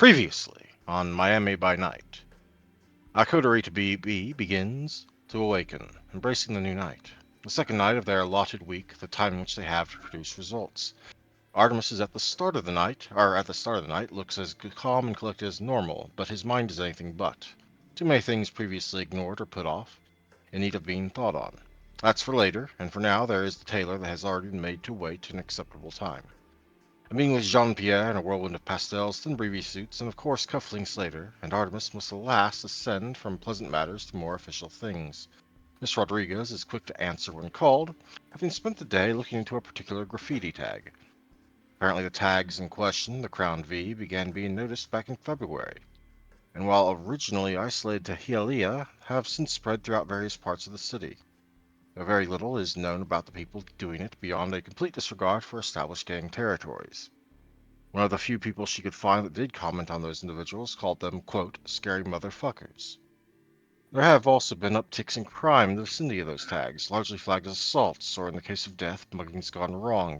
Previously on Miami by Night, our coterie to BB begins to awaken, embracing the new night. The second night of their allotted week, the time in which they have to produce results. Artemis is at the start of the night, looks as calm and collected as normal, but his mind is anything but. Too many things previously ignored or put off, in need of being thought on. That's for later, and for now there is the tailor that has already been made to wait an acceptable time. A meeting with Jean-Pierre in a whirlwind of pastels, thin breezy suits, and of course cufflinks later, and Artemis must alas ascend from pleasant matters to more official things. Miss Rodriguez is quick to answer when called, having spent the day looking into a particular graffiti tag. Apparently the tags in question, the Crown V, began being noticed back in February, and while originally isolated to Hialeah, have since spread throughout various parts of the city. Though very little is known about the people doing it beyond a complete disregard for established gang territories. One of the few people she could find that did comment on those individuals called them, quote, scary motherfuckers. There have also been upticks in crime in the vicinity of those tags, largely flagged as assaults, or in the case of death, muggings gone wrong,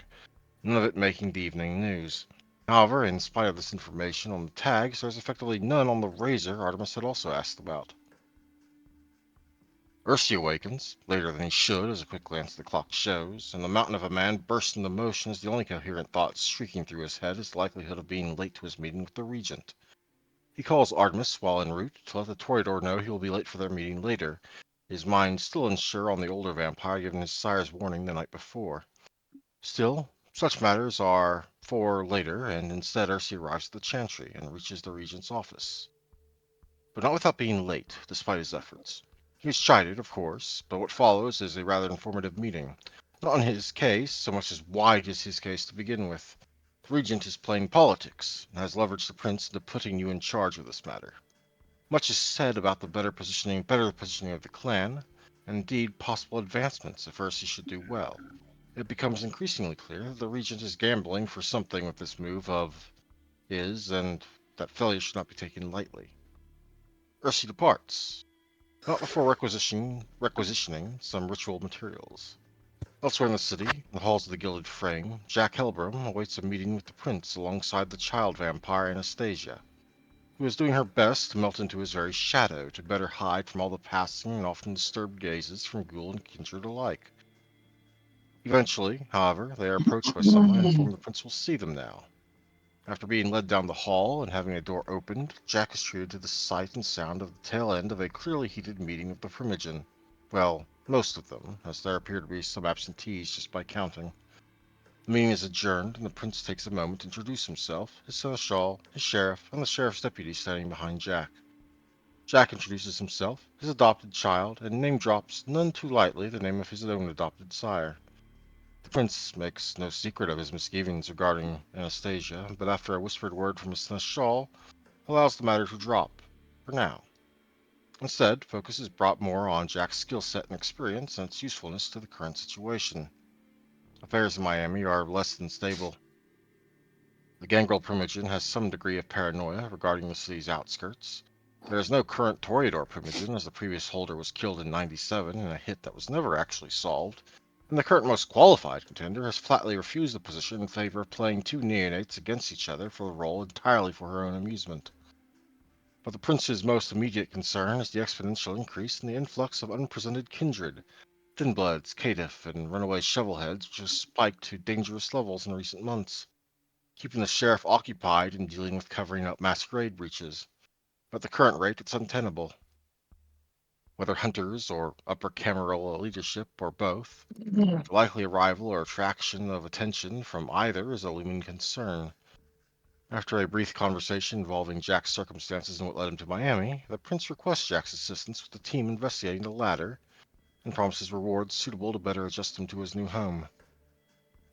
none of it making the evening news. However, in spite of this information on the tags, there's effectively none on the razor Artemis had also asked about. Ursi awakens, later than he should, as a quick glance at the clock shows, and the mountain of a man bursts into motion as the only coherent thought streaking through his head is the likelihood of being late to his meeting with the Regent. He calls Artemis while en route to let the Toreador know he will be late for their meeting later, his mind still unsure on the older vampire given his sire's warning the night before. Still, such matters are for later, and instead Ursi arrives at the Chantry and reaches the Regent's office. But not without being late, despite his efforts. He is chided, of course, but what follows is a rather informative meeting. Not on his case, so much as why it is his case to begin with. The Regent is playing politics, and has leveraged the Prince into putting you in charge of this matter. Much is said about the better positioning of the clan, and indeed possible advancements if Ursi should do well. It becomes increasingly clear that the Regent is gambling for something with this move of his, and that failure should not be taken lightly. Ursi departs, not before requisitioning some ritual materials. Elsewhere in the city, in the halls of the Gilded Frame, Jack Helbram awaits a meeting with the Prince alongside the child vampire Anastasia, who is doing her best to melt into his very shadow to better hide from all the passing and often disturbed gazes from ghoul and kindred alike. Eventually, however, they are approached by someone and informed the Prince will see them now. After being led down the hall and having a door opened, Jack is treated to the sight and sound of the tail end of a clearly heated meeting of the Primogen. Well, most of them, as there appear to be some absentees just by counting. The meeting is adjourned, and the Prince takes a moment to introduce himself, his seneschal, his sheriff, and the sheriff's deputy standing behind Jack. Jack introduces himself, his adopted child, and name drops none too lightly the name of his own adopted sire. The Prince makes no secret of his misgivings regarding Anastasia, but after a whispered word from his seneschal, allows the matter to drop, for now. Instead, focus is brought more on Jack's skill set and experience and its usefulness to the current situation. Affairs in Miami are less than stable. The Gangrel Primogen has some degree of paranoia regarding the city's outskirts. There is no current Toreador Primogen, as the previous holder was killed in '97 in a hit that was never actually solved, and the current most qualified contender has flatly refused the position in favor of playing two neonates against each other for the role entirely for her own amusement. But the Prince's most immediate concern is the exponential increase in the influx of unpresented kindred, thin-bloods, caitiff, and runaway shovelheads, which has spiked to dangerous levels in recent months, keeping the sheriff occupied in dealing with covering up masquerade breaches. At the current rate, it's untenable. Whether hunters or upper cameral leadership or both, the likely arrival or attraction of attention from either is a looming concern. After a brief conversation involving Jack's circumstances and what led him to Miami, the Prince requests Jack's assistance with the team investigating the latter and promises rewards suitable to better adjust him to his new home.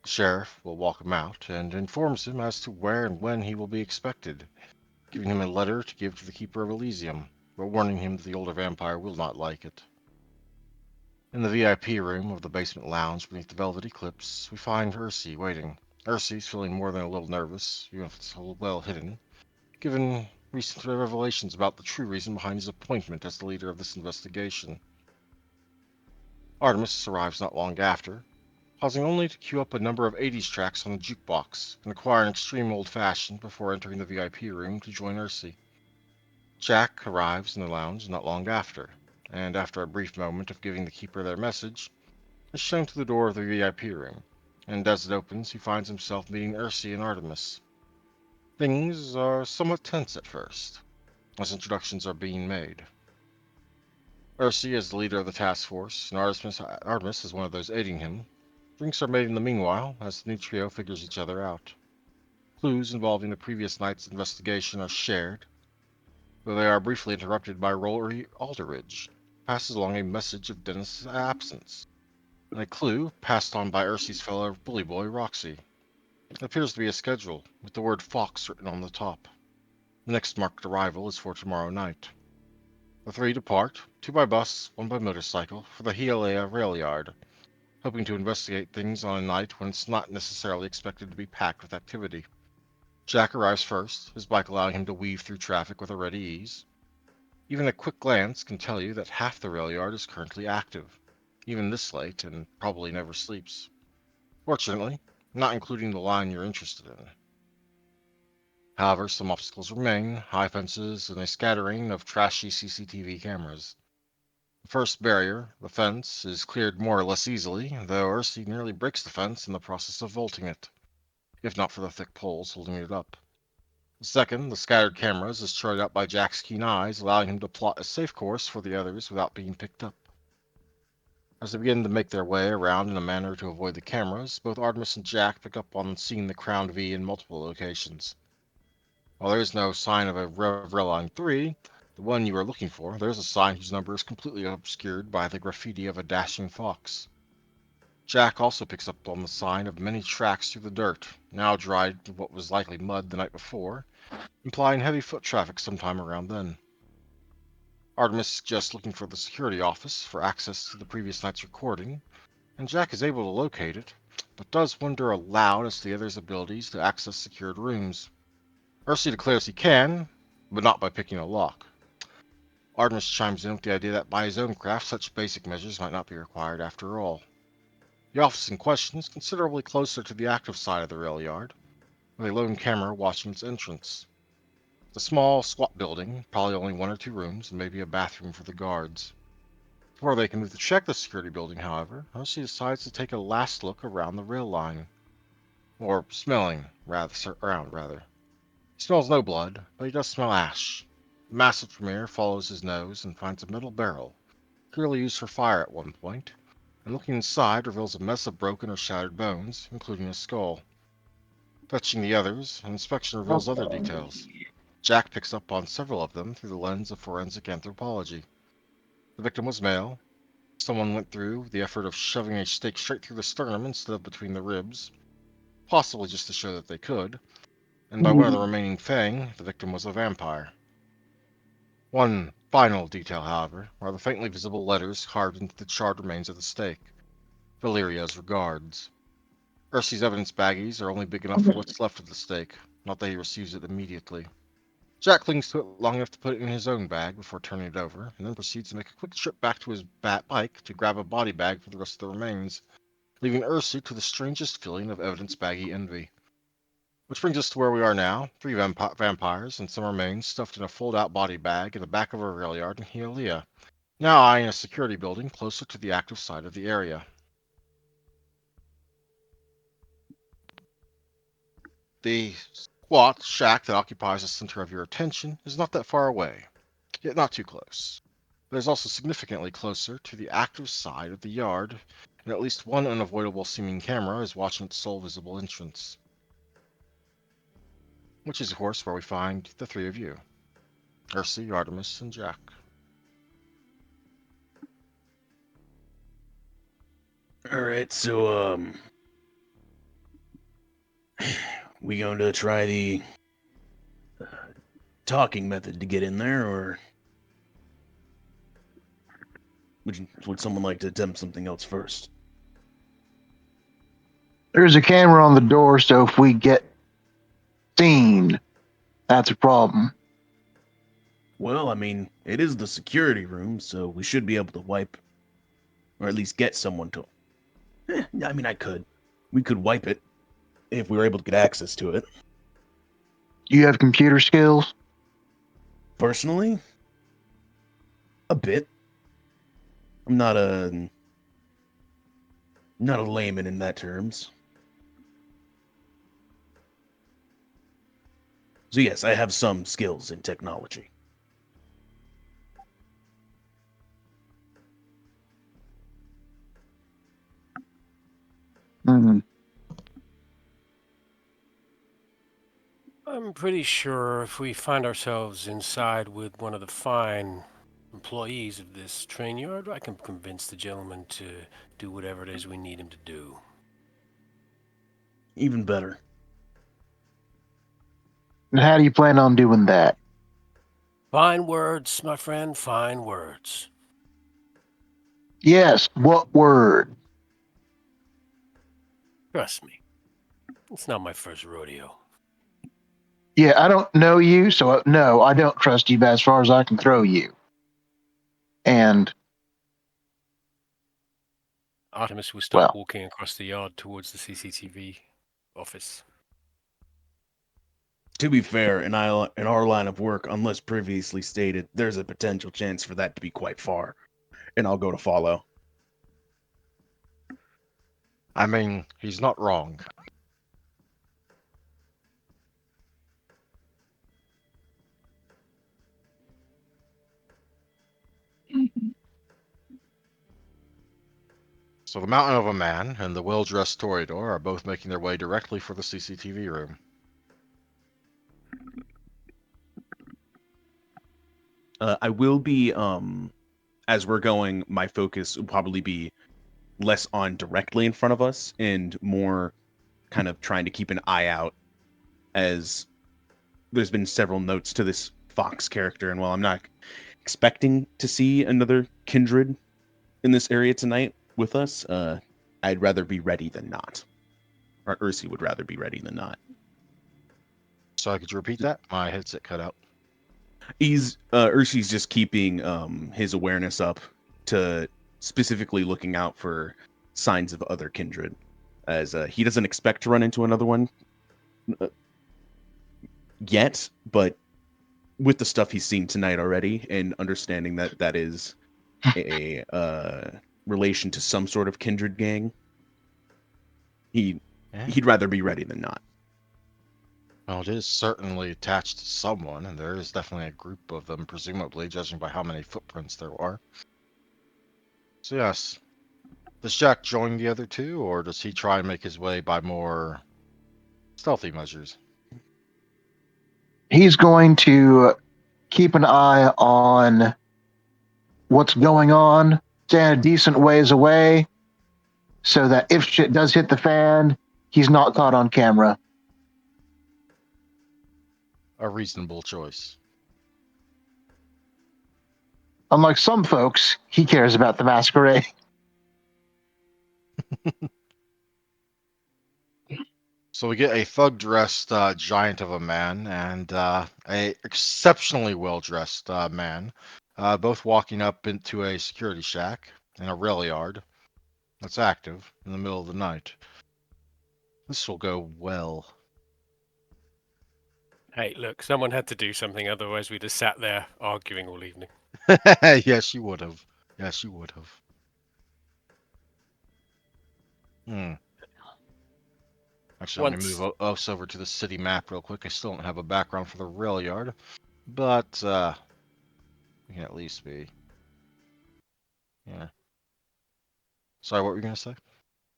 The sheriff will walk him out and informs him as to where and when he will be expected, giving him a letter to give to the Keeper of Elysium, but warning him that the older vampire will not like it. In the VIP room of the basement lounge beneath the velvet eclipse, we find Ursi waiting. Ursi's feeling more than a little nervous, even if it's well hidden, given recent revelations about the true reason behind his appointment as the leader of this investigation. Artemis arrives not long after, pausing only to cue up a number of 80s tracks on the jukebox and acquire an extreme old fashioned before entering the VIP room to join Ursi. Jack arrives in the lounge not long after, and after a brief moment of giving the keeper their message, is shown to the door of the VIP room, and as it opens, he finds himself meeting Ursi and Artemis. Things are somewhat tense at first, as introductions are being made. Ursi is the leader of the task force, and Artemis is one of those aiding him. Drinks are made in the meanwhile, as the new trio figures each other out. Clues involving the previous night's investigation are shared, though they are briefly interrupted by Rory Alderidge, who passes along a message of Dennis's absence, and a clue passed on by Ursi's fellow bully boy Roxy. It appears to be a schedule, with the word Fox written on the top. The next marked arrival is for tomorrow night. The three depart, two by bus, one by motorcycle, for the Hialeah rail yard, hoping to investigate things on a night when it's not necessarily expected to be packed with activity. Jack arrives first, his bike allowing him to weave through traffic with a ready ease. Even a quick glance can tell you that half the rail yard is currently active, even this late, and probably never sleeps. Fortunately, not including the line you're interested in. However, some obstacles remain, high fences and a scattering of trashy CCTV cameras. The first barrier, the fence, is cleared more or less easily, though Ursi nearly breaks the fence in the process of vaulting it, if not for the thick poles holding it up. The second, the scattered cameras, is charted out by Jack's keen eyes, allowing him to plot a safe course for the others without being picked up. As they begin to make their way around in a manner to avoid the cameras, both Artemis and Jack pick up on seeing the crowned V in multiple locations. While there is no sign of a Rail Line 3, the one you are looking for, there is a sign whose number is completely obscured by the graffiti of a dashing fox. Jack also picks up on the sign of many tracks through the dirt, now dried to what was likely mud the night before, implying heavy foot traffic sometime around then. Artemis suggests looking for the security office for access to the previous night's recording, and Jack is able to locate it, but does wonder aloud as to the other's abilities to access secured rooms. Ursi declares he can, but not by picking a lock. Artemis chimes in with the idea that by his own craft such basic measures might not be required after all. The office in question is considerably closer to the active side of the rail yard, with a lone camera watching its entrance. It's a small, squat building, probably only one or two rooms, and maybe a bathroom for the guards. Before they can move to check the security building, however, Hershey decides to take a last look around the rail line. Or smelling, rather. He smells no blood, but he does smell ash. The massive Premier follows his nose and finds a metal barrel, clearly used for fire at one point, and looking inside reveals a mess of broken or shattered bones, including a skull. Touching the others, an inspection reveals other details. Jack picks up on several of them through the lens of forensic anthropology. The victim was male. Someone went through the effort of shoving a stake straight through the sternum instead of between the ribs, possibly just to show that they could, and by one of the remaining fang, the victim was a vampire. One final detail, however, are the faintly visible letters carved into the charred remains of the stake. Valeria's regards. Ursi's evidence baggies are only big enough for what's left of the stake, not that he receives it immediately. Jack clings to it long enough to put it in his own bag before turning it over, and then proceeds to make a quick trip back to his bike to grab a body bag for the rest of the remains, leaving Ursi to the strangest feeling of evidence baggy envy. Which brings us to where we are now, three vampires and some remains stuffed in a fold-out body bag in the back of a rail yard in Hialeah, now eyeing a security building closer to the active side of the area. The squat shack that occupies the center of your attention is not that far away, yet not too close. But is also significantly closer to the active side of the yard, and at least one unavoidable seeming camera is watching its sole visible entrance. Which is, of course, where we find the three of you, Ursi, Artemis, and Jack. All right, so we going to try the talking method to get in there, or would someone like to attempt something else first? There's a camera on the door, so if we get seen, that's a problem. Well, I mean, it is the security room, so we should be able to wipe, or at least get someone to. I mean, I could. We could wipe it if we were able to get access to it. You have computer skills? Personally, a bit. I'm not a layman in that terms. So yes, I have some skills in technology. Hmm. I'm pretty sure if we find ourselves inside with one of the fine employees of this train yard, I can convince the gentleman to do whatever it is we need him to do. Even better. And how do you plan on doing that? Fine words, my friend, fine words. Yes, what word? Trust me, it's not my first rodeo. Yeah, I don't know you, so no, I don't trust you as far as I can throw you. And, Artemis will start well, walking across the yard towards the CCTV office. To be fair, in our line of work, unless previously stated, there's a potential chance for that to be quite far. And I'll go to follow. I mean, he's not wrong. So the mountain of a man and the well-dressed Toreador are both making their way directly for the CCTV room. I will be, as we're going, my focus will probably be less on directly in front of us and more kind of trying to keep an eye out as there's been several notes to this Fox character. And while I'm not expecting to see another kindred in this area tonight with us, I'd rather be ready than not. Or Ursi would rather be ready than not. So could you repeat that? My headset cut out. He's Ursi's just keeping his awareness up to specifically looking out for signs of other kindred, as he doesn't expect to run into another one uh, yet, but with the stuff he's seen tonight already, and understanding that that is a relation to some sort of kindred gang, he Yeah. he'd rather be ready than not. Well, it is certainly attached to someone, and there is definitely a group of them, presumably, judging by how many footprints there are. So yes, does Jack join the other two, or does he try and make his way by more stealthy measures? he's going to keep an eye on what's going on, stand a decent ways away, so that if shit does hit the fan, he's not caught on camera. A reasonable choice. Unlike some folks, he cares about the masquerade. So we get a thug-dressed giant of a man and a exceptionally well-dressed man, both walking up into a security shack in a rail yard that's active in the middle of the night. This will go well. Hey, look, someone had to do something, otherwise we'd have sat there arguing all evening. Yes, you would have. Yes, you would have. Hmm. Actually, let me Once move us over to the city map real quick. I still don't have a background for the rail yard, but we can at least be. Yeah. Sorry, what were you gonna say?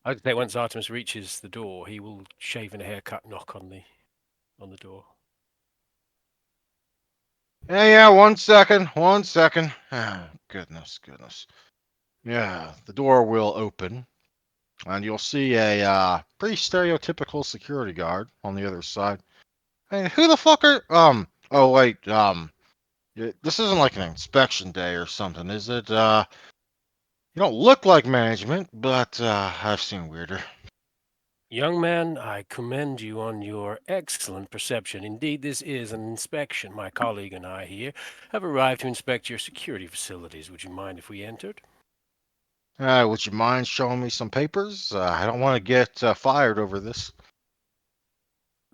I'd say once Artemis reaches the door, he will shave and a haircut knock on the door. Yeah, 1 second, 1 second. Ah, goodness, goodness. Yeah, the door will open, and you'll see a pretty stereotypical security guard on the other side. Hey, who the fuck are Oh wait, this isn't like an inspection day or something, is it? You don't look like management, but I've seen weirder. Young man, I commend you on your excellent perception. Indeed, this is an inspection. My colleague and I here have arrived to inspect your security facilities. Would you mind if we entered? Would you mind showing me some papers? I don't want to get fired over this.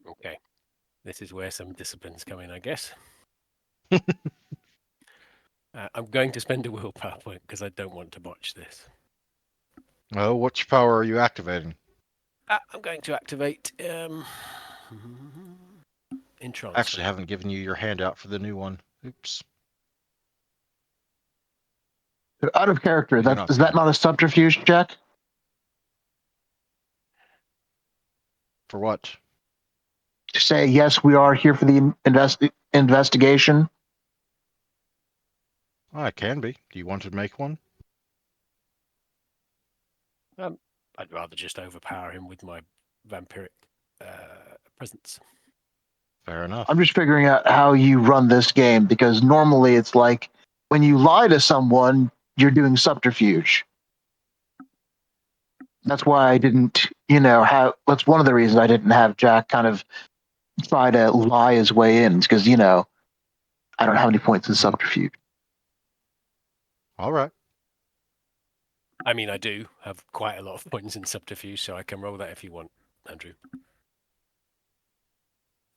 Okay. This is where some discipline's come in, I guess. I'm going to spend a willpower point because I don't want to botch this. Oh, which power are you activating? I'm going to activate entrancement. Actually, I haven't given you your handout for the new one. Oops. Out of character, You're not is that paying. not a subterfuge check? For what? To say, yes, we are here for the investigation. Oh, it can be. Do you want to make one? I'd rather just overpower him with my vampiric presence. Fair enough. I'm just figuring out how you run this game because normally it's like when you lie to someone, you're doing subterfuge. That's why I didn't, have. That's one of the reasons I didn't have Jack kind of try to lie his way in because I don't have any points in subterfuge. All right. I mean, I do have quite a lot of points in subterfuge, so I can roll that if you want, Andrew.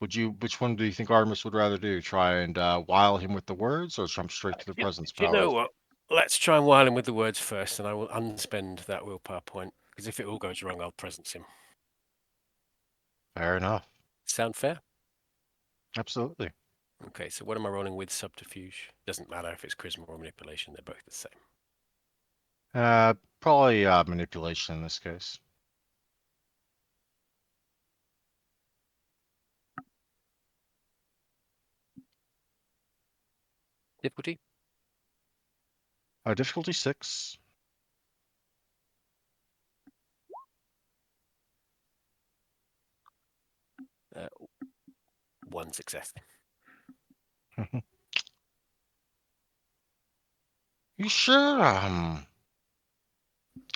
Which one do you think Artemis would rather do? Try and wile him with the words, or jump straight to the presence Do you power? know what? Let's try and wile him with the words first, and I will unspend that willpower point because if it all goes wrong, I'll presence him. Fair enough. Sound fair? Absolutely. Okay, so what am I rolling with subterfuge? Doesn't matter if it's charisma or manipulation; they're both the same. Probably manipulation in this case. Difficulty? Difficulty 6. Uh, one success. You sure?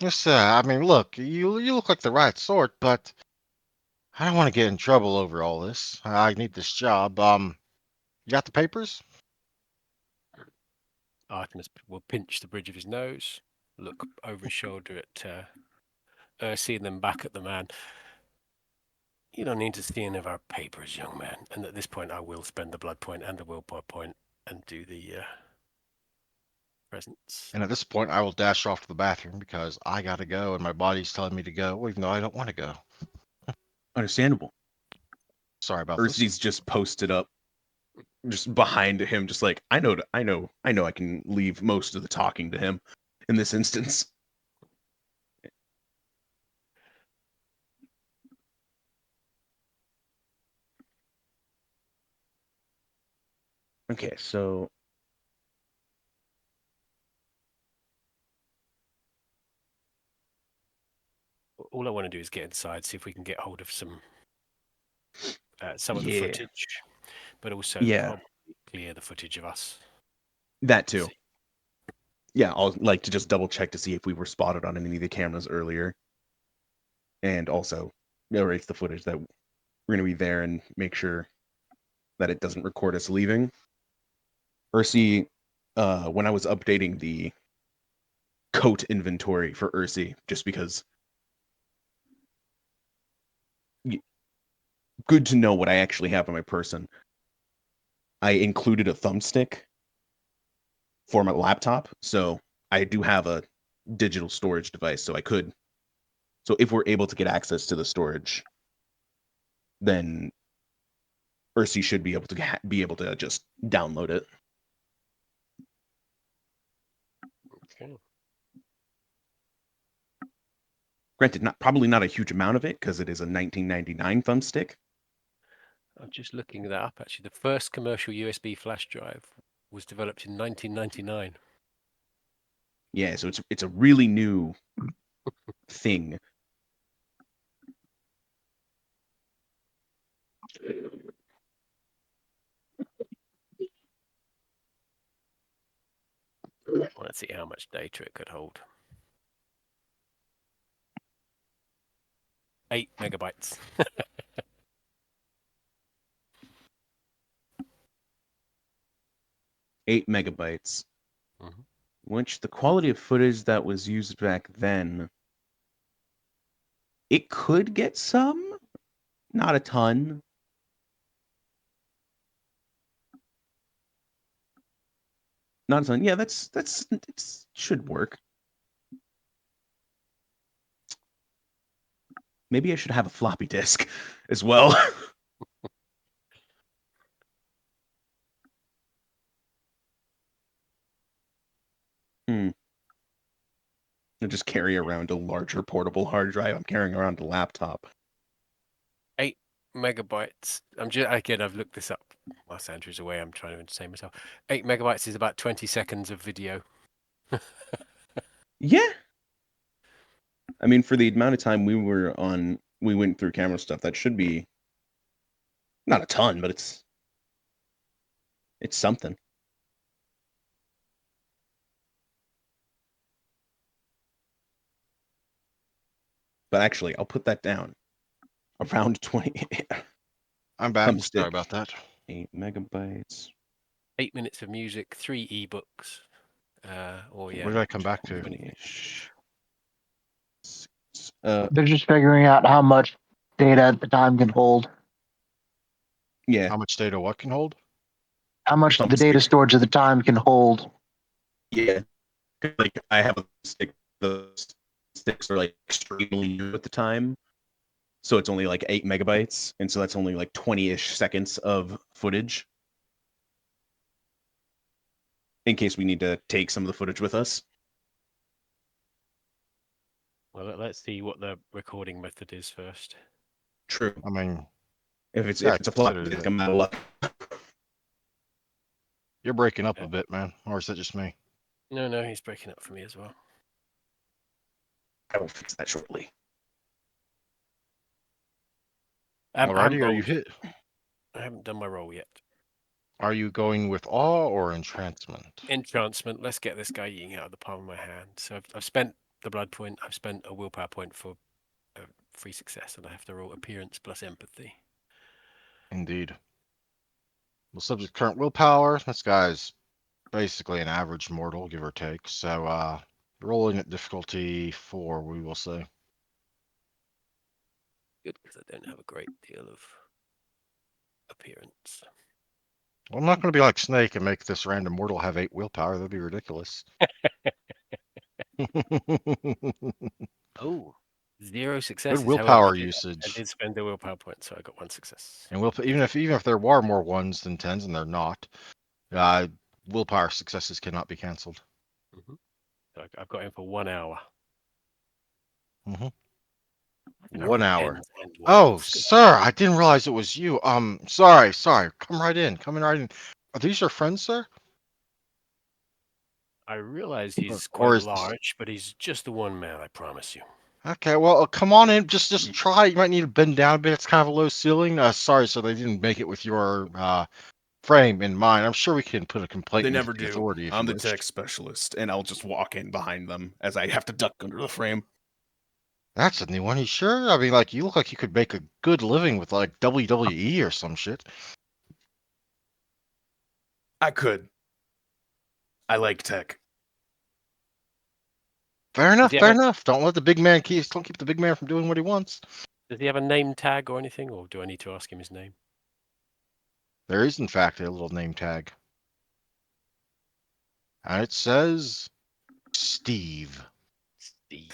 Yes. I mean, look, you look like the right sort, but I don't want to get in trouble over all this. I need this job. You got the papers? Artemis will pinch the bridge of his nose, look over his shoulder at Ursi, and then back at the man. You don't need to see any of our papers, young man. And at this point, I will spend the blood point and the willpower point and do the presence. And at this point, I will dash off to the bathroom because I gotta go, and my body's telling me to go, even though I don't want to go. Understandable. Sorry about this. Ursi's just posted up, just behind him, just like I know, I can leave most of the talking to him in this instance. Okay, so All I want to do is get inside, see if we can get hold of some of the yeah, footage, but also yeah, probably clear the footage of us. that too. See. Yeah, I'll like to just double check to see if we were spotted on any of the cameras earlier, and also erase the footage that we're going to be there and make sure that it doesn't record us leaving. Ursi, when I was updating the coat inventory for Ursi, just because good to know what I actually have on my person, I included a thumbstick for my laptop, so I do have a digital storage device, so I could. So if we're able to get access to the storage, then Ursi should be able to just download it. Okay. Granted, probably not a huge amount of it because it is a 1999 thumbstick. I'm just looking that up. Actually, the first commercial USB flash drive was developed in 1999. Yeah, so it's a really new thing. Let's see how much data it could hold. 8 megabytes. 8 megabytes. Mhm. which the quality of footage that was used back then, it could get some, not a ton. Not a ton. Yeah, that's it should work. Maybe I should have a floppy disk as well. Hmm. I just carry around a larger portable hard drive. I'm carrying around a laptop. 8 megabytes. Again, I've looked this up whilst Andrew's away. I'm trying to entertain myself. 8 megabytes is about 20 seconds of video. Yeah. I mean, for the amount of time we went through camera stuff, that should be not a ton, but it's something. But actually, I'll put that down. Around 20. I'm back. I'm Sorry stick. about that. 8 megabytes. 8 minutes of music, 3 ebooks. What did I come back to? 20-ish. They're just figuring out how much data the time can hold, Yeah. How much data what can hold? how much Some the data stick. storage of the time can hold. Yeah. Like I have a stick. The sticks are like extremely new at the time, so it's only like 8 megabytes, and so that's only like 20-ish seconds of footage. In case we need to take some of the footage with us. Well, let's see what the recording method is first. True. I mean, If it's yeah, a floppy consider disk, that. I'm out of luck. You're breaking up Yeah. a bit, man. Or is that just me? No, he's breaking up for me as well. I will fix that shortly. I haven't Alrighty, are you rolled. hit? I haven't done my roll yet. Are you going with awe or entrancement? Entrancement. Let's get this guy eating out of the palm of my hand. So I've spent the blood point. I've spent a willpower point for a free success, and I have to roll appearance plus empathy. Indeed. Well, subject current willpower. This guy's basically an average mortal, give or take. So, rolling at difficulty 4, we will say. Good, because I don't have a great deal of appearance. Well, I'm not going to be like Snake and make this random mortal have 8 willpower. That'd be ridiculous. Oh, 0 Good successes. However, willpower I usage. did spend the willpower point, so I got 1 success. And even if there were more 1s than 10s, and they're not, willpower successes cannot be cancelled. Mm-hmm. So I've got him for 1 hour. Mm-hmm. An hour 1 of hour. 10s and Oh, 1s. Good. sir, I didn't realize it was you. Sorry. Come right in. Coming right in. Are these your friends, sir? I realize he's Or quite is this... large, but he's just the one man, I promise you. Okay, well, come on in. Just try. You might need to bend down a bit. It's kind of a low ceiling. Sorry, sir, they didn't make it with your frame in mind. I'm sure we can put a complaint They in with never the do. authority if I'm you the wish. tech specialist, and I'll just walk in behind them as I have to duck under the frame. That's a new one. You sure? I mean, like, you look like you could make a good living with like WWE or some shit. I could. I like tech. Fair Does enough. he have Fair a enough. Don't keep the big man from doing what he wants. Does he have a name tag or anything, or do I need to ask him his name? There is, in fact, a little name tag, and it says Steve. Steve.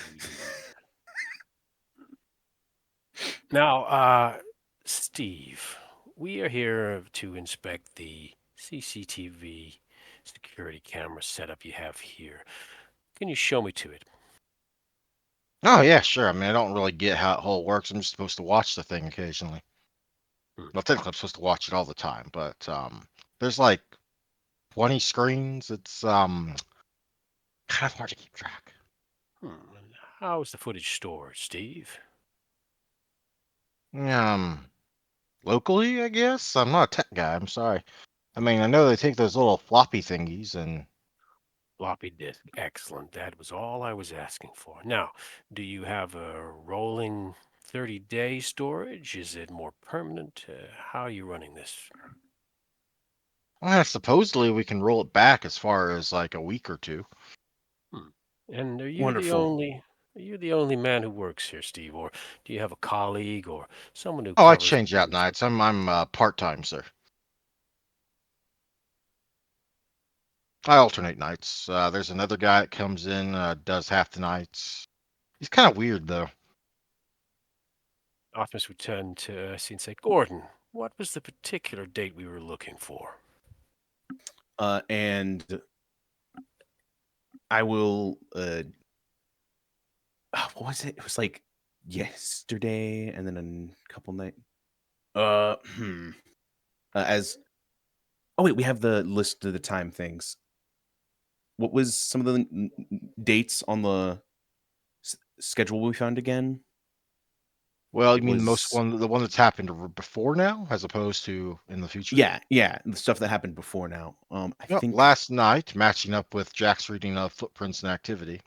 Now, Steve, we are here to inspect the CCTV security camera setup you have here. Can you show me to it? Oh yeah, sure. I mean, I don't really get how it whole works. I'm just supposed to watch the thing occasionally. Hmm. Well, technically, I'm supposed to watch it all the time, but there's like 20 screens. It's kind of hard to keep track. And how is the footage stored, Steve? Um, Locally, I guess. I'm not a tech guy. I'm sorry. I mean, I know they take those little floppy thingies and Floppy disk. Excellent. That was all I was asking for. Now, do you have a rolling 30-day storage? Is it more permanent? How are you running this? supposedly we can roll it back as far as like a week or two. And Wonderful. are you the only man who works here, Steve, or do you have a colleague or someone who Oh, I covers change out things? nights. I'm part-time, sir. I alternate nights. There's another guy that comes in, does half the nights. He's kind of weird though. Optimus would turn to Ersie and say, Gordon, what was the particular date we were looking for? And I will. What was it? It was like yesterday, and then a couple nights. Uh, hmm. As Oh wait, we have the list of the time things. What was some of the dates on the schedule we found again? Well, you It mean was the one that's happened before now, as opposed to in the future? yeah, the stuff that happened before now. I Yep. think Last night, matching up with Jack's reading of footprints and activity.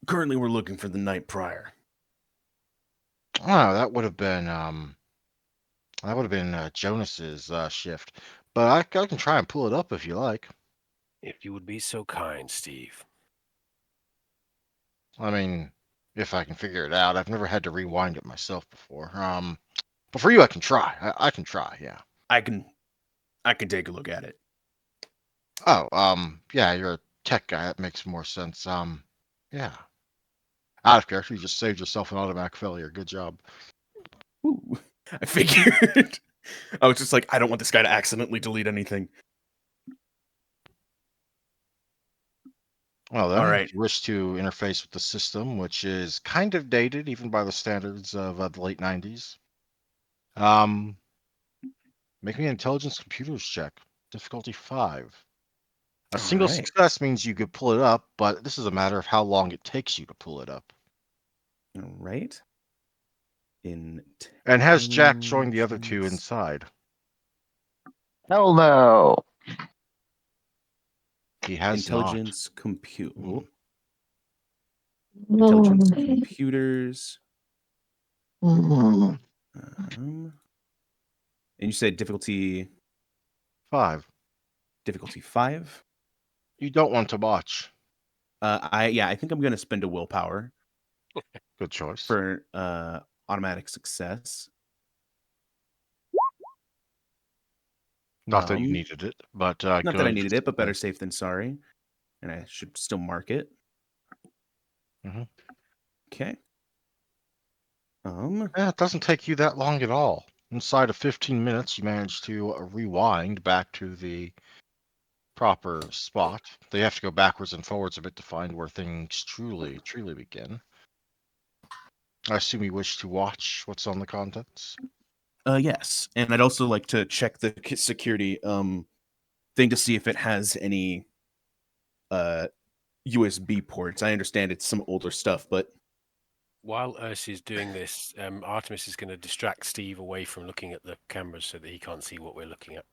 currently we're looking for the night prior. Oh, that would have been Jonas's shift, but I can try and pull it up if you like. If you would be so kind, Steve. I mean, if I can figure it out. I've never had to rewind it myself before. But for you, I can try. I can try. Yeah. I can I can take a look at it. Oh, yeah. You're a tech guy. That makes more sense. Yeah. Out of character, you just saved yourself an automatic failure. Good job. Ooh, I figured. I was just like, I don't want this guy to accidentally delete anything. Well, All then, if right. you wish to interface with the system, which is kind of dated even by the standards of the late 90s, um, make me an intelligence computers check. Difficulty 5. A All single right. success means you could pull it up, but this is a matter of how long it takes you to pull it up. All right. And has Jack joined the other two Intelligence inside? Hell no. He has not. intelligence compute Mhm. intelligence computers. Mm. Um, and you said Five. difficulty 5. You don't want to watch. I think I'm gonna spend a willpower Good choice. for automatic success. Not that you Um, needed it, but Not that I good. needed it, but better Good. safe than sorry. And I should still mark it. Hmm. Okay. Yeah, it doesn't take you that long at all. Inside of 15 minutes, you manage to rewind back to the proper spot. They have to go backwards and forwards a bit to find where things truly begin. I assume you wish to watch what's on the contents. Yes, and I'd also like to check the security thing to see if it has any uh USB ports. I understand it's some older stuff, but While Ursie's doing this, Artemis is going to distract Steve away from looking at the cameras so that he can't see what we're looking at.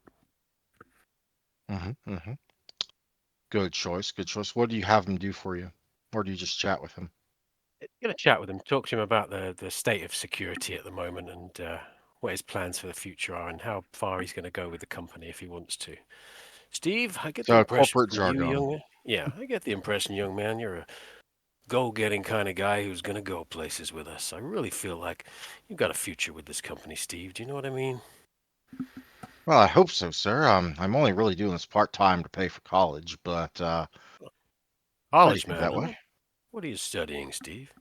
Hmm. Good choice. Good choice. What do you have him do for you? Or do you just chat with him? Going to chat with him, talk to him about the state of security at the moment and what his plans for the future are and how far he's going to go with the company if he wants to. Steve, I get the So impression corporate from you, jargon. young man. Yeah, I get the impression, young man, you're a go-getting kind of guy who's going to go places with us. I really feel like you've got a future with this company, Steve. Do you know what I mean? Well, I hope so, sir. I'm only really doing this part-time to pay for college, but glad you College think man, that huh? way. What are you studying, Steve?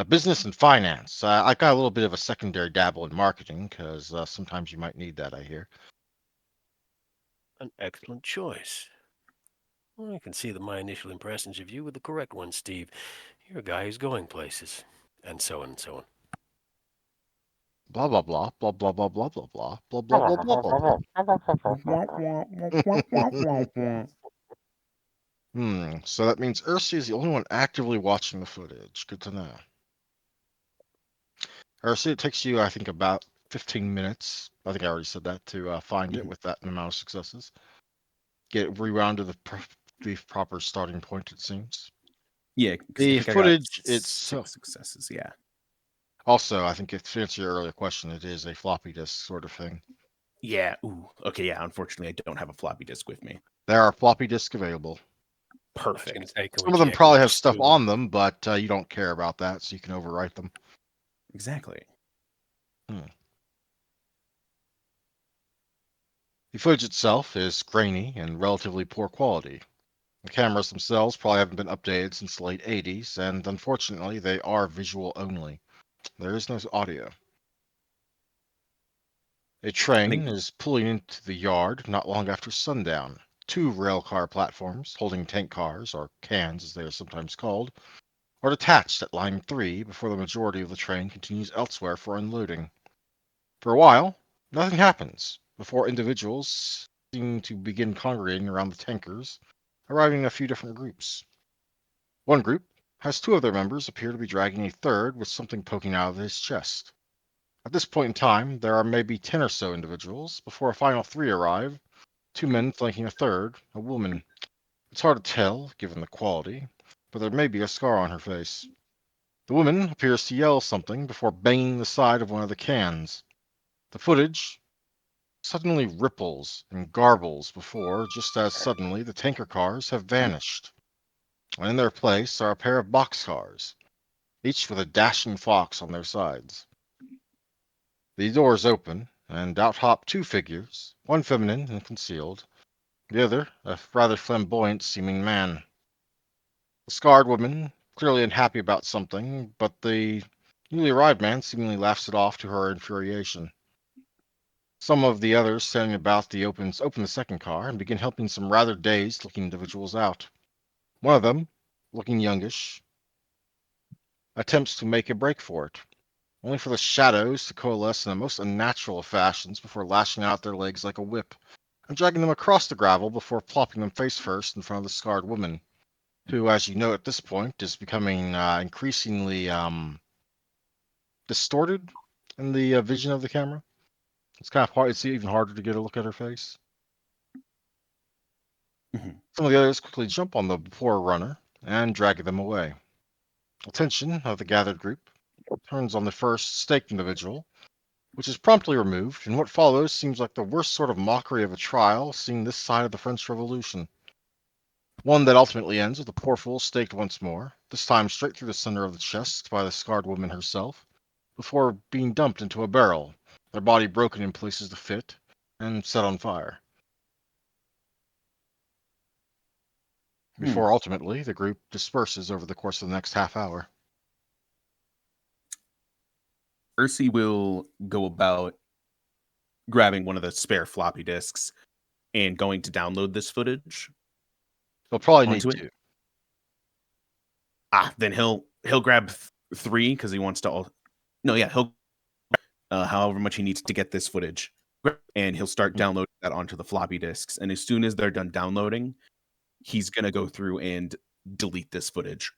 Business and finance. I got a little bit of a secondary dabble in marketing because sometimes you might need that, I hear. An excellent choice. Well, I can see that my initial impressions of you were the correct ones, Steve. You're a guy who's going places. And so on and so on. Blah blah blah blah blah blah blah blah blah blah blah blah blah blah blah. So that means Ursi is the only one actively watching the footage. Good to know. Ursi, it takes you, I think, about 15 minutes. I think I already said that to find it Mhm. with that amount of successes. Get rewound to the proper starting point. It seems. Yeah, because I The think I got footage, it's 6 successes. Yeah. also, I think, to answer your earlier question, it is a floppy disk sort of thing. Yeah. Ooh. Okay. Yeah. Unfortunately, I don't have a floppy disk with me. There are floppy disks available. I was going to Perfect. say, can we Some of them check probably which have stuff school? on them, but you don't care about that, so you can overwrite them. Exactly. The footage itself is grainy and relatively poor quality. The cameras themselves probably haven't been updated since the late 80s, and unfortunately, they are visual only. There is no audio. A train is pulling into the yard not long after sundown. Two railcar platforms, holding tank cars, or cans as they are sometimes called, are detached at line 3 before the majority of the train continues elsewhere for unloading. For a while, nothing happens before individuals seem to begin congregating around the tankers, arriving in a few different groups. One group has two of their members appear to be dragging a third with something poking out of his chest. At this point in time, there are maybe 10 or so individuals before a final 3 arrive, two men flanking a third, a woman. It's hard to tell, given the quality, but there may be a scar on her face. The woman appears to yell something before banging the side of one of the cans. The footage suddenly ripples and garbles before, just as suddenly, the tanker cars have vanished. And in their place are a pair of boxcars, each with a dashing fox on their sides. The doors open, and out hop two figures, one feminine and concealed, the other a rather flamboyant seeming man. The scarred woman, clearly unhappy about something, but the newly arrived man seemingly laughs it off to her infuriation. Some of the others standing about open the second car and begin helping some rather dazed looking individuals out. One of them, looking youngish, attempts to make a break for it, only for the shadows to coalesce in the most unnatural of fashions before lashing out their legs like a whip and dragging them across the gravel before plopping them face first in front of the scarred woman, who, as you know at this point, is becoming increasingly distorted in the vision of the camera. It's kind of hard. It's even harder to get a look at her face. Mhm. Some of the others quickly jump on the poor runner and drag them away. Attention of the gathered group turns on the first staked individual, which is promptly removed, and what follows seems like the worst sort of mockery of a trial seen this side of the French Revolution. One that ultimately ends with the poor fool staked once more, this time straight through the center of the chest by the scarred woman herself, before being dumped into a barrel, their body broken in places to fit, and set on fire. Hmm. Before ultimately the group disperses over the course of the next half hour. Ursi will go about grabbing one of the spare floppy disks and going to download this footage They'll probably need onto it. to. Then he'll grab 3 because he wants to. No, yeah, he'll however much he needs to get this footage, and he'll start downloading that onto the floppy disks. And as soon as they're done downloading, he's gonna go through and delete this footage.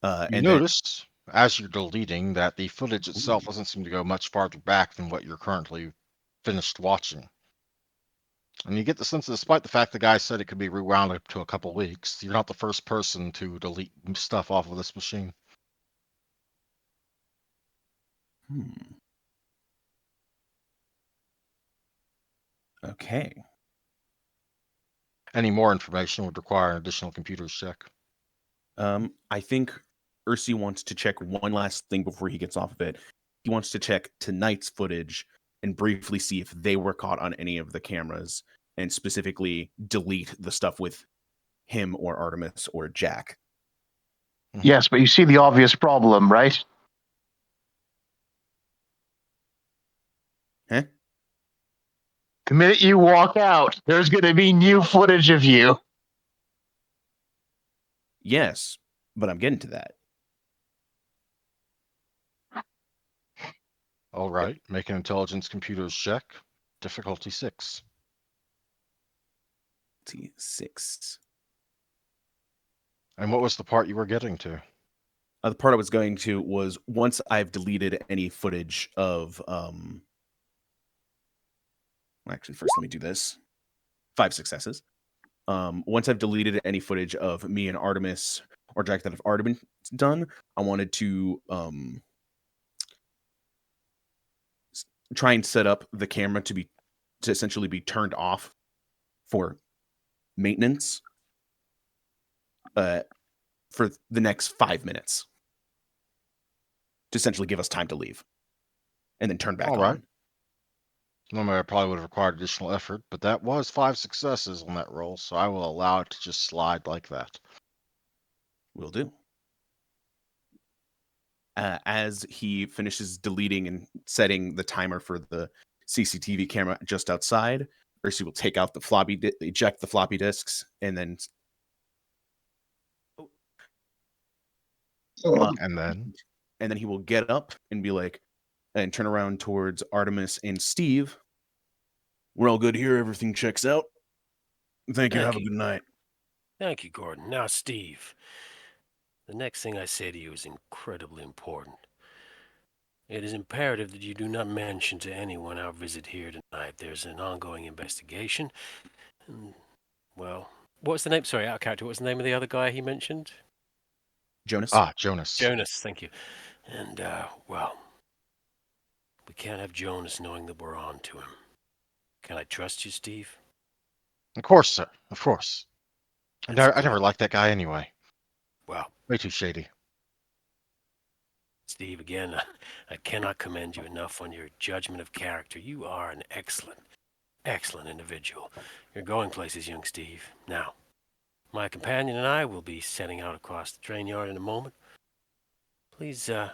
You And then notice, as you're deleting, that the footage itself doesn't seem to go much farther back than what you're currently finished watching. And you get the sense that despite the fact the guy said it could be rewound up to a couple weeks, you're not the first person to delete stuff off of this machine. Okay. Any more information would require an additional computer's check. I think Ursi wants to check one last thing before he gets off of it. He wants to check tonight's footage and briefly see if they were caught on any of the cameras, and specifically delete the stuff with him or Artemis or Jack. Yes, but you see the obvious problem, right? Huh? The minute you walk out, there's going to be new footage of you. Yes, but I'm getting to that. All right, make an intelligence computer's check. Difficulty 6. T6. And what was the part you were getting to? The part I was going to was once I've deleted any footage of actually first let me do this. 5 successes. Once I've deleted any footage of me and Artemis or Jack that have already been done, I wanted to try and set up the camera to essentially be turned off for maintenance for the next 5 minutes to essentially give us time to leave and then turn back All right. on. Normally, I probably would have required additional effort, but that was 5 successes on that roll, so I will allow it to just slide like that. Will do. As he finishes deleting and setting the timer for the CCTV camera just outside, Ursi will take out the eject the floppy disks, and then And then, he will get up and be like, and turn around towards Artemis and Steve. We're all good here. Everything checks out. Thank you. Thank Have a you. good night. Thank you, Gordon. Now, Steve, the next thing I say to you is incredibly important. It is imperative that you do not mention to anyone our visit here tonight. There's an ongoing investigation. And, well, what's the name? Sorry, out of character. What's the name of the other guy he mentioned? Jonas? Jonas. Jonas, thank you. And, well, we can't have Jonas knowing that we're on to him. Can I trust you, Steve? Of course, sir. Of course. I That's never, I good. never liked that guy anyway. Well, Way too shady. Steve, again, I cannot commend you enough on your judgment of character. You are an excellent, excellent individual. You're going places, young Steve. Now, my companion and I will be setting out across the train yard in a moment. Please, damn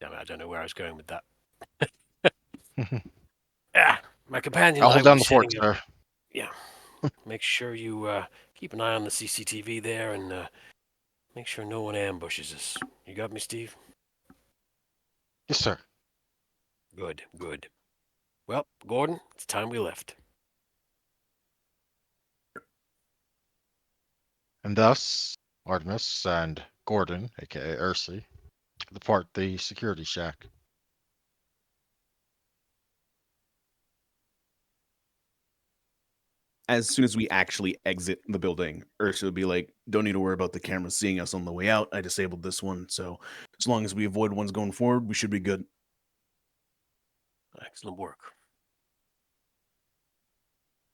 it, I don't know where I was going with that. My companion I'll and I hold will down be the fort, setting out. sir. Yeah. Make sure you keep an eye on the CCTV there and make sure no one ambushes us. You got me, Steve? Yes, sir. Good, good. Well, Gordon, it's time we left. And thus, Artemis and Gordon, aka Ursi, depart the security shack. As soon as we actually exit the building, Ursa will be like, don't need to worry about the cameras seeing us on the way out. I disabled this one, so as long as we avoid ones going forward, we should be good. Excellent work.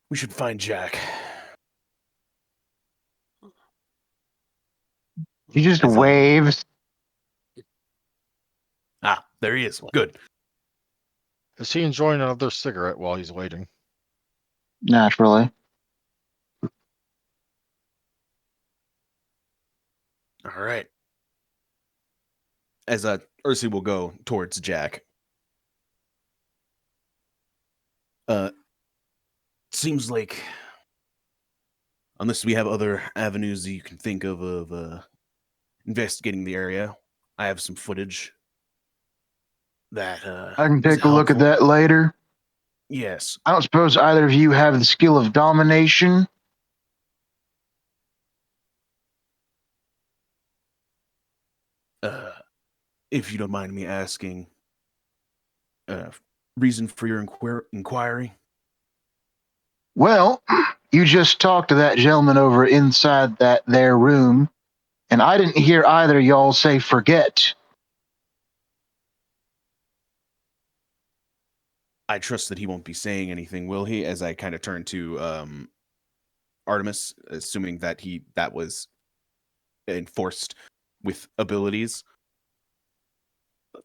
We should find Jack. He just As waves. there he is. Good. Is he enjoying another cigarette while he's waiting? Naturally. All right. As Ursi will go towards Jack. Seems like, unless we have other avenues that you can think of investigating the area, I have some footage that I can is take a look at helpful. that later. Yes. I don't suppose either of you have the skill of domination. If you don't mind me asking, uh, reason for your inquiry? Well, you just talked to that gentleman over inside that there room, and I didn't hear either of y'all say forget. I trust that he won't be saying anything, will he? As I kind of turn to Artemis, assuming that that was enforced with abilities.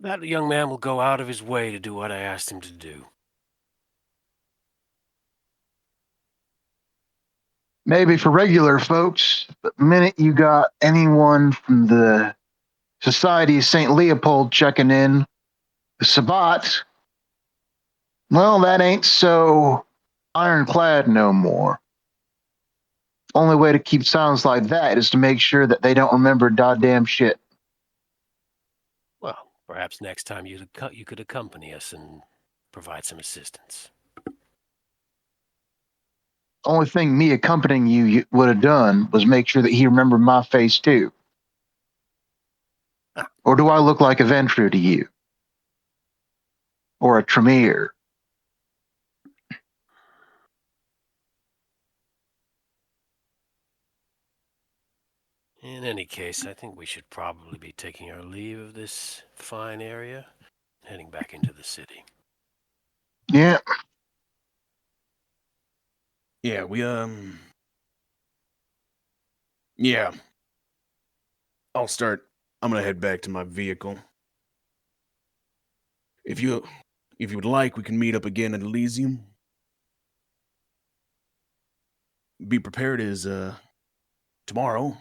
That young man will go out of his way to do what I asked him to do. Maybe for regular folks, but the minute you got anyone from the Society of St. Leopold checking in, the Sabbat, well, that ain't so ironclad no more. Only way to keep silence like that is to make sure that they don't remember goddamn shit. Well, perhaps next time you could accompany us and provide some assistance. Only thing me accompanying you would have done was make sure that he remembered my face too. Or do I look like a Ventrue to you? Or a Tremere? In any case, I think we should probably be taking our leave of this fine area. heading back into the city. Yeah. Yeah, yeah. I'll start. I'm gonna head back to my vehicle. If you if you would like, we can meet up again at Elysium. Be prepared as tomorrow,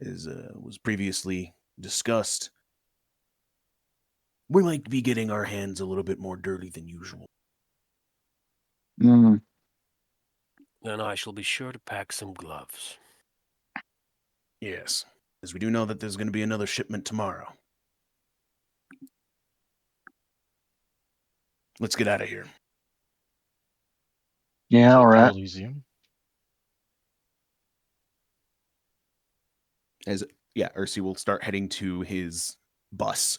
as was previously discussed. We might be getting our hands a little bit more dirty than usual. Mm. Then I shall be sure to pack some gloves. Yes, as we do know that there's going to be another shipment tomorrow. Let's get out of here. Yeah, all Head to right. Elysium. As yeah, Ursi will start heading to his bus.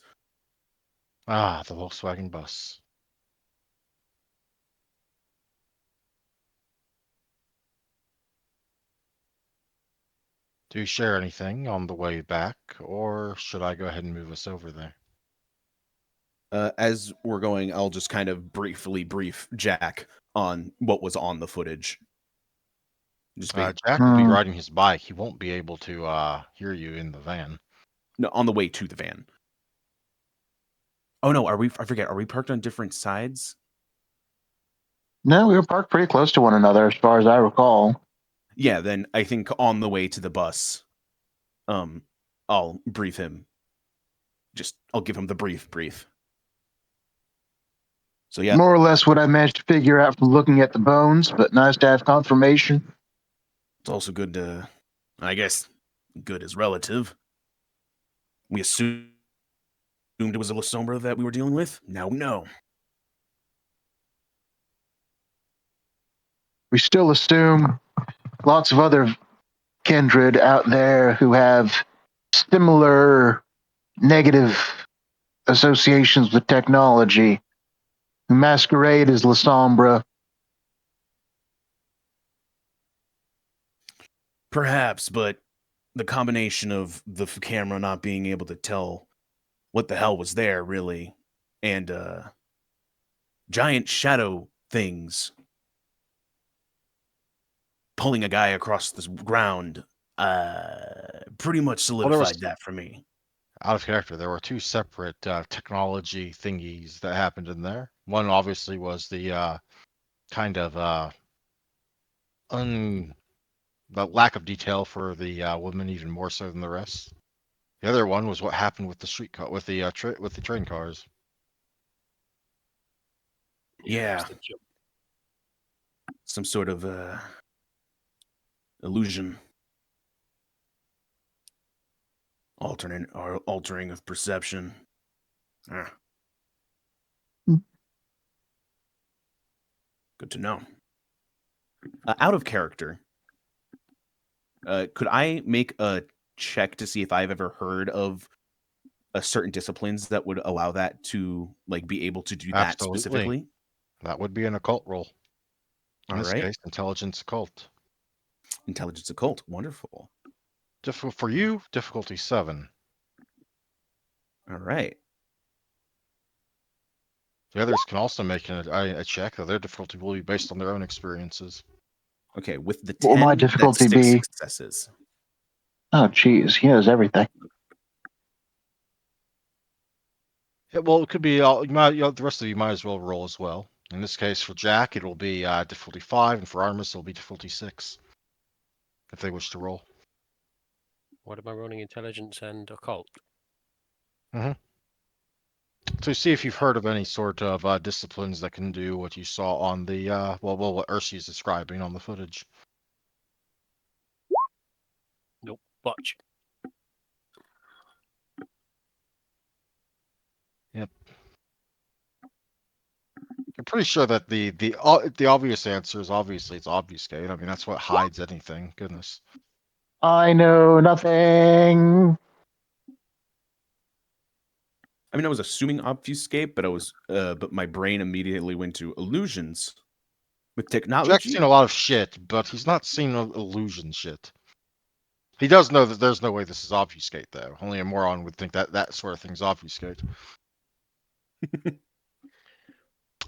Ah, the Volkswagen bus. Do you share anything on the way back, or should I go ahead and move us over there? As we're going, I'll just kind of briefly brief Jack on what was on the footage. Just be Jack will be Mm. riding his bike. He won't be able to hear you in the van. no, on the way to the van. Oh no, are we? I forget. Are we parked on different sides? No, we were parked pretty close to one another, as far as I recall. Yeah, then I think on the way to the bus, I'll brief him. I'll give him the brief. So yeah, More or less what I managed to figure out from looking at the bones, but nice to have confirmation. it's also good to, I guess, good is relative. We assumed it was a La Sombra that we were dealing with. Now we know. We still assume lots of other kindred out there who have similar negative associations with technology, who masquerade as La Sombra. Perhaps, but the combination of the camera not being able to tell what the hell was there, really, and giant shadow things pulling a guy across the ground, pretty much Well, there was solidified that for me. out of character. There were two separate technology thingies that happened in there. One obviously was the kind of the lack of detail for the woman, even more so than the rest. The other one was what happened with the street car, with the with the train cars. It was Yeah, the jump. some sort of illusion, altering of perception. Ah, good to know. Out of character, could I make a check to see if I've ever heard of a certain disciplines that would allow that to like be able to do that Absolutely, specifically? that would be an occult roll. In All this right, case, intelligence occult. intelligence occult, wonderful. Difficult for you, difficulty 7. All right, The others can also make a check, though their difficulty will be based on their own experiences. okay. With the What will my 10, that's difficulty 6 be? successes. Oh, geez, he knows everything. Yeah, well, it could be all. The rest of you might as well roll as well. In this case, for Jack, it'll be difficulty 5, and for Armus, it'll be difficulty 6, if they wish to roll. What am I rolling? Intelligence and occult. So see if you've heard of any sort of disciplines that can do what you saw on the what Ursi is describing on the footage. Nope. Watch. Yep. I'm pretty sure that the obvious answer is obviously it's obfuscate. I mean, that's what hides anything. Goodness. I know nothing. I mean, I was assuming obfuscate, but my brain immediately went to illusions with Jack's seen technology. a lot of shit, but he's not seen illusion shit. He does know that there's no way this is obfuscate, though. Only a moron would think that that sort of thing's obfuscate.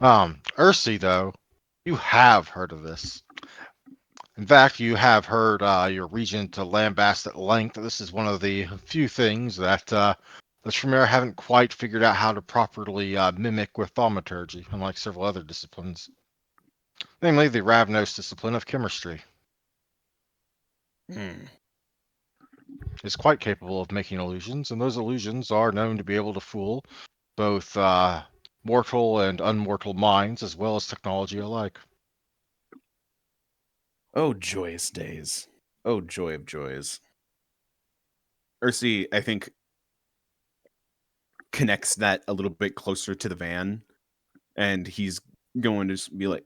Ursi, though, you have heard of this. In fact, you have heard your regent lambast at length. This is one of the few things that the Tremere haven't quite figured out how to properly mimic with thaumaturgy, unlike several other disciplines, namely the Ravnos discipline of chemistry. Is quite capable of making illusions, and those illusions are known to be able to fool both mortal and unmortal minds, as well as technology alike. Oh, joyous days. Oh, joy of joys. Ursi, I think, connects that a little bit closer to the van, and he's going to be like,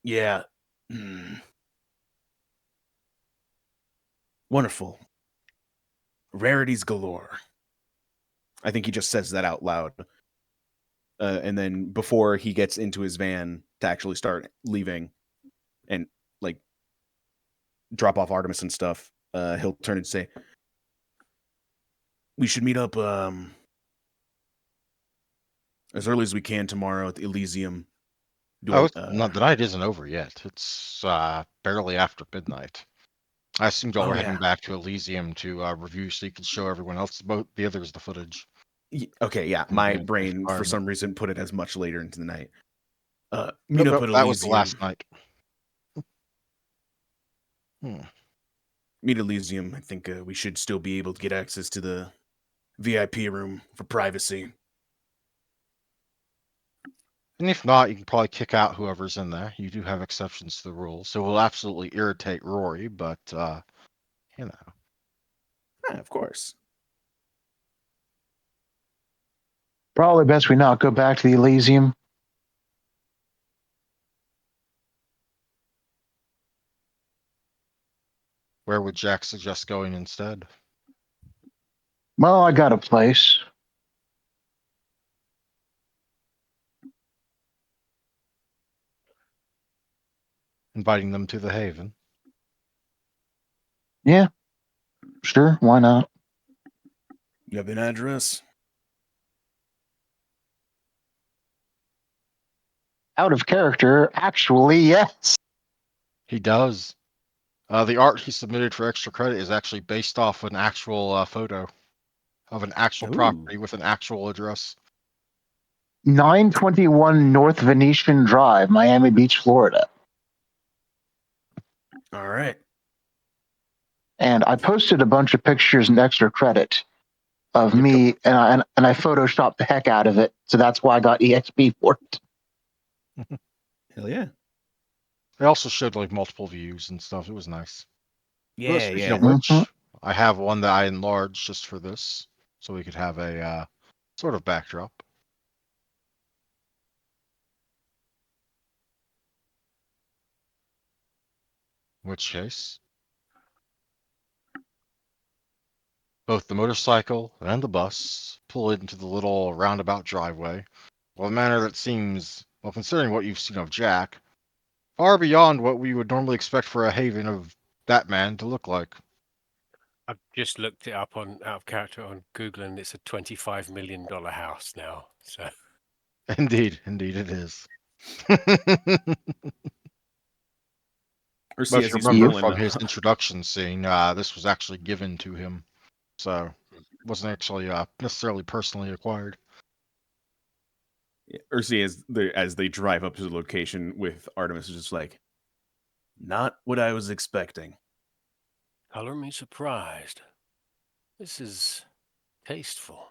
yeah. Wonderful. Rarities galore. I think he just says that out loud. And then before he gets into his van to actually start leaving and like drop off Artemis and stuff, he'll turn and say, we should meet up as early as we can tomorrow at the Elysium. Not, the night isn't over yet. It's barely after midnight. I assumed y'all were heading back to Elysium to review so you could show everyone else the others the footage. Okay, yeah. My brain, for some reason, put it as much later into the night. Meet up at Elysium. That was the last night. Meet Elysium. I think we should still be able to get access to the VIP room for privacy. And if not, you can probably kick out whoever's in there. You do have exceptions to the rules, so it will absolutely irritate Rory, but, you know. Yeah, of course. Probably best we not go back to the Elysium. Where would Jack suggest going instead? Well, I got a place. Inviting them to the Haven. Yeah, sure. Why not? You have an address? Out of character, actually, yes. He does. The art he submitted for extra credit is actually based off an actual photo of an actual property with an actual address. 921 North Venetian Drive, Miami Beach, Florida. All right. And I posted a bunch of pictures and extra credit of me, and I photoshopped the heck out of it. So that's why I got EXP for it. Hell yeah. They also showed like multiple views and stuff. It was nice. Yeah, Speaking of which, I have one that I enlarged just for this, so we could have a sort of backdrop. In which case, both the motorcycle and the bus pull into the little roundabout driveway, well, a manner that seems, well, considering what you've seen of Jack, far beyond what we would normally expect for a haven of that man to look like. I've just looked it up out of character on Google, and it's a $25 million house now. So, Indeed it is. But if you remember from his introduction scene, this was actually given to him, so it wasn't actually necessarily personally acquired. Ursi, as they drive up to the location with Artemis, is just like, not what I was expecting. Color me surprised. This is tasteful.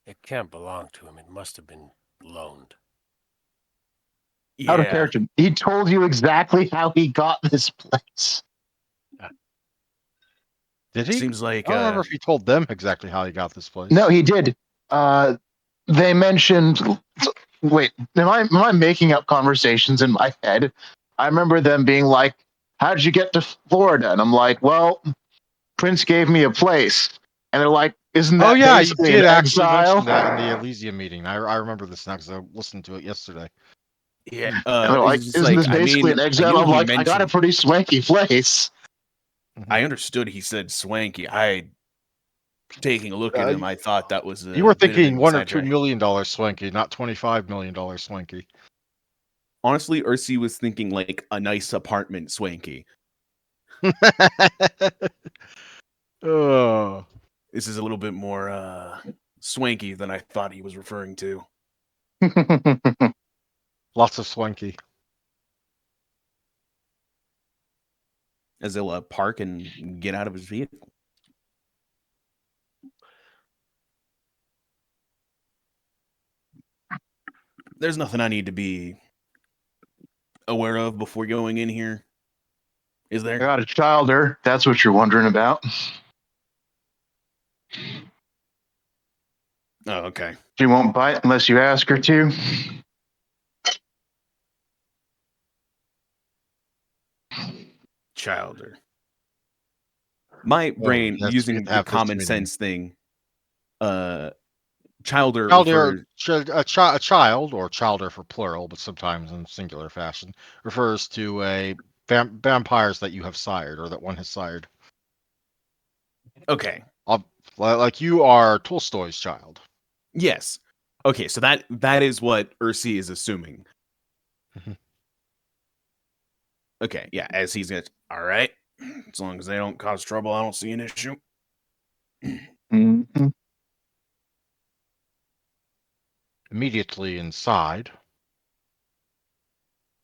It can't belong to him. It must have been loaned. Out of character. He told you exactly how he got this place. Did he? Seems like I don't remember if he told them exactly how he got this place. No, he did. They mentioned. Wait, am I making up conversations in my head? I remember them being like, "How did you get to Florida?" And I'm like, "Well, Prince gave me a place." And they're like, "Isn't that you did actually mention that in the Elysium meeting. I remember this now because I listened to it yesterday. Yeah, and they're like, "Isn't this basically an exile?" I'm like, "I got a pretty swanky place." I understood he said swanky. taking a look at him, I thought that was You were a bit of thinking an $1 or $2 exaggeration. million swanky, not $25 million swanky. Honestly, Ursi was thinking like a nice apartment swanky. Oh, This is a little bit more swanky than I thought he was referring to. lots of swanky. As they'll park and get out of his vehicle. There's nothing I need to be aware of before going in here, is I there? got a childer. That's what you're wondering about. Oh, okay. She won't bite unless you ask her to. Childer. My brain, Yes, we using have to the have this common meeting. sense thing, childer Childer, refers... a child, or childer for plural, but sometimes in singular fashion, refers to a vampires that you have sired or that one has sired. Okay. Like you are Tolstoy's child. Yes. Okay, so that is what Ursi is assuming. Mhm. Okay, yeah, as he's gonna... All right. As long as they don't cause trouble, I don't see an issue. Mm-hmm. Immediately inside,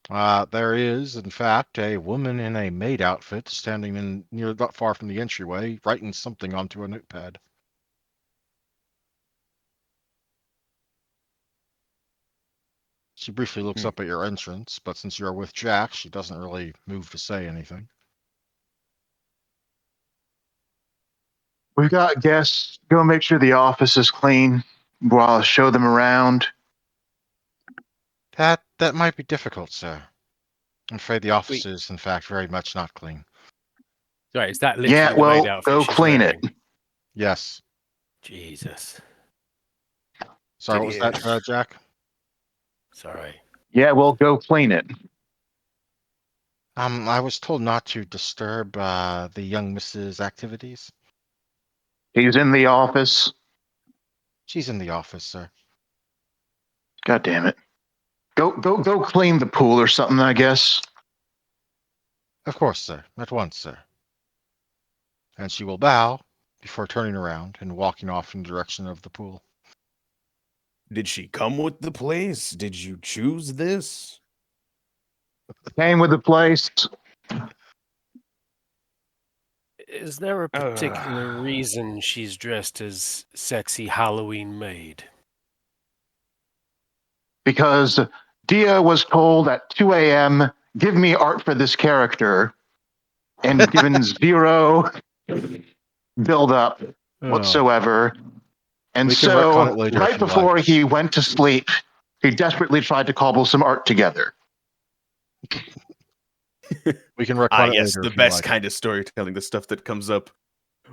there is, in fact, a woman in a maid outfit standing not far from the entryway, writing something onto a notepad. She briefly looks up at your entrance, but since you are with Jack, she doesn't really move to say anything. We've got guests. Go make sure the office is clean while I show them around. That might be difficult, sir. I'm afraid the office Wait. is, in fact, very much not clean. Sorry, is that Yeah, literally the maid well, outfit go she's clean it. wearing? Yes. Jesus. Sorry, what was that, Jack? Sorry. Yeah, well, go clean it. I was told not to disturb the young Mrs. activities. He's in the office. She's in the office, sir. God damn it. Go clean the pool or something, I guess. Of course, sir. At once, sir. And she will bow before turning around and walking off in the direction of the pool. Did she come with the place? Did you choose this? Came with the place. Is there a particular reason she's dressed as sexy Halloween maid? Because Dia was told at 2 a.m., give me art for this character, and given zero build up whatsoever. And We can retcon it so, later right if you like. before he went to sleep, he desperately tried to cobble some art together. We can retcon it Yes, later the if you best like. kind of storytelling, the stuff that comes up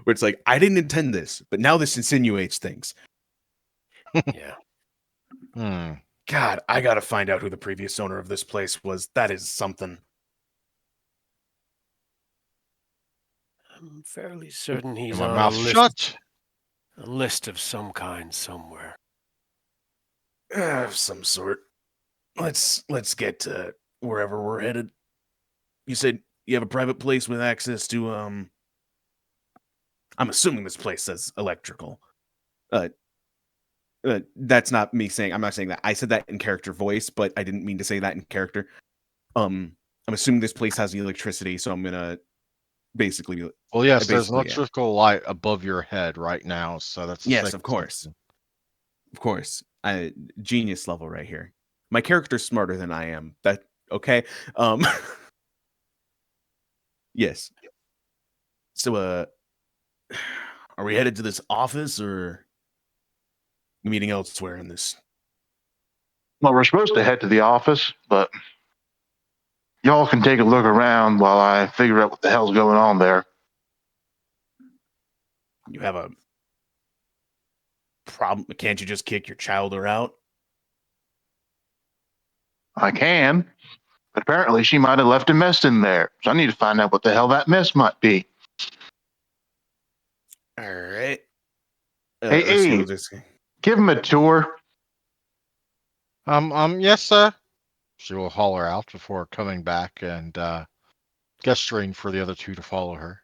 where it's like, I didn't intend this, but now this insinuates things. Yeah. God, I gotta find out who the previous owner of this place was. That is something. I'm fairly certain he's my on mouth shut. a list of some kind somewhere. Of some sort. Let's get to wherever we're headed. You said you have a private place with access to I'm assuming this place says electrical. That's not me saying... I'm not saying that. I said that in character voice, but I didn't mean to say that in character. I'm assuming this place has electricity, so I'm gonna basically... Well, yes, there's an basically, yeah. electrical light above your head right now, so that's a Yes, safe of course. assumption. Of course. Genius level right here. My character's smarter than I am. That okay? Yes. So are we headed to this office or meeting elsewhere in this? Well, we're supposed to head to the office, but y'all can take a look around while I figure out what the hell's going on there. You have a problem? Can't you just kick your childer out? I can, but apparently she might have left a mess in there, so I need to find out what the hell that mess might be. All right. Hey, Ursula just give him a tour. Yes, sir. She will holler out before coming back and gesturing for the other two to follow her.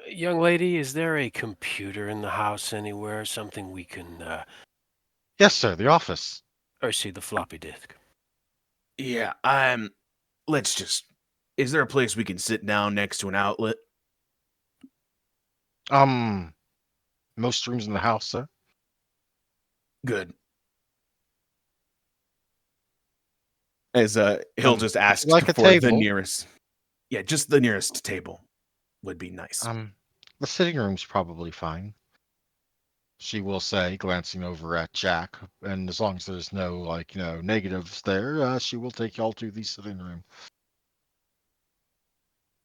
Young lady, is there a computer in the house anywhere? Something we can, Yes, sir, the office. or see the floppy disk? yeah. Let's just. Is there a place we can sit down next to an outlet? Most rooms in the house, sir. Good. As he'll just Would you ask like a for the table? nearest. Yeah, just the nearest table would be nice. The sitting room's probably fine. She will say, glancing over at Jack, and as long as there's no, negatives there, she will take y'all to the sitting room.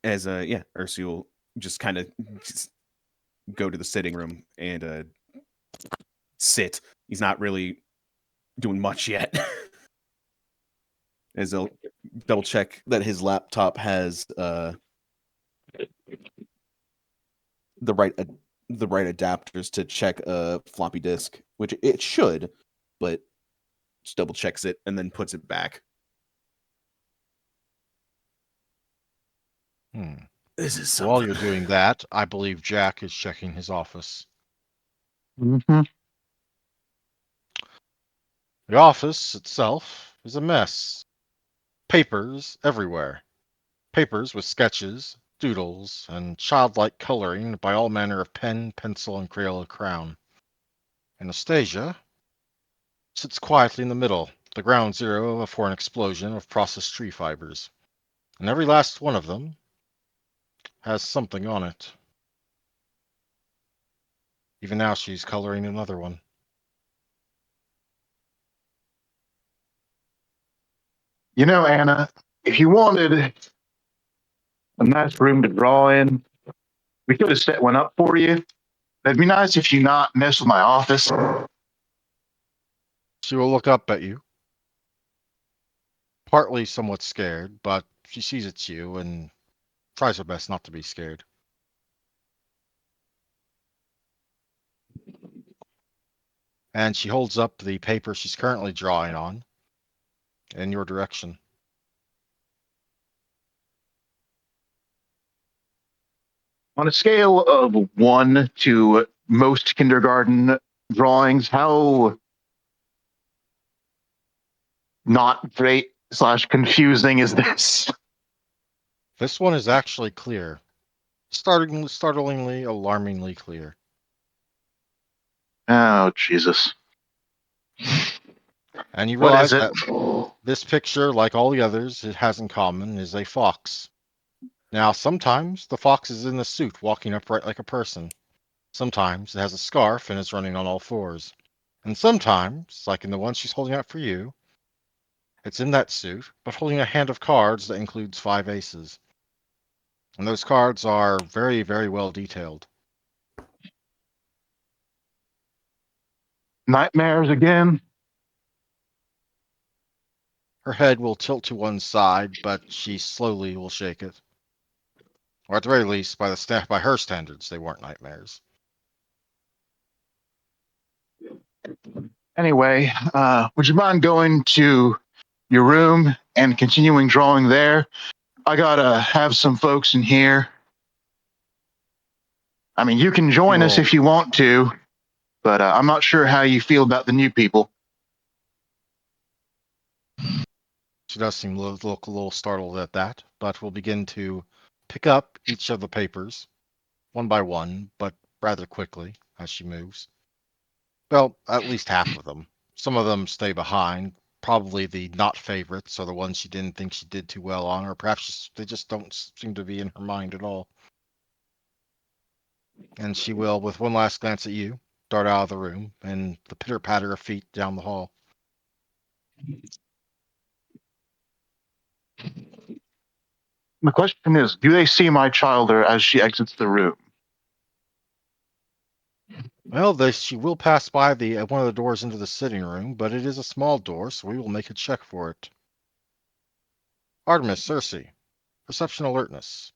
As yeah, Ursi will just kind of go to the sitting room and sit. He's not really doing much yet. As they'll double check that his laptop has the right the right adapters to check a floppy disk, which it should, but just double checks it and then puts it back. This is While something. you're doing that, I believe Jack is checking his office. Mm-hmm. The office itself is a mess. Papers everywhere. Papers with sketches, doodles, and childlike coloring by all manner of pen, pencil, and Crayola crown. Anastasia sits quietly in the middle, the ground zero for an explosion of processed tree fibers. And every last one of them has something on it. Even now she's coloring another one. You know, Anna, if you wanted a nice room to draw in, we could have set one up for you. It'd be nice if you not mess with my office. She will look up at you, partly somewhat scared, but she sees it's you and tries her best not to be scared. And she holds up the paper she's currently drawing on in your direction. On a scale of 1 to most kindergarten drawings, how not great slash confusing is this? This one is actually clear. Startlingly, alarmingly clear. Oh, Jesus. And you What is realize it? that this picture, like all the others, it has in common is a fox. Now, sometimes the fox is in a suit walking upright like a person. Sometimes it has a scarf and is running on all fours. And sometimes, like in the one she's holding out for you, it's in that suit, but holding a hand of cards that includes 5 aces. And those cards are very, very well detailed. Nightmares again? Her head will tilt to one side, but she slowly will shake it. Or at the very least, by her standards, they weren't nightmares. Anyway, would you mind going to your room and continuing drawing there? I gotta have some folks in here. I mean, you can join us will if you want to, but I'm not sure how you feel about the new people. She does seem look a little startled at that, but will begin to pick up each of the papers, one by one, but rather quickly as she moves. Well, at least half of them. Some of them stay behind. Probably the not favorites are the ones she didn't think she did too well on, or perhaps they just don't seem to be in her mind at all. And she will, with one last glance at you, dart out of the room and the pitter patter of feet down the hall. My question is, do they see my child as she exits the room? Well, she will pass by the one of the doors into the sitting room, but it is a small door, so we will make a check for it. Artemis, Cersei, perception alertness.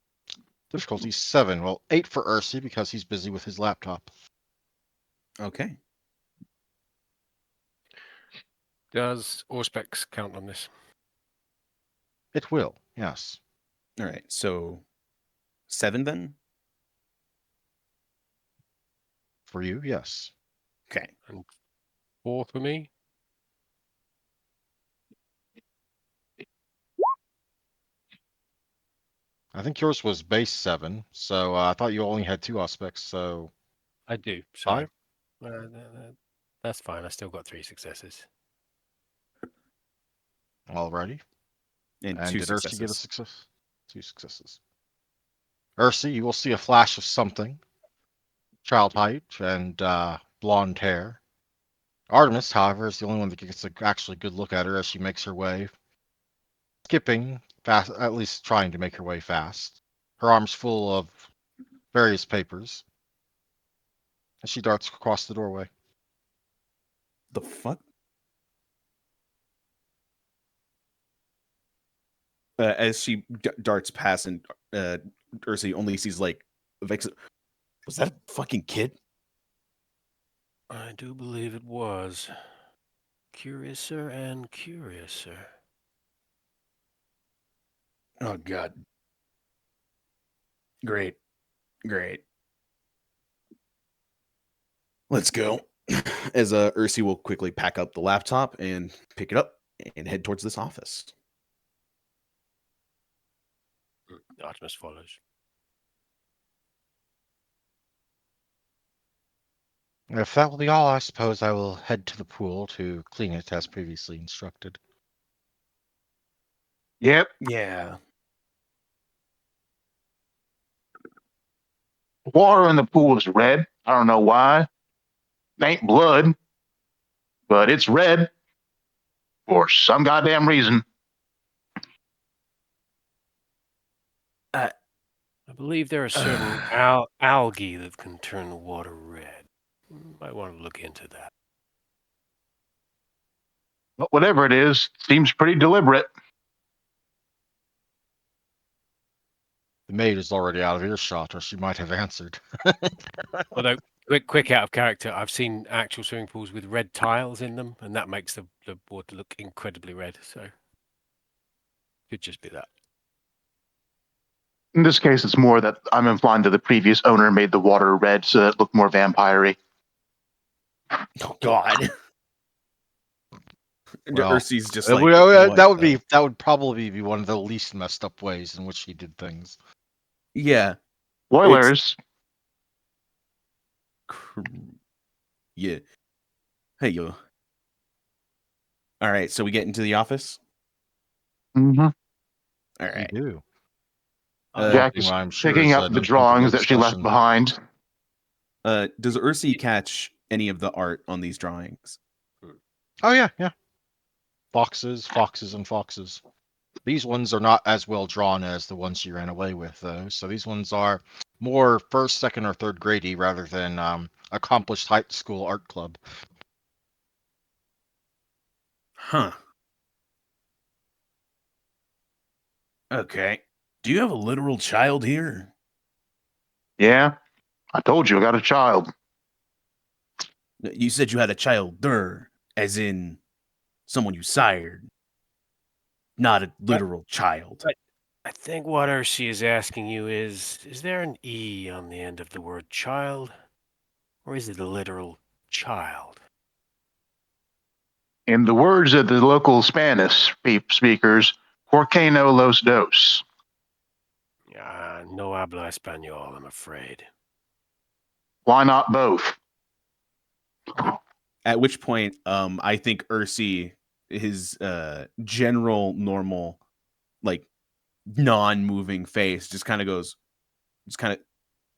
Difficulty 7. Well, 8 for Ursi because he's busy with his laptop. Okay. Does Auspex count on this? It will, yes. All right. So 7 then. For you, yes. Okay. And 4 for me? I think yours was base 7, so I thought you only had 2 aspects, so I do, 5? sorry. That's fine. I still got 3 successes. Alrighty. And And 2 did Ursi get a successes. success? 2 successes. Ursi, you will see a flash of something. Child height and blonde hair. Artemis, however, is the only one that gets a actually good look at her as she makes her way, skipping fast, at least trying to make her way fast. Her arms full of various papers, and she darts across the doorway. The fuck? As she darts past, and Ursi only sees like Vex. Was that a fucking kid? I do believe it was. Curiouser and curiouser. Oh god. Great. Great. Let's go. As Ursi will quickly pack up the laptop and pick it up and head towards this office. Artemis follows. If that will be all, I suppose I will head to the pool to clean it as previously instructed. Yep. Yeah. Water in the pool is red. I don't know why. It ain't blood, but it's red for some goddamn reason. I believe there are certain algae that can turn the water red. Might want to look into that. But whatever it is, seems pretty deliberate. The maid is already out of earshot, or she might have answered. Although, quick out of character, I've seen actual swimming pools with red tiles in them, and that makes the water look incredibly red. So, could just be that. In this case, it's more that I'm inclined to the previous owner made the water red so that it looked more vampire-y. Oh god. Well, Ursi's just like, what that would probably be one of the least messed up ways in which he did things. Yeah. Spoilers. Yeah. Hey, yo. All right, so we get into the office. Mm-hmm. All You right. do. Uh, Jack Something is I'm sure picking is up an the uncomfortable drawings that she left discussion. behind. Does Ursi catch any of the art on these drawings? Oh yeah, yeah. Foxes, foxes, and foxes. These ones are not as well drawn as the ones she ran away with, though. So these ones are more first, second, or third grade rather than accomplished high school art club. Huh. Okay. Do you have a literal child here? Yeah, I told you I got a child. You said you had a child, as in someone you sired, not a literal child. I think what Ursi is asking you is there an E on the end of the word child? Or is it a literal child? In the words of the local Spanish speakers, ¿Por qué no los dos? No habla español, I'm afraid. Why not both? At which point, I think Ursi, his general normal, like non-moving face, just kind of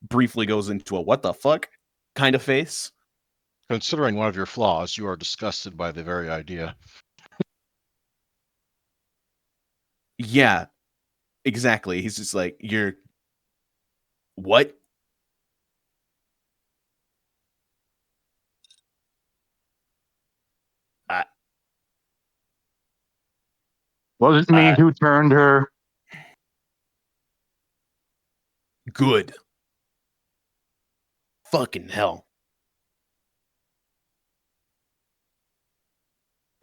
briefly goes into a what the fuck kind of face. Considering one of your flaws, you are disgusted by the very idea. Yeah, exactly. He's just like, you're what? Wasn't me who turned her. Good. Fucking hell.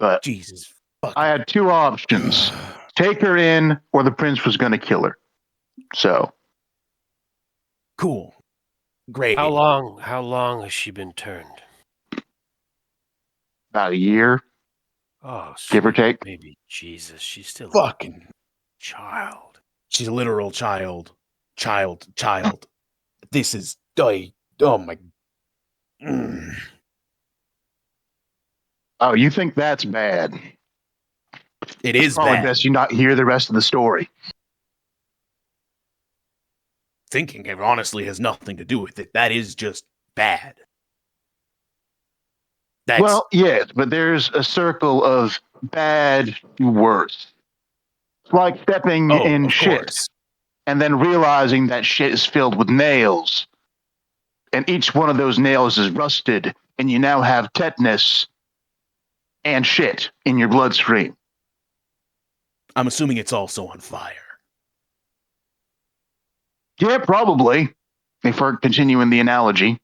But Jesus I fucking. had two options: take her in, or the prince was going to kill her. So Cool. Great. How long has she been turned? about a year, Oh, give or sweet take. baby Jesus, she's still a Fucking. child. She's a literal child. Child. This is. Oh my. Mm. Oh, you think that's bad? It is Probably bad. best you not hear the rest of the story. Thinking it honestly has nothing to do with it. That is just bad. That's Well, yes, but there's a circle of bad to worse. It's like stepping in of shit course. and then realizing that shit is filled with nails. And each one of those nails is rusted, and you now have tetanus and shit in your bloodstream. I'm assuming it's also on fire. Yeah, probably. If we're continuing the analogy.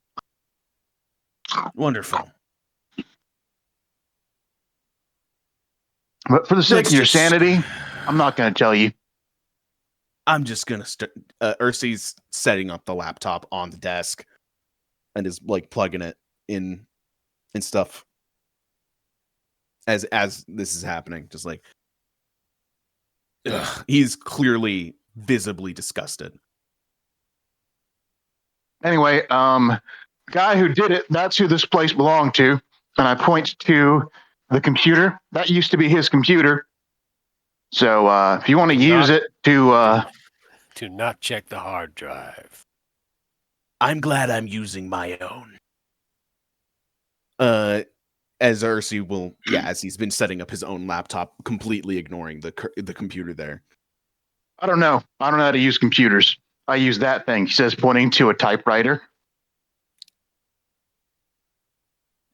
Wonderful. But for the sake Let's of your just. sanity, I'm not going to tell you. I'm just gonna start. Ursi's setting up the laptop on the desk and is like plugging it in and stuff as this is happening. Just like he's clearly visibly disgusted. Anyway, guy who did it, that's who this place belonged to. And I point to the computer. That used to be his computer. So if you want to use it to Do not check the hard drive. I'm glad I'm using my own. As Ursi will, as he's been setting up his own laptop, completely ignoring the computer there. I don't know how to use computers. I use that thing, he says, pointing to a typewriter.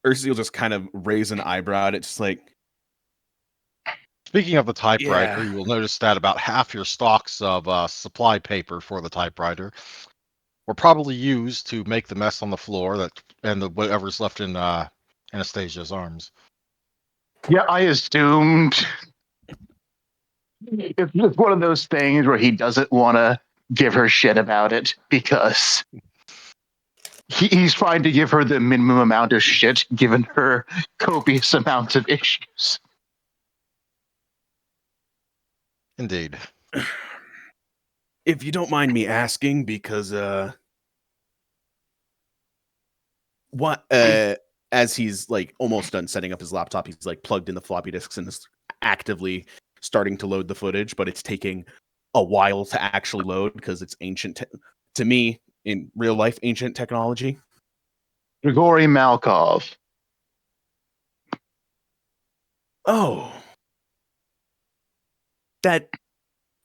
Ursi will just kind of raise an eyebrow at it, just like, Speaking of the typewriter, Yeah. you will notice that about half your stocks of supply paper for the typewriter were probably used to make the mess on the floor and whatever's left in Anastasia's arms. Yeah, I assumed. It's just one of those things where he doesn't want to give her shit about it because he's trying to give her the minimum amount of shit given her copious amounts of issues. Indeed. If you don't mind me asking, because what as he's like almost done setting up his laptop, he's like plugged in the floppy disks and is actively starting to load the footage, but it's taking a while to actually load because it's ancient to me in real life, ancient technology. Grigory Malkov. Oh, that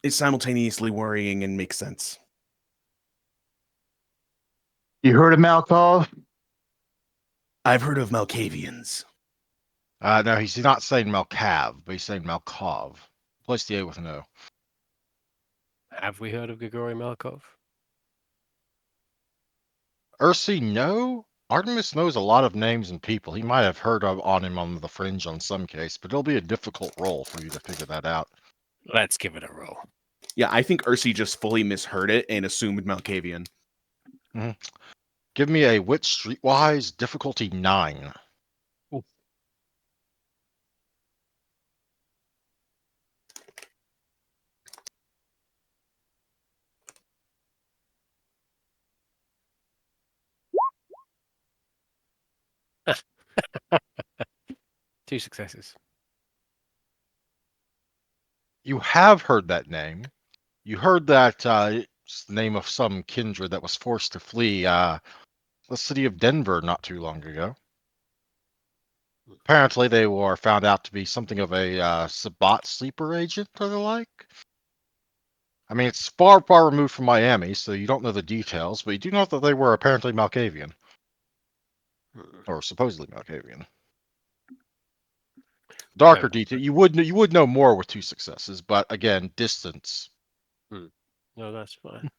is simultaneously worrying and makes sense. You heard of Malkov? I've heard of Malkavians. No, he's not saying Malkav, but he's saying Malkov. Place the A with an O. Have we heard of Grigory Malkov? Ursi, no. Artemis knows a lot of names and people. He might have heard on him on the fringe on some case, but it'll be a difficult role for you to figure that out. Let's give it a roll. Yeah, I think Ursi just fully misheard it and assumed Malkavian. Mm-hmm. Give me a wit streetwise difficulty 9. Ooh. Two successes. You have heard that name. You heard that it's the name of some kindred that was forced to flee the city of Denver not too long ago. Apparently, they were found out to be something of a Sabbat sleeper agent or the like. I mean, it's far, far removed from Miami, so you don't know the details, but you do know that they were apparently Malkavian, or supposedly Malkavian. Darker detail. You would know more with 2 successes, but again, distance. No, that's fine.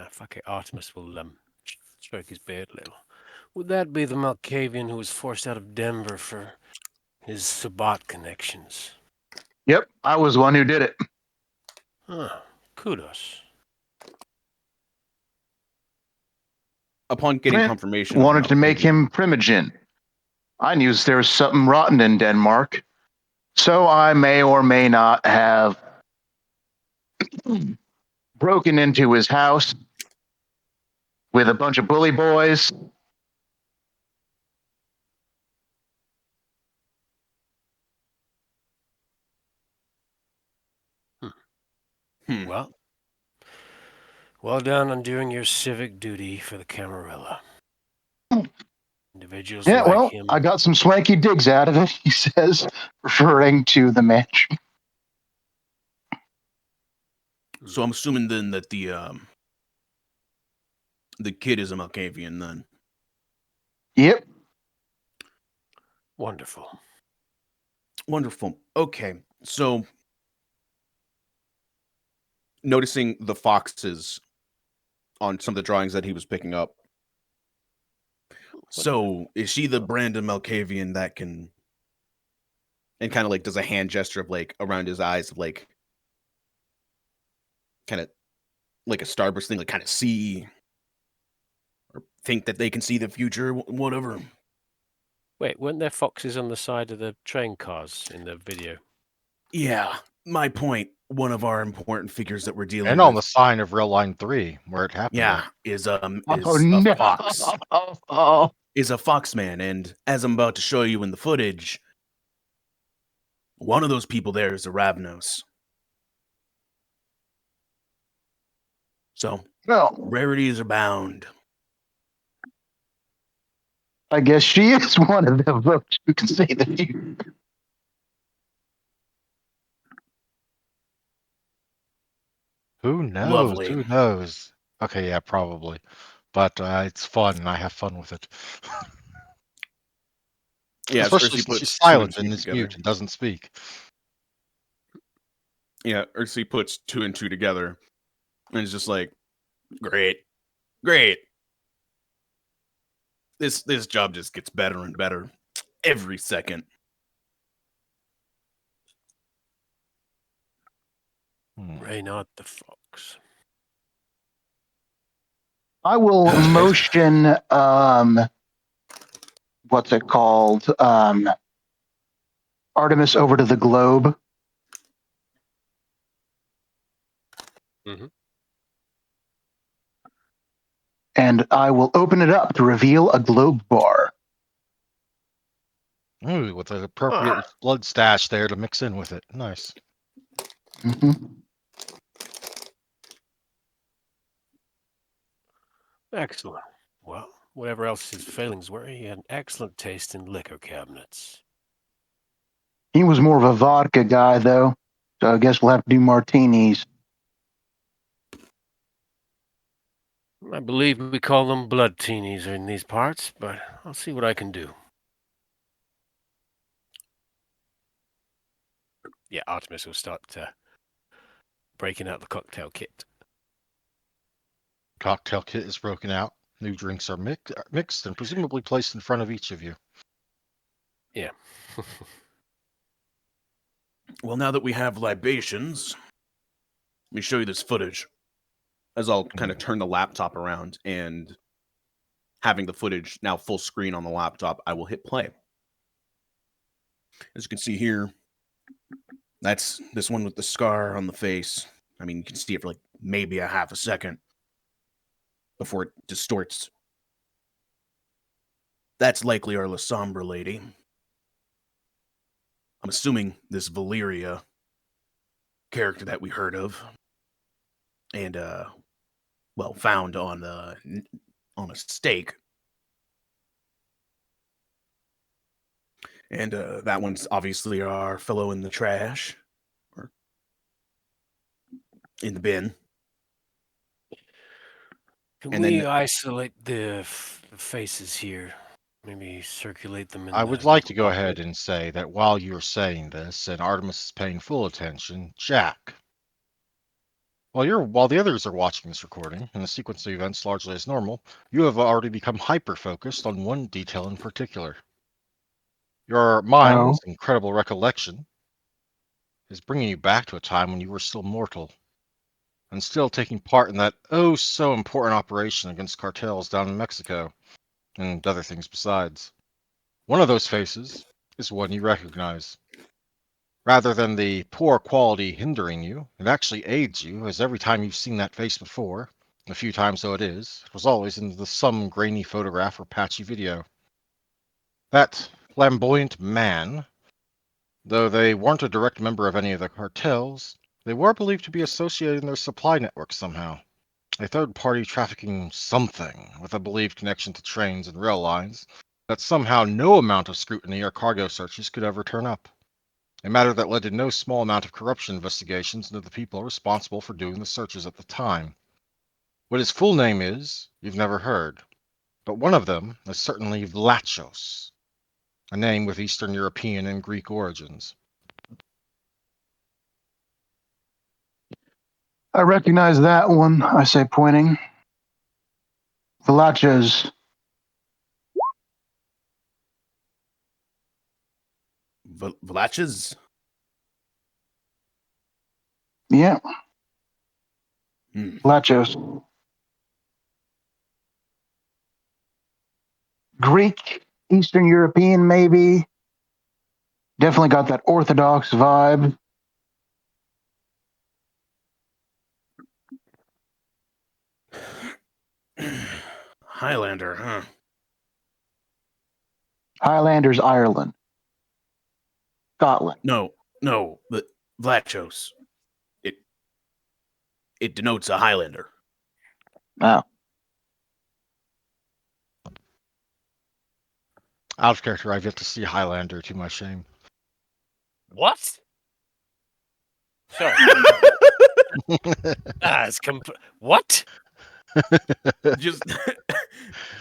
Fuck it. Artemis will stroke his beard a little. Would that be the Malkavian who was forced out of Denver for his Sabat connections? Yep, I was the one who did it. Huh. Kudos. Upon getting Eh, confirmation of the wanted to make Malkavian, him primogen. I knew there was something rotten in Denmark, so I may or may not have broken into his house with a bunch of bully boys. Hmm. Well done on doing your civic duty for the Camarilla. Individuals Yeah, like well, him. I got some swanky digs out of it, he says, referring to the mansion. So I'm assuming then that the kid is a Malkavian then. Yep. Wonderful. Wonderful. Okay, so noticing the foxes on some of the drawings that he was picking up. So is she the Brandon Malkavian that can, and kind of like does a hand gesture of like around his eyes of like kind of like a starburst thing, like kind of see or think that they can see the future, whatever. Wait, weren't there foxes on the side of the train cars in the video? Yeah, my point. One of our important figures that we're dealing And on the with, sign of Rail Line 3, where it happened yeah, at. is Oh, a no. fox. Oh. Is a foxman, and as I'm about to show you in the footage, one of those people there is a Ravnos. So Well, rarities abound. I guess she is one of the folks who can say the future. Who knows? Lovely. Who knows? Okay, yeah, probably. But it's fun, and I have fun with it. Yeah, as Especially Ursi since she's puts two and silent two and is together. mute and doesn't speak. Yeah, Ursi puts two and two together, and it's just like, great, great. This job just gets better and better every second. Reynard the fox. I will motion what's it called? Artemis over to the globe. Mhm. And I will open it up to reveal a globe bar. Ooh, with an appropriate blood stash there to mix in with it. Nice. Mhm. Excellent. Well, whatever else his failings were, he had excellent taste in liquor cabinets. He was more of a vodka guy, though, so I guess we'll have to do martinis. I believe we call them blood teenies in these parts, but I'll see what I can do. Yeah, Artemis will start breaking out the cocktail kit. Cocktail kit is broken out. New drinks are mixed and presumably placed in front of each of you. Yeah. Well, now that we have libations, let me show you this footage. As I'll kind of turn the laptop around and having the footage now full screen on the laptop, I will hit play. As you can see here, that's this one with the scar on the face. I mean, you can see it for like maybe a half a second before it distorts. That's likely our La Sombra lady. I'm assuming this Valeria character that we heard of and well, found on a stake. And that one's obviously our fellow in the trash or in the bin. Can And we then isolate the faces here? Maybe circulate them in I the would like local to go ahead docket? and say that while you're saying this, and Artemis is paying full attention, Jack, While the others are watching this recording, and the sequence of events largely as normal, you have already become hyper-focused on one detail in particular. Your Oh. mind's incredible recollection is bringing you back to a time when you were still mortal, and still taking part in that oh so important operation against cartels down in Mexico, and other things besides. One of those faces is one you recognize. Rather than the poor quality hindering you, it actually aids you, as every time you've seen that face before, a few times though it was always in some grainy photograph or patchy video. That flamboyant man, though they weren't a direct member of any of the cartels, they were believed to be associated in their supply network somehow. A third party trafficking something with a believed connection to trains and rail lines that somehow no amount of scrutiny or cargo searches could ever turn up. A matter that led to no small amount of corruption investigations into the people responsible for doing the searches at the time. What his full name is, you've never heard, but one of them is certainly Vlachos, a name with Eastern European and Greek origins. I recognize that one, I say, pointing. Velachos. Vlaches? Yeah, Hmm. Velachos. Greek, Eastern European, maybe. Definitely got that Orthodox vibe. Highlander, huh? Highlanders, Ireland. Scotland. No, but Vlachos. It it denotes a Highlander. Oh. Out of character, I've yet to see Highlander to my shame. What? Sorry. It's what? Just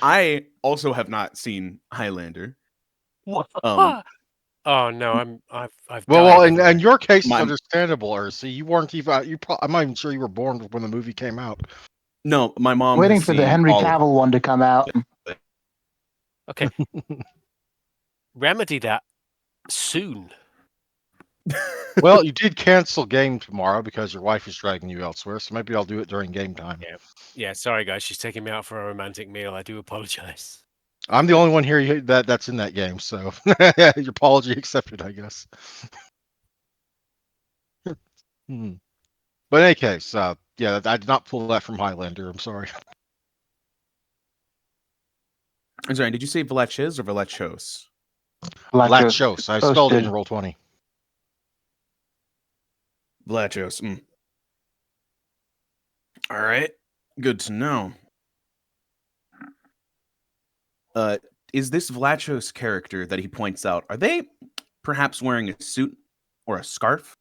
I also have not seen Highlander. What? Um Oh no, I've well, died. in your case, it's My understandable, Ursi. You weren't even, I'm not even sure you were born when the movie came out. no, my mom Waiting has for the seen Henry all of Cavill one to come out. Okay, remedy that soon. Well, you did cancel game tomorrow because your wife is dragging you elsewhere, so maybe I'll do it during game time. Yeah. Sorry guys, she's taking me out for a romantic meal. I do apologize. I'm the only one here that's in that game, so your apology accepted, I guess. Hmm. But in any case, yeah, I did not pull that from Highlander. I'm sorry. I'm sorry, did you say Vlaches or Vlachos? Velachos. Lachos. I spelled it in Posted. Roll20. Vlachos. All right. Good to know. Is this Vlachos character that he points out, are they perhaps wearing a suit or a scarf?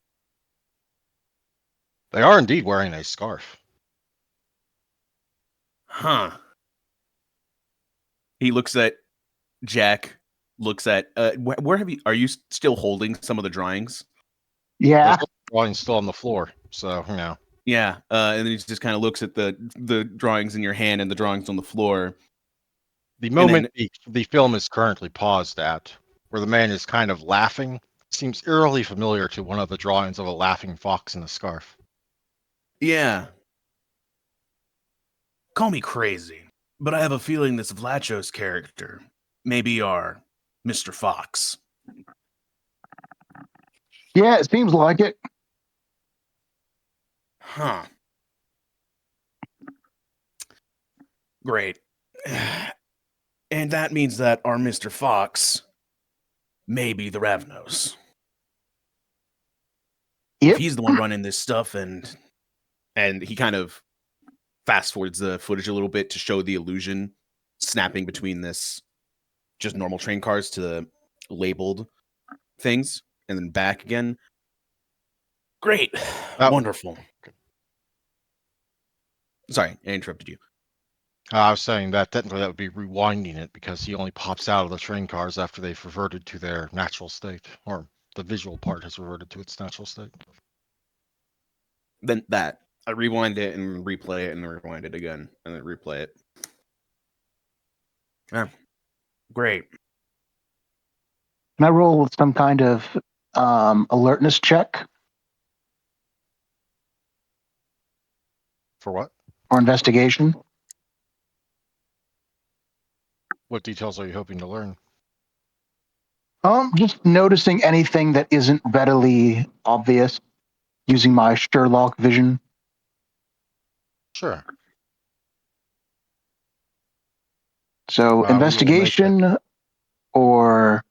They are indeed wearing a scarf. Huh. He looks at Jack, looks at where have you are you still holding some of the drawings? Yeah. The drawing's still on the floor, so you know. Yeah, and then he just kind of looks at the drawings in your hand and the drawings on the floor. The And moment then the film is currently paused at, where the man is kind of laughing, seems eerily familiar to one of the drawings of a laughing fox in a scarf. yeah. Call me crazy, but I have a feeling this Vlachos character may be our Mr. Fox. Yeah, it seems like it. Huh. Great. And that means that our Mr. Fox may be the Ravnos. If Yep. he's the one running this stuff and he kind of fast forwards the footage a little bit to show the illusion snapping between this just normal train cars to the labeled things and then back again. Great. Oh, Wonderful. Sorry, I interrupted you. I was saying that technically that would be rewinding it because he only pops out of the train cars after they've reverted to their natural state, or the visual part has reverted to its natural state. Then that I rewind it and replay it and rewind it again and then replay it. Yeah. Great. Can I roll with some kind of alertness check For what? or investigation? What details are you hoping to learn? Just noticing anything that isn't readily obvious using my Sherlock vision. Sure. So We will make it. investigation or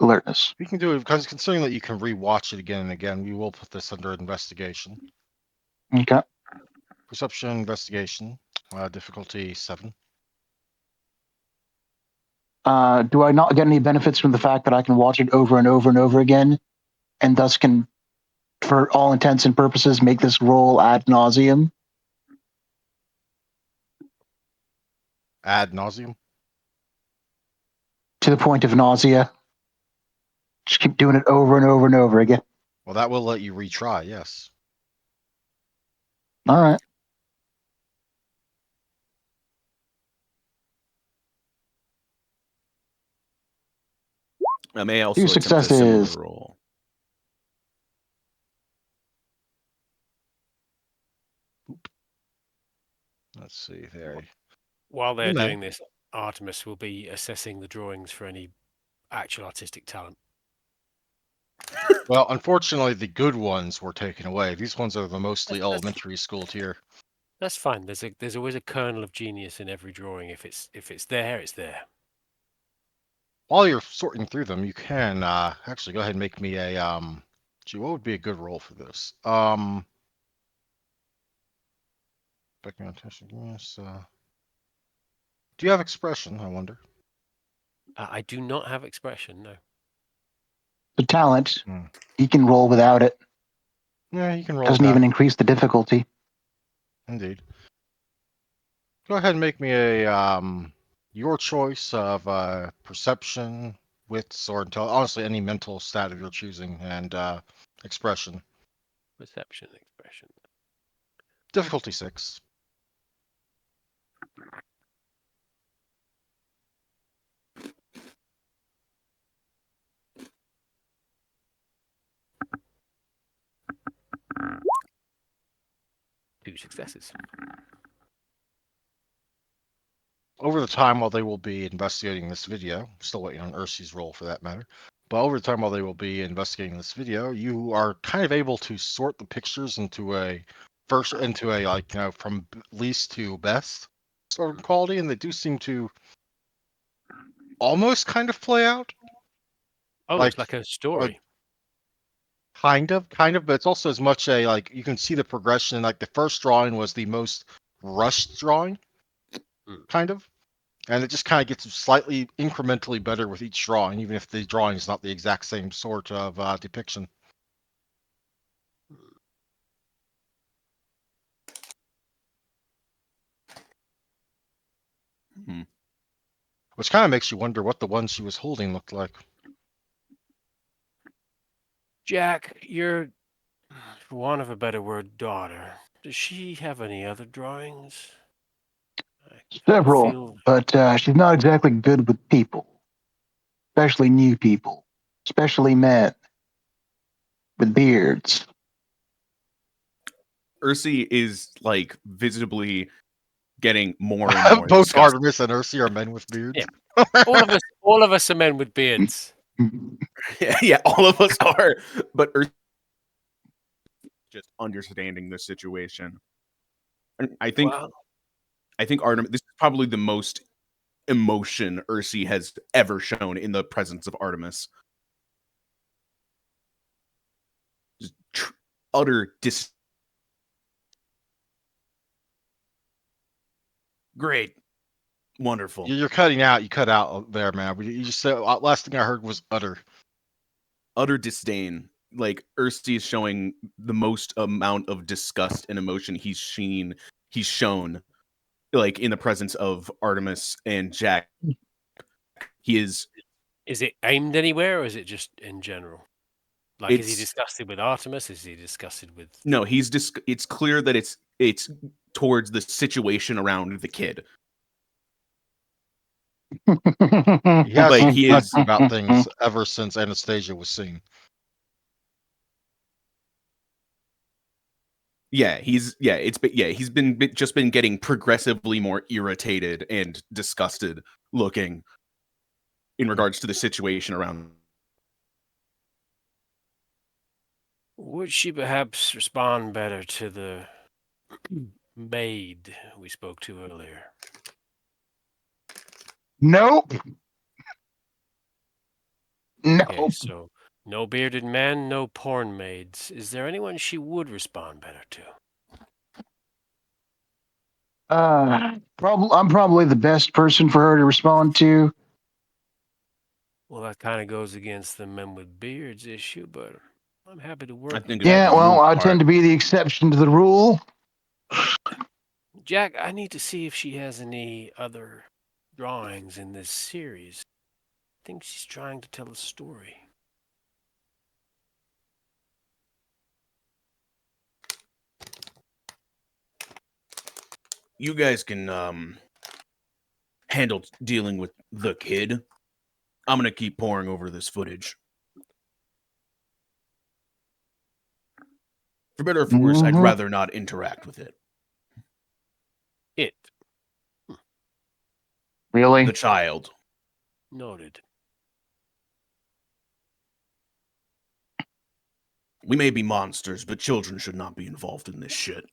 alertness. We can do it because considering that you can rewatch it again and again, we will put this under investigation. Okay. Perception, investigation, difficulty 7. Do I not get any benefits from the fact that I can watch it over and over and over again, and thus can, for all intents and purposes, make this roll ad nauseum Ad nauseum. to the point of nausea? Just keep doing it over and over and over again. Well, that will let you retry. Yes. All right. I may also 2 attempt a similar successes. roll. Let's see there. While they're You may. doing this, Artemis will be assessing the drawings for any actual artistic talent. Well, unfortunately, the good ones were taken away. These ones are the mostly That's- elementary school tier. That's fine. There's always a kernel of genius in every drawing. If it's there, it's there. While you're sorting through them, you can actually go ahead and make me a Gee, what would be a good role for this? Backing attention. Yes. Do you have expression? I wonder. I do not have expression. No. The talent, Hmm. he can roll without it. Yeah, you can roll Doesn't that. even increase the difficulty. Indeed. Go ahead and make me a your choice of perception, wits, or honestly any mental stat of your choosing, and expression. Perception, expression. Difficulty 6. Two successes. Over the time while they will be investigating this video, still waiting on Ursi's roll for that matter, but over the time while they will be investigating this video, you are kind of able to sort the pictures into a like, from least to best sort of quality, and they do seem to almost kind of play out. Oh, it's like a story. Kind of, but it's also as much a like you can see the progression. Like the first drawing was the most rushed drawing, kind of, and it just kind of gets slightly incrementally better with each drawing, even if the drawing is not the exact same sort of depiction. Hmm. Which kind of makes you wonder what the one she was holding looked like. Jack, your, for want of a better word, daughter. Does she have any other drawings? Several, Feel but she's not exactly good with people, especially new people, especially men with beards. Ursi is like visibly getting more and more Both disgusted. Artemis and Ursi are men with beards. Yeah. all of us are men with beards. Yeah, all of us are, but Ursi just understanding the situation. And I think Well, Artemis, this is probably the most emotion Ursi has ever shown in the presence of Artemis. Just utter great, wonderful. You're cutting out. You cut out there, man. You just said last thing I heard was utter Disdain. Like Ursi is showing the most amount of disgust and emotion he's shown, like in the presence of Artemis and Jack. He is. Is it aimed anywhere, or is it just in general? Like, is he It's disgusted with Artemis? Is he disgusted with? no, it's clear that it's towards the situation around the kid. He has Like been he vexed is about things ever since Anastasia was seen. he's just been getting progressively more irritated and disgusted looking in regards to the situation around. Would she perhaps respond better to the maid we spoke to earlier? Nope. Okay, Nope. so no bearded men, no porn maids. Is there anyone she would respond better to? I'm probably the best person for her to respond to. Well, that kind of goes against the men with beards issue, but I'm happy to I work with think you. it's Yeah, the well, rule I part. tend to be the exception to the rule. Jack, I need to see if she has any other drawings in this series. I think she's trying to tell a story. You guys can handle dealing with the kid. I'm gonna keep pouring over this footage. For better or for worse, I'd Mhm. rather not interact with it. It. Really? The child. Noted. We may be monsters, but children should not be involved in this shit.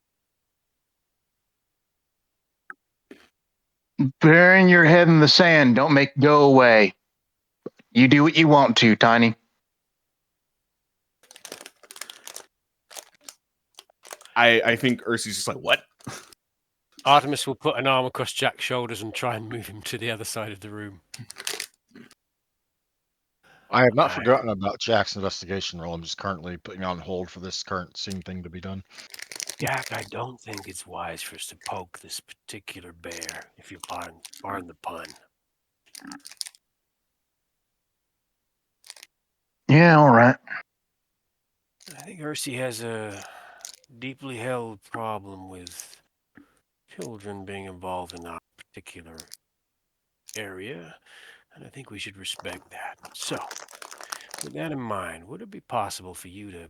Burying your head in the sand don't make it go away. You do what you want to, Tiny. I think Ursi's just like, what? Artemis will put an arm across Jack's shoulders and try and move him to the other side of the room. I have not I- forgotten about Jack's investigation role. I'm just currently putting on hold for this current scene thing to be done. Jack, I don't think it's wise for us to poke this particular bear, if you pardon the pun. Yeah, all right. I think Ursi has a deeply held problem with children being involved in our particular area, and I think we should respect that. So, with that in mind, would it be possible for you to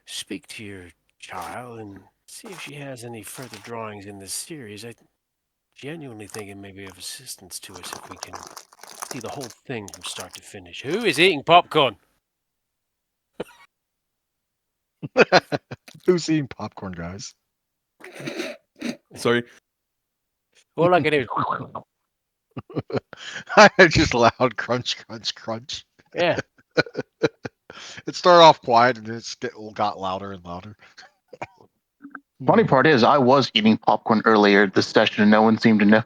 speak to your child and see if she has any further drawings in this series? I genuinely think it may be of assistance to us if we can see the whole thing from start to finish. Who is eating popcorn? Who's eating popcorn, guys? Sorry. All I can hear is I just loud crunch, crunch, crunch. yeah. It started off quiet and got louder and louder. Funny part is, I was eating popcorn earlier this session and no one seemed to know.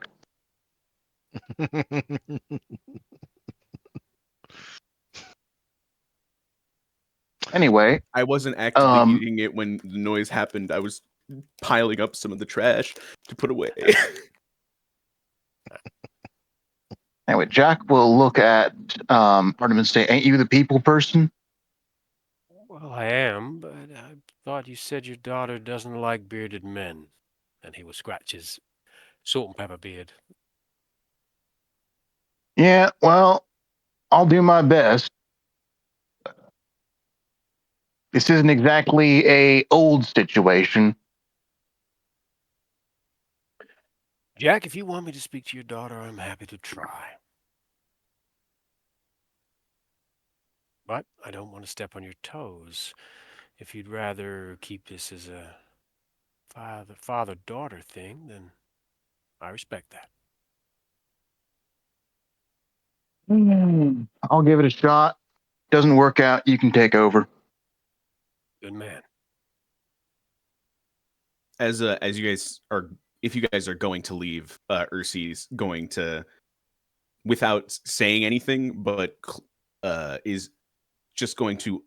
Anyway, I wasn't actively um, eating it when the noise happened. I was piling up some of the trash to put away. anyway, Jack will look at Artem and say, "Ain't you the people person?" Well, I am, but I thought you said your daughter doesn't like bearded men. And he will scratch his salt and pepper beard. Yeah, well, I'll do my best. This isn't exactly a old situation. Jack, if you want me to speak to your daughter, I'm happy to try. But I don't want to step on your toes. If you'd rather keep this as a father-daughter thing, then I respect that. I'll give it a shot. Doesn't work out, you can take over. Good man. As you guys are, if you guys are going to leave, Ursi's going to, without saying anything, but is just going to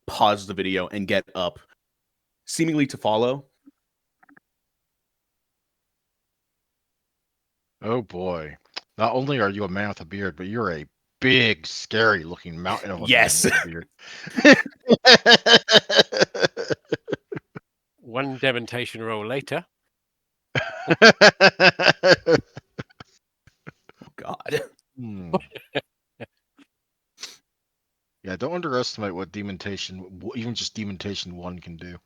pause the video and get up, seemingly to follow. Oh boy. Not only are you a man with a beard, but you're a big, scary-looking mountain of a Yes. man with a beard. One demontation roll later. Oh God. Hmm. Yeah, don't underestimate what demontation, even just demontation 1 can do.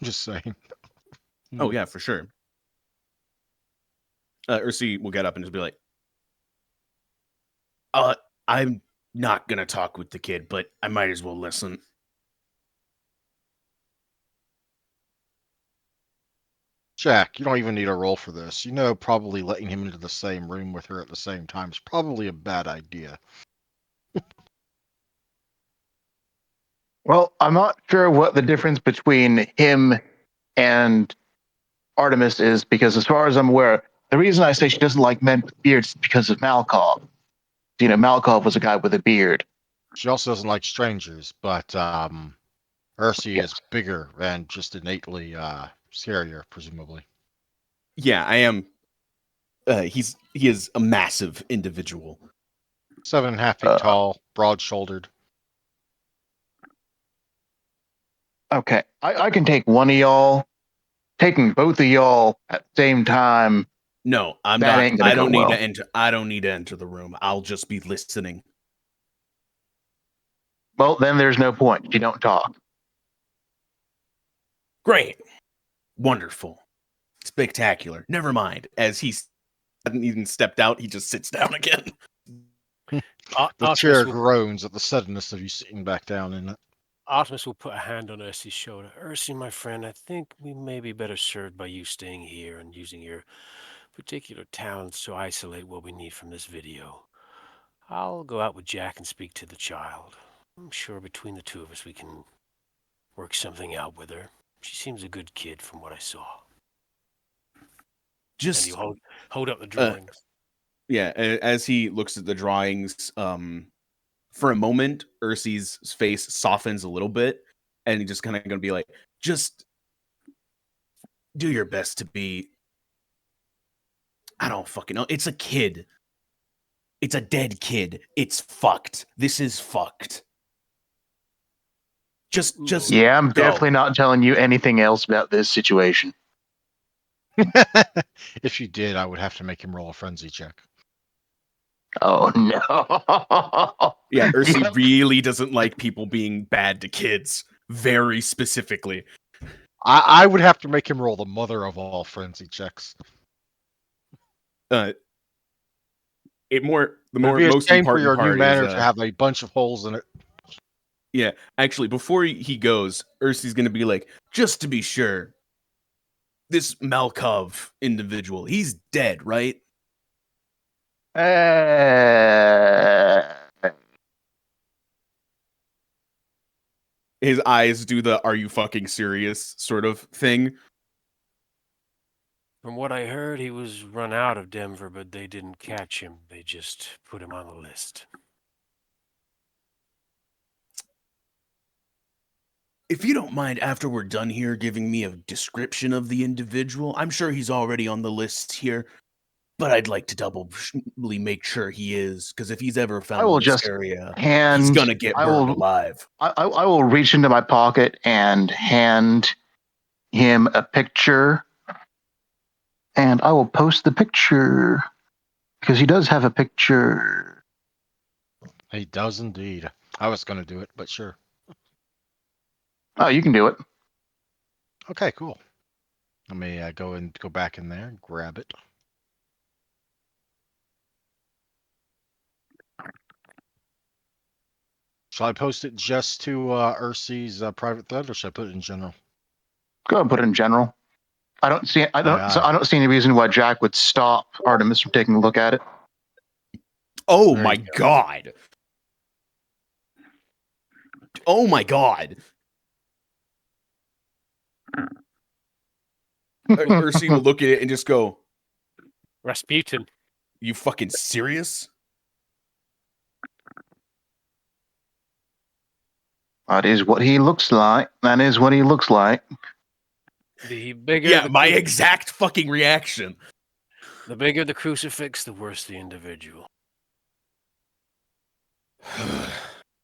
Just saying. Oh yeah, for sure. Ursi will get up and just be like, I'm not gonna talk with the kid, but I might as well listen. Jack, you don't even need a roll for this. You know, probably letting him into the same room with her at the same time is probably a bad idea. Well, I'm not sure what the difference between him and Artemis is, because as far as I'm aware, the reason I say she doesn't like men with beards is because of Malkov. You know, Malkov was a guy with a beard. She also doesn't like strangers, but Ursi Yes. is bigger and just innately scarier, presumably. Yeah, I am. He is a massive individual. 7.5 feet tall, broad-shouldered. Okay, I can take one of y'all. Taking both of y'all at the same time, No, I'm that not. ain't gonna I go don't need well. to enter. I don't need to enter the room. I'll just be listening. Well, then there's no point. You don't talk. Great, wonderful, spectacular. Never mind. As he hadn't even stepped out, he just sits down again. The Artemis chair will, groans at the suddenness of you sitting back down in it. Artemis will put a hand on Ursi's shoulder. Ursi, my friend, I think we may be better served by you staying here and using your particular talents to isolate what we need from this video. I'll go out with Jack and speak to the child. I'm sure between the two of us we can work something out with her. She seems a good kid from what I saw. And Just you hold up the drawings. yeah. As he looks at the drawings, for a moment, Ursi's face softens a little bit, and he's just kind of going to be like, "Just do your best to be." I don't fucking know. It's a kid. It's a dead kid. It's fucked. This is fucked. Just Yeah, I'm go. definitely not telling you anything else about this situation. If you did, I would have to make him roll a frenzy check. Oh no. Yeah, Ursi Yep. really doesn't like people being bad to kids. Very specifically. I would have to make him roll the mother of all frenzy checks. The It'd be a most shame for important your new part is manor to have a bunch of holes in it. yeah, actually before he goes, Ursi's gonna be like, just to be sure, this Malkov individual, he's dead, right? His eyes do the "Are you fucking serious?" sort of thing. From what I heard, he was run out of Denver, but they didn't catch him. They just put him on the list. If you don't mind, after we're done here, giving me a description of the individual, I'm sure he's already on the list here, but I'd like to doubly make sure he is, because if he's ever I found will in this just area, he's hand. gonna get I burned will. alive. I will reach into my pocket and hand him a picture, and I will post the picture because he does have a picture. He does indeed. I was going to do it, but sure. Oh, you can do it. Okay, cool. Let me go back in there and grab it. Shall I post it just to Ursi's private thread, or should I put it in general? Go ahead and put it in general. I don't see. I don't. Aye, So aye. I don't see any reason why Jack would stop Artemis from taking a look at it. Oh There my you go. god. Oh my god. Ursi will look at it and just go, Rasputin. "You fucking serious?" That is what he looks like. That is what he looks like. The bigger Yeah, the my exact fucking reaction. the bigger the crucifix, the worse the individual.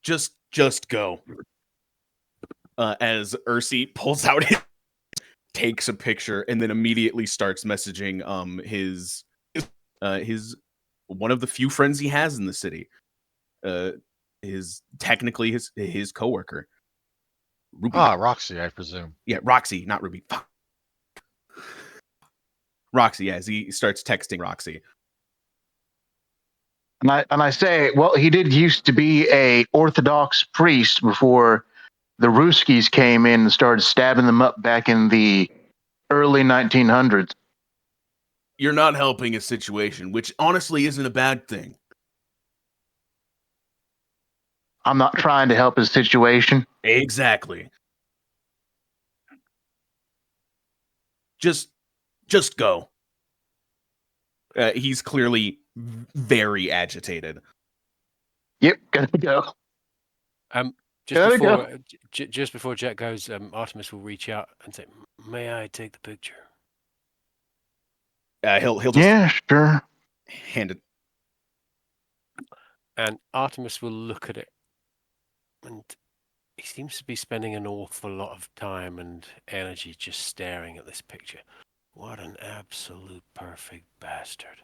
Just go. As Ursi pulls out takes a picture and then immediately starts messaging his one of the few friends he has in the city. Technically his coworker. Ruby. Roxy, I presume. Yeah, Roxy, not Ruby. Fuck. Roxy, as he starts texting Roxy. And I say, well, he did used to be a Orthodox priest before the Ruskies came in and started stabbing them up back in the early 1900s. You're not helping his situation, which honestly isn't a bad thing. I'm not trying to help his situation. Exactly. Just go. He's clearly very agitated. Yep, gotta go. Just before Jack goes, Artemis will reach out and say, "May I take the picture?" He'll just Yeah, sure. hand it. And Artemis will look at it, and he seems to be spending an awful lot of time and energy just staring at this picture. What an absolute perfect bastard.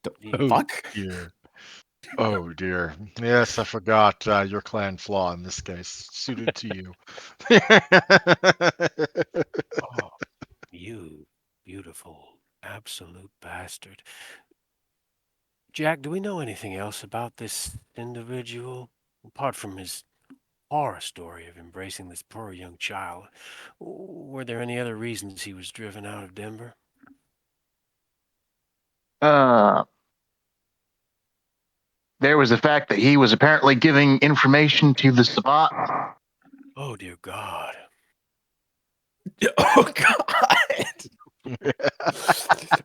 The fuck? Dear. Oh dear. Yes, I forgot your clan flaw in this case. Suited to you. Oh, you beautiful absolute bastard. Jack, do we know anything else about this individual? Apart from his horror story of embracing this poor young child, were there any other reasons he was driven out of Denver? There was the fact that he was apparently giving information to the Sabbat. Oh, dear God. Oh, God.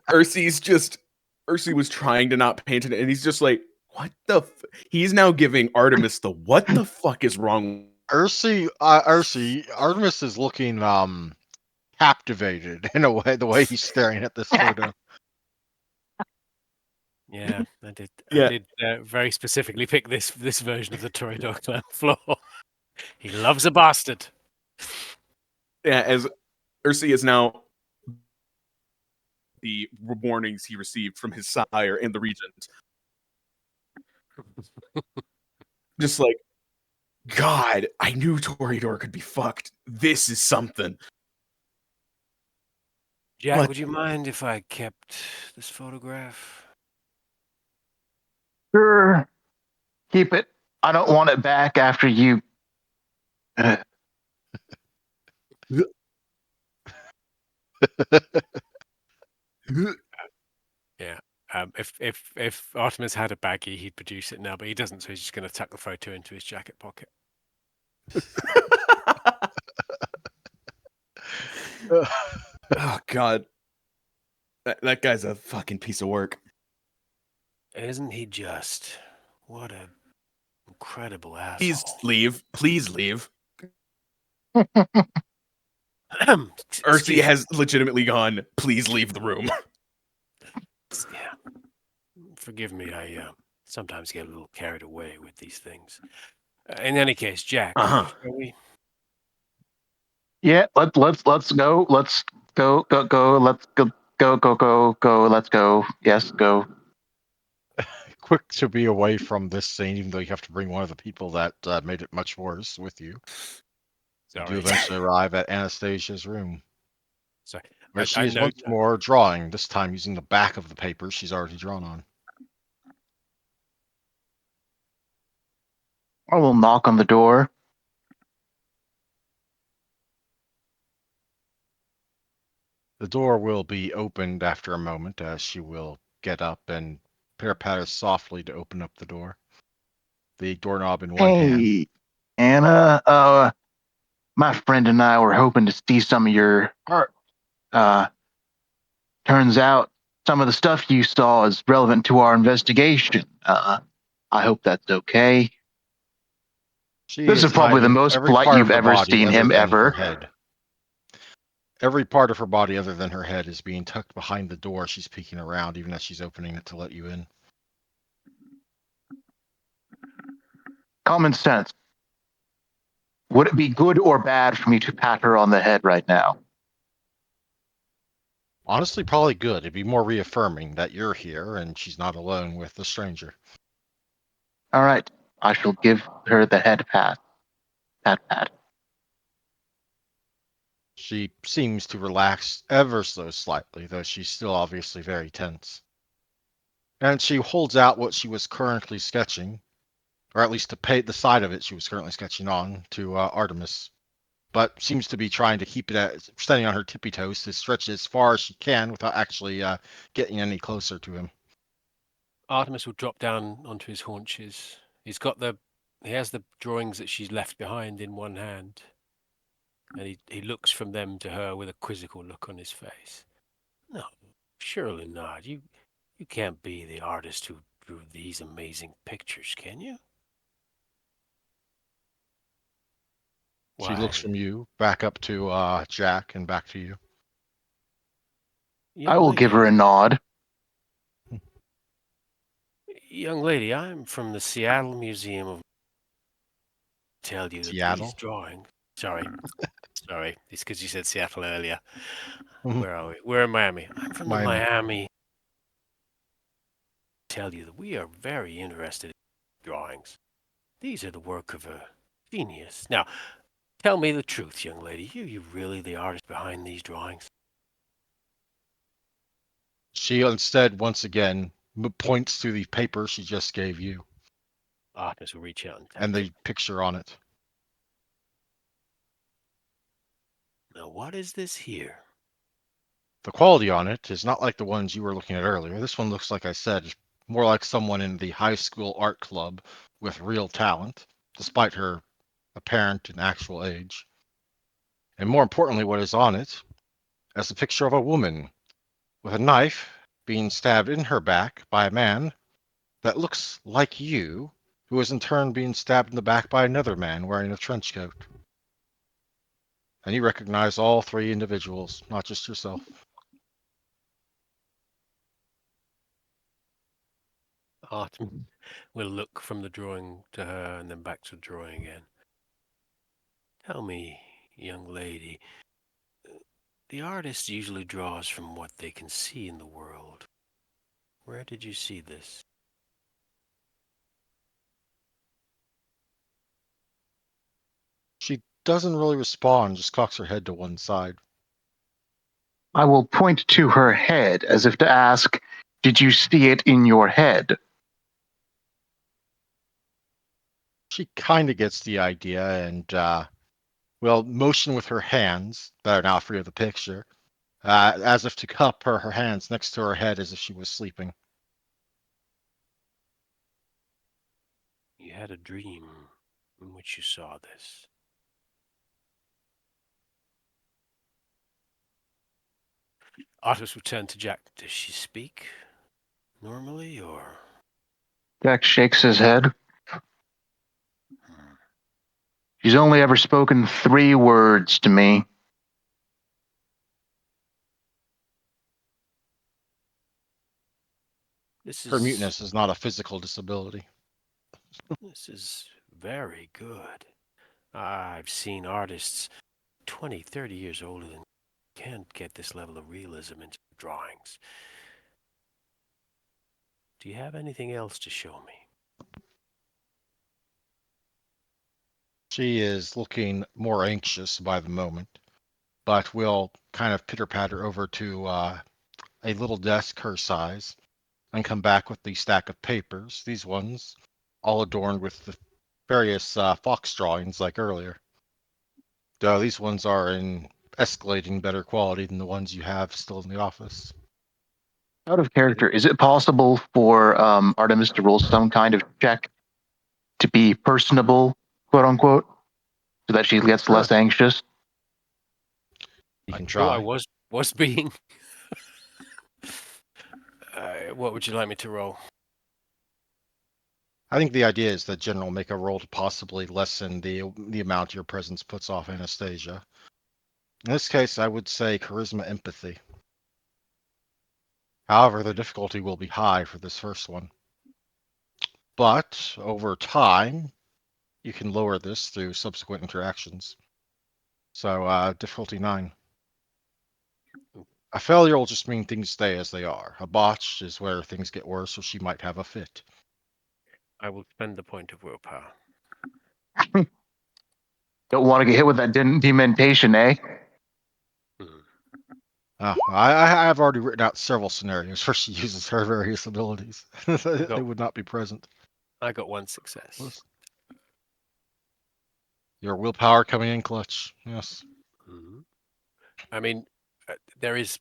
Ursi was trying to not paint it, and he's just like, what the he's now giving Artemis the what the fuck is wrong? Ursi, Artemis is looking captivated in a way, the way he's staring at this photo. Yeah, I did. Yeah. I did very specifically pick this version of the Tory Dog Clan floor. He loves a bastard. Yeah, as Ursi is now the warnings he received from his sire and the regent. Just like, God, I knew Toreador could be fucked. This is something. Jack, But- would you mind if I kept this photograph? Sure. Keep it. I don't want it back after you. Yeah. If Artemis had a baggie, he'd produce it now, but he doesn't, so he's just going to tuck the photo into his jacket pocket. Oh, God. That guy's a fucking piece of work. Isn't he just? What a incredible asshole. Please leave. Please leave. Ursi has legitimately gone, please leave the room. Yeah. Forgive me, I sometimes get a little carried away with these things. In any case, Jack, shall we? Yeah, let's go. Let's go. Let's go. Let's go. Yes, go. Quick to be away from this scene, even though you have to bring one of the people that made it much worse with you. You do eventually arrive at Anastasia's room. Sorry. Where she is once more drawing, this time using the back of the paper she's already drawn on. I will knock on the door. The door will be opened after a moment as she will get up and pitter-patter softly to open up the door. The doorknob in one hand. Hey, Anna. My friend and I were hoping to see some of your art. Turns out some of the stuff you saw is relevant to our investigation. I hope that's okay. This is probably the most every polite part you've of her ever body seen other him than her ever. head. Every part of her body other than her head is being tucked behind the door. She's peeking around, even as she's opening it to let you in. Common sense. Would it be good or bad for me to pat her on the head right now? Honestly, probably good. It'd be more reaffirming that you're here and she's not alone with a stranger. All right. I shall give her the head pat. Pat, pat. She seems to relax ever so slightly, though she's still obviously very tense. And she holds out what she was currently sketching, or at least the side of it she was currently sketching on, to Artemis. But seems to be trying to keep it standing on her tippy toes to stretch it as far as she can without actually getting any closer to him. Artemis will drop down onto his haunches. He has the drawings that she's left behind in one hand, and he looks from them to her with a quizzical look on his face. No, surely not. You can't be the artist who drew these amazing pictures, can you? She looks Why, from you back up to Jack and back to you. I young will give her a lady, nod. young lady, I'm from the Seattle Museum of tell you that these Seattle. drawings. Sorry, sorry. It's because you said Seattle earlier. Mhm. Where are we? We're in Miami. I'm from the Miami. Miami. Tell you that we are very interested in drawings. These are the work of a genius. Now, tell me the truth, young lady. You really the artist behind these drawings? She instead, once again, points to the paper she just gave you Artemis will reach out and and touch it. the picture on it. Now, what is this here? The quality on it is not like the ones you were looking at earlier. This one looks, like I said, more like someone in the high school art club with real talent, despite her apparent and actual age. And more importantly, what is on it is a picture of a woman with a knife being stabbed in her back by a man that looks like you, who is in turn being stabbed in the back by another man wearing a trench coat. And you recognize all three individuals, not just yourself. Artemis will look from the drawing to her and then back to the drawing again. Tell me, young lady, the artist usually draws from what they can see in the world. Where did you see this? She doesn't really respond, just cocks her head to one side. I will point to her head as if to ask, did you see it in your head? She kind of gets the idea and will motion with her hands that are now free of the picture, as if to cup her hands next to her head as if she was sleeping. You had a dream in which you saw this. Artemis will turn to Jack. Does she speak normally, or? Jack shakes his head. Hmm. She's only ever spoken 3 words to me. This Her is muteness is not a physical disability. this is very good. I've seen artists 20, 30 years older than can't get this level of realism into drawings. Do you have anything else to show me? She is looking more anxious by the moment, but will kind of pitter patter over to a little desk her size and come back with the stack of papers, these ones, all adorned with the various fox drawings like earlier. Though these ones are in escalating better quality than the ones you have still in the office. Out of character, is it possible for Artemis to roll some kind of check to be personable, quote unquote, so that she gets Sure, less anxious? you I can thought I try. was being. What would you like me to roll? I think the idea is that General make a roll to possibly lessen the amount your presence puts off Anastasia. In this case, I would say charisma empathy. However, the difficulty will be high for this first one. But over time, you can lower this through subsequent interactions. So, difficulty 9. A failure will just mean things stay as they are. A botch is where things get worse, or she might have a fit. I will spend the point of willpower. Don't want to get hit with that dementation, eh? Hmm. I have already written out several scenarios where she uses her various abilities. They would not be present. I got 1 success. Plus, your willpower coming in clutch. Yes. Mhm. I mean, there is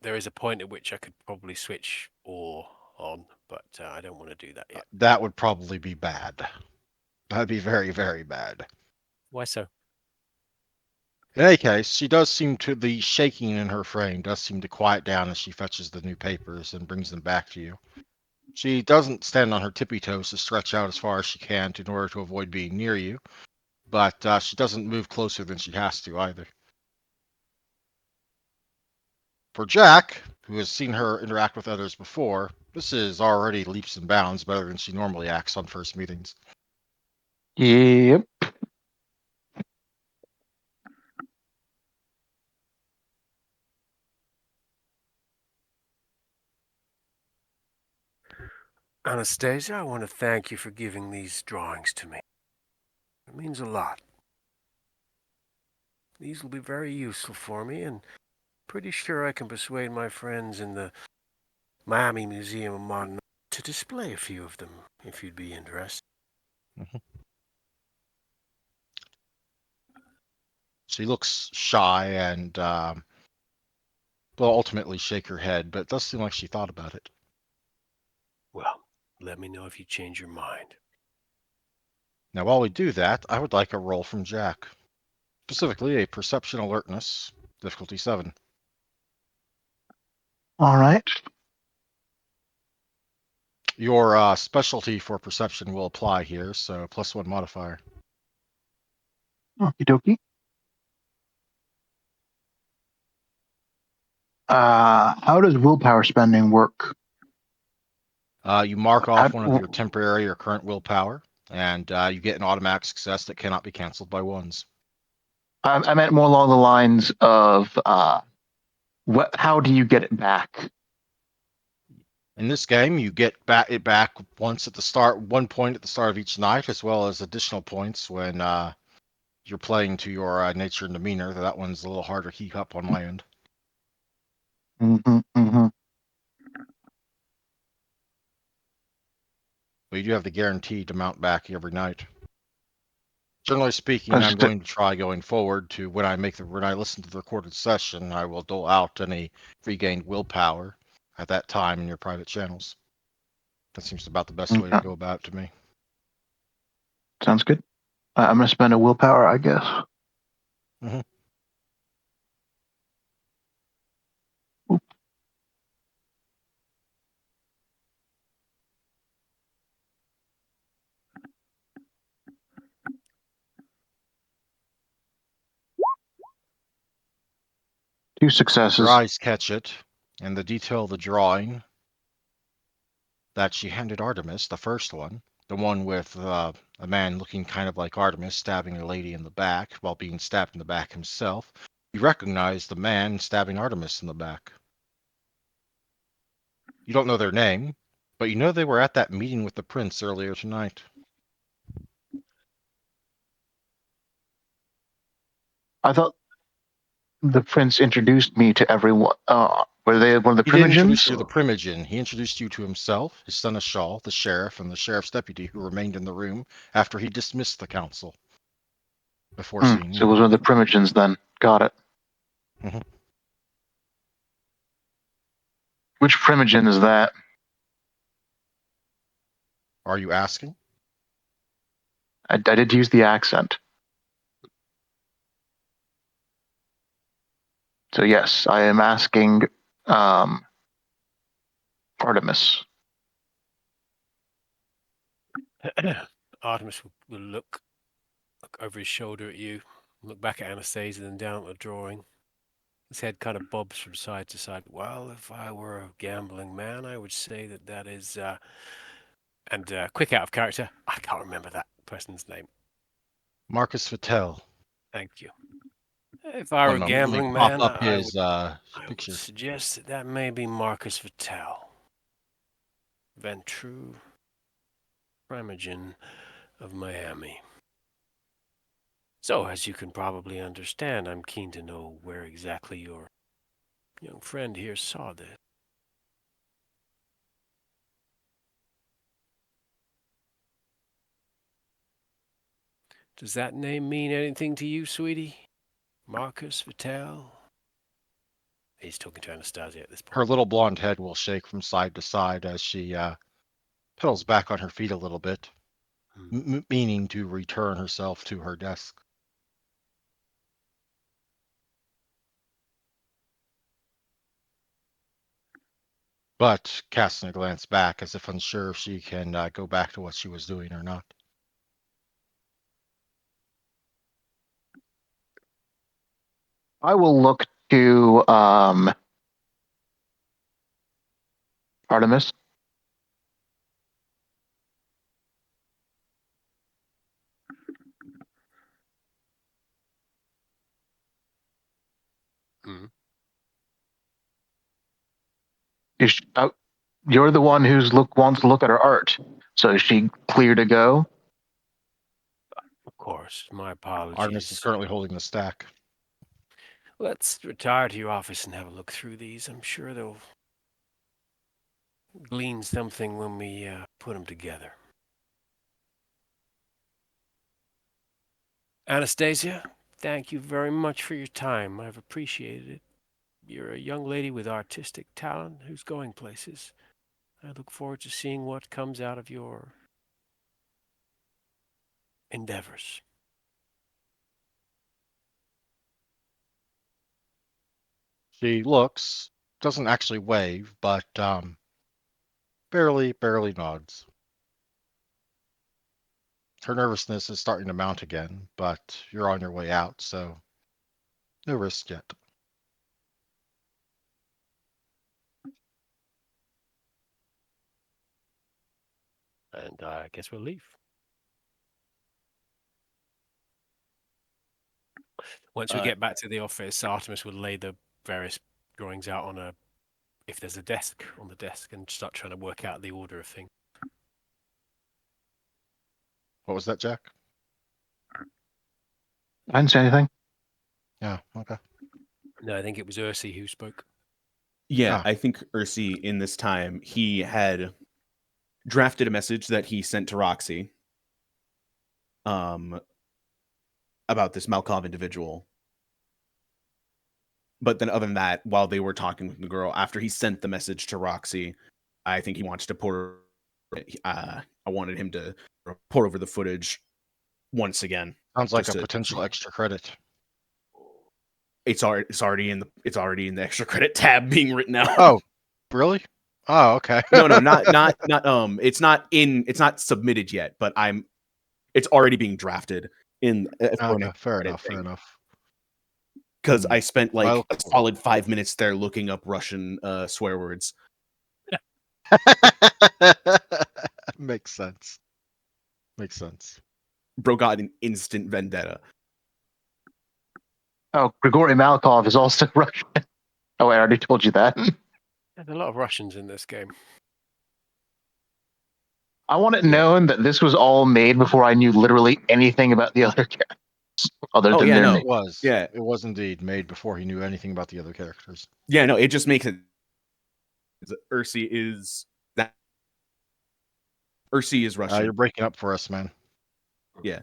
a point at which I could probably switch or on, but I don't want to do that yet. That would probably be bad. That'd be very, very bad. Why so? In any case, she does seem to, the shaking in her frame does seem to quiet down as she fetches the new papers and brings them back to you. She doesn't stand on her tippy toes to stretch out as far as she can in order to avoid being near you, but she doesn't move closer than she has to either. For Jack, who has seen her interact with others before, this is already leaps and bounds better than she normally acts on first meetings. Yep. Anastasia, I want to thank you for giving these drawings to me. It means a lot. These will be very useful for me, and pretty sure I can persuade my friends in the Miami Museum of Modern Art to display a few of them, if you'd be interested. Mhm. She looks shy and will ultimately shake her head, but it does seem like she thought about it. Well, let me know if you change your mind. Now, while we do that, I would like a roll from Jack, specifically a perception alertness, difficulty 7. All right. Your specialty for perception will apply here, so +1 modifier. Okie dokie. How does willpower spending work? You mark off one of How, your temporary or current willpower, and you get an automatic success that cannot be canceled by ones. I meant more along the lines of how do you get it back? In this game, you get it back once at the start, 1 point at the start of each night, as well as additional points when you're playing to your nature and demeanor. That one's a little harder to keep up on my end. Mm-hmm, mm-hmm. But you do have the guarantee to mount back every night. Generally speaking, That's I'm just it. going to try going forward to when I listen to the recorded session, I will dole out any regained willpower at that time in your private channels. That seems about the best way to Okay. go about it to me. Sounds good. I'm going to spend a willpower, I guess. Mhm. Oop. Two Your successes. eyes catch it, and the detail of the drawing that she handed Artemis, the first one, the one with a man looking kind of like Artemis stabbing a lady in the back while being stabbed in the back himself. You recognize the man stabbing Artemis in the back. You don't know their name, but you know they were at that meeting with the prince earlier tonight. I thought the prince introduced me to everyone. Were they one of the He didn't introduce primogens? you to the primogen. He introduced you to himself, his son Ashal, the sheriff, and the sheriff's deputy who remained in the room after he dismissed the council before seeing So it you. was one of the primogens then. Got it. Mhm. Which primogen is that? Are you asking? I did use the accent. So yes, I am asking um, Artemis. Artemis will look over his shoulder at you, Look back at Anastasia, then down at the drawing. His head kind of bobs from side to side. Well, if I were a gambling man, I would say that is. And quick out of character, I can't remember that person's name. Marcus Fattel. Thank you. If I Oh were a no, let me gambling pop man, up I his would, I would picture. suggest that may be Marcus Vitale. Ventru Primogen of Miami. So, as you can probably understand, I'm keen to know where exactly your young friend here saw this. Does that name mean anything to you, sweetie? Marcus Vitale? He's talking to Anastasia at this point. Her little blonde head will shake from side to side as she pedals back on her feet a little bit, meaning to return herself to her desk. But casting a glance back as if unsure if she can go back to what she was doing or not. I will look to Artemis. Mm. You're the one who's wants to look at her art. So is she clear to go? Of course, my Artemis is apologies. currently holding the stack. Let's retire to your office and have a look through these. I'm sure they'll glean something when we put them together. Anastasia, thank you very much for your time. I've appreciated it. You're a young lady with artistic talent who's going places. I look forward to seeing what comes out of your endeavors. She looks, doesn't actually wave, but barely nods. Her nervousness is starting to mount again, but you're on your way out, so no risk yet. And I guess we'll leave. Once we get back to the office, Artemis will lay the various drawings out on a, if there's a desk, on the desk, and start trying to work out the order of things. What was that, Jack? I didn't say anything. Yeah, okay. No, I think it was Ursi who spoke. Yeah, Ah. I think Ursi in this time, he had drafted a message that he sent to Roxy about this Malkov individual. But then other than that, while they were talking with the girl, after he sent the message to Roxy, I think he wants to pour I wanted him to pour over the footage once again. Sounds like Just a to, potential extra credit. it's already in the extra credit tab being written out. Oh, really? Oh, okay. No, not it's not submitted yet, but it's already being drafted in for an Okay, fair credit enough, fair thing. enough. Because I spent like Well, a solid 5 minutes there looking up Russian swear words. makes sense. Makes sense. Bro got an instant vendetta. Oh, Grigory Malkov is also Russian. Oh, I already told you that. There's a lot of Russians in this game. I want it known that this was all made before I knew literally anything about the other characters, other than their no. name. It was. Yeah. It was indeed made before he knew anything about the other characters. Yeah, no, it just makes it. Ursi is that. Ursi is Russian. You're breaking up for us, man. Yeah.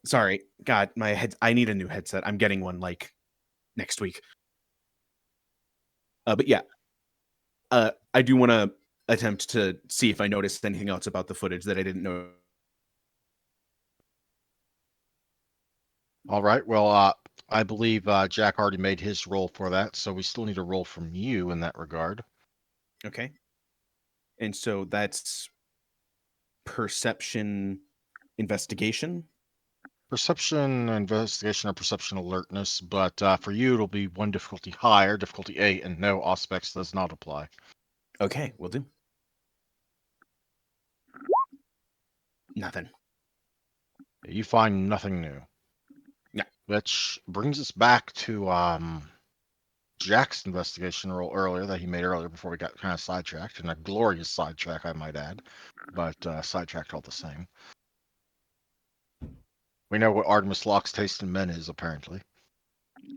Sorry. God, my head. I need a new headset. I'm getting one like next week. But yeah. I do want to attempt to see if I noticed anything else about the footage that I didn't know. All right. Well, I believe Jack already made his roll for that, so we still need a roll from you in that regard. Okay. And so that's perception investigation. Perception investigation or perception alertness, but for you it'll be one difficulty higher, difficulty 8, and no aspects does not apply. Okay, will do. Nothing. You find nothing new. Yeah. Which brings us back to Jack's investigation roll earlier that he made earlier before we got kind of sidetracked, and a glorious sidetrack, I might add, but sidetracked all the same. We know what Artemis Locke's taste in men is, apparently.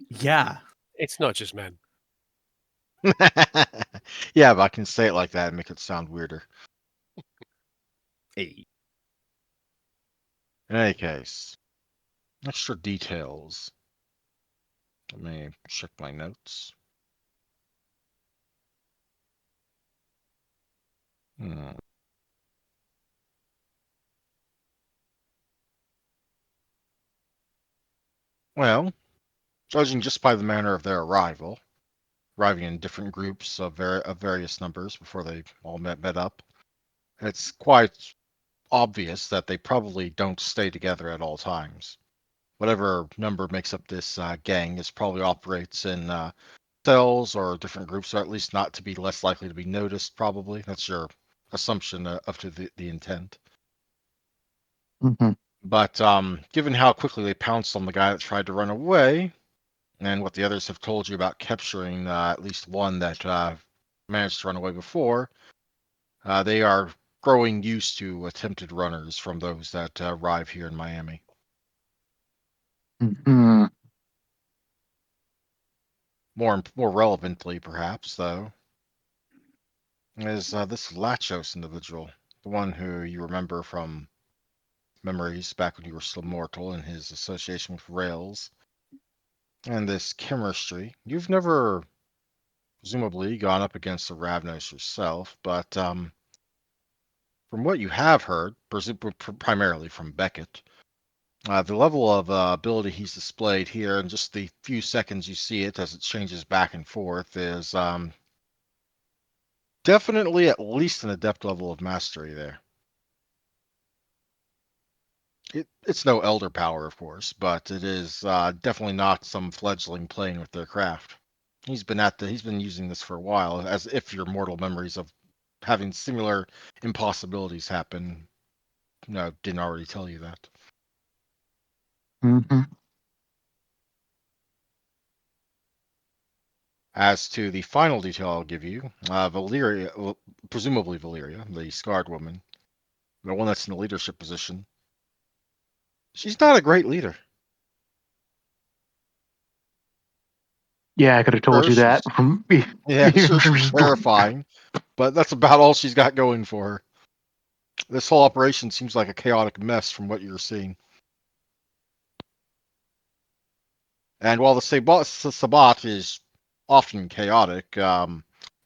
Yeah. It's not just men. Yeah, but I can say it like that and make it sound weirder. Hey. In any case, extra details. Let me check my notes. Hmm. Well, judging just by the manner of their arriving in different groups of various numbers before they all met up, it's quite obvious that they probably don't stay together at all times. Whatever number makes up this gang is probably operates in cells or different groups, or at least not to be less likely to be noticed. Probably that's your assumption up to the intent. Mm-hmm. But given how quickly they pounced on the guy that tried to run away, and what the others have told you about capturing at least one that managed to run away before, they are growing used to attempted runners from those that arrive here in Miami. Mm-hmm. More relevantly, perhaps, though, is this Lachos individual, the one who you remember from memories back when you were still mortal in his association with Rails. And this chemistry, you've never presumably gone up against the Ravnos yourself, but from what you have heard, primarily from Beckett, the level of ability he's displayed here in just the few seconds you see it as it changes back and forth is definitely at least an adept level of mastery there. It's no elder power, of course, but it is definitely not some fledgling playing with their craft. He's been using this for a while, as if your mortal memories of having similar impossibilities happen, didn't already tell you that. Mm-hmm. As to the final detail I'll give you, Valyria, presumably Valyria, the scarred woman, the one that's in the leadership position, she's not a great leader. Yeah, I could have told Sure, you that from even sure, from she's just terrifying, but that's about all she's got going for her. This whole operation seems like a chaotic mess from what you're seeing. And while the Sabbat is often chaotic,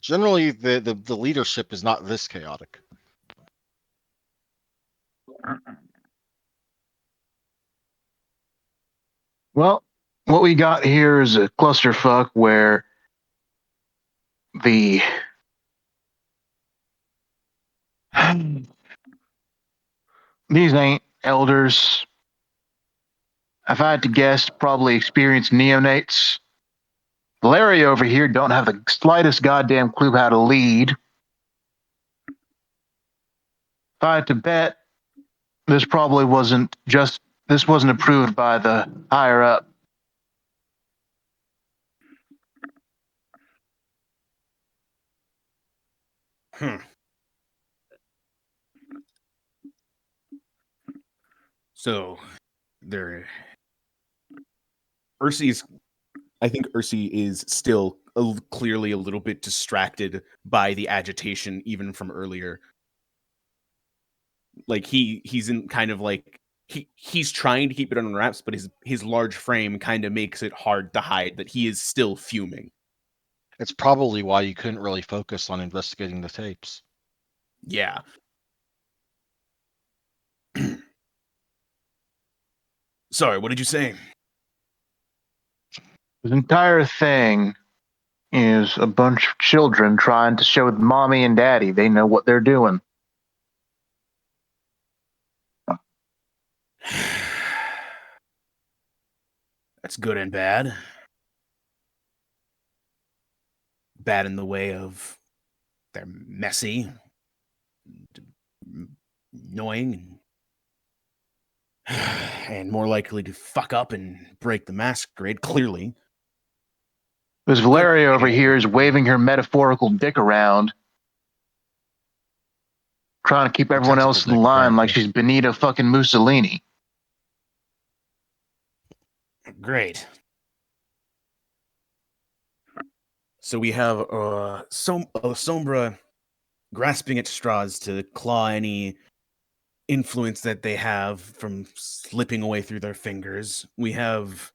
generally the leadership is not this chaotic. Well, what we got here is a clusterfuck where the these ain't elders. If I had to guess, probably experienced neonates. Larry over here don't have the slightest goddamn clue how to lead. If I had to bet, this probably this wasn't approved by the higher up. Hmm. So there, Ursi's. I think Ursi is still clearly a little bit distracted by the agitation, even from earlier. Like he's in kind of like he's trying to keep it under wraps, but his large frame kind of makes it hard to hide that he is still fuming. It's probably why you couldn't really focus on investigating the tapes. Yeah. Sorry, what did you say? This entire thing is a bunch of children trying to show mommy and daddy they know what they're doing. That's good and bad. Bad in the way of they're messy, annoying, and more likely to fuck up and break the masquerade, clearly. Because Valeria over here is waving her metaphorical dick around, trying to keep everyone Tentacle else in dick, line like apparently. she's Benito fucking Mussolini. Great. So we have Sombra grasping at straws to claw any influence that they have from slipping away through their fingers. We have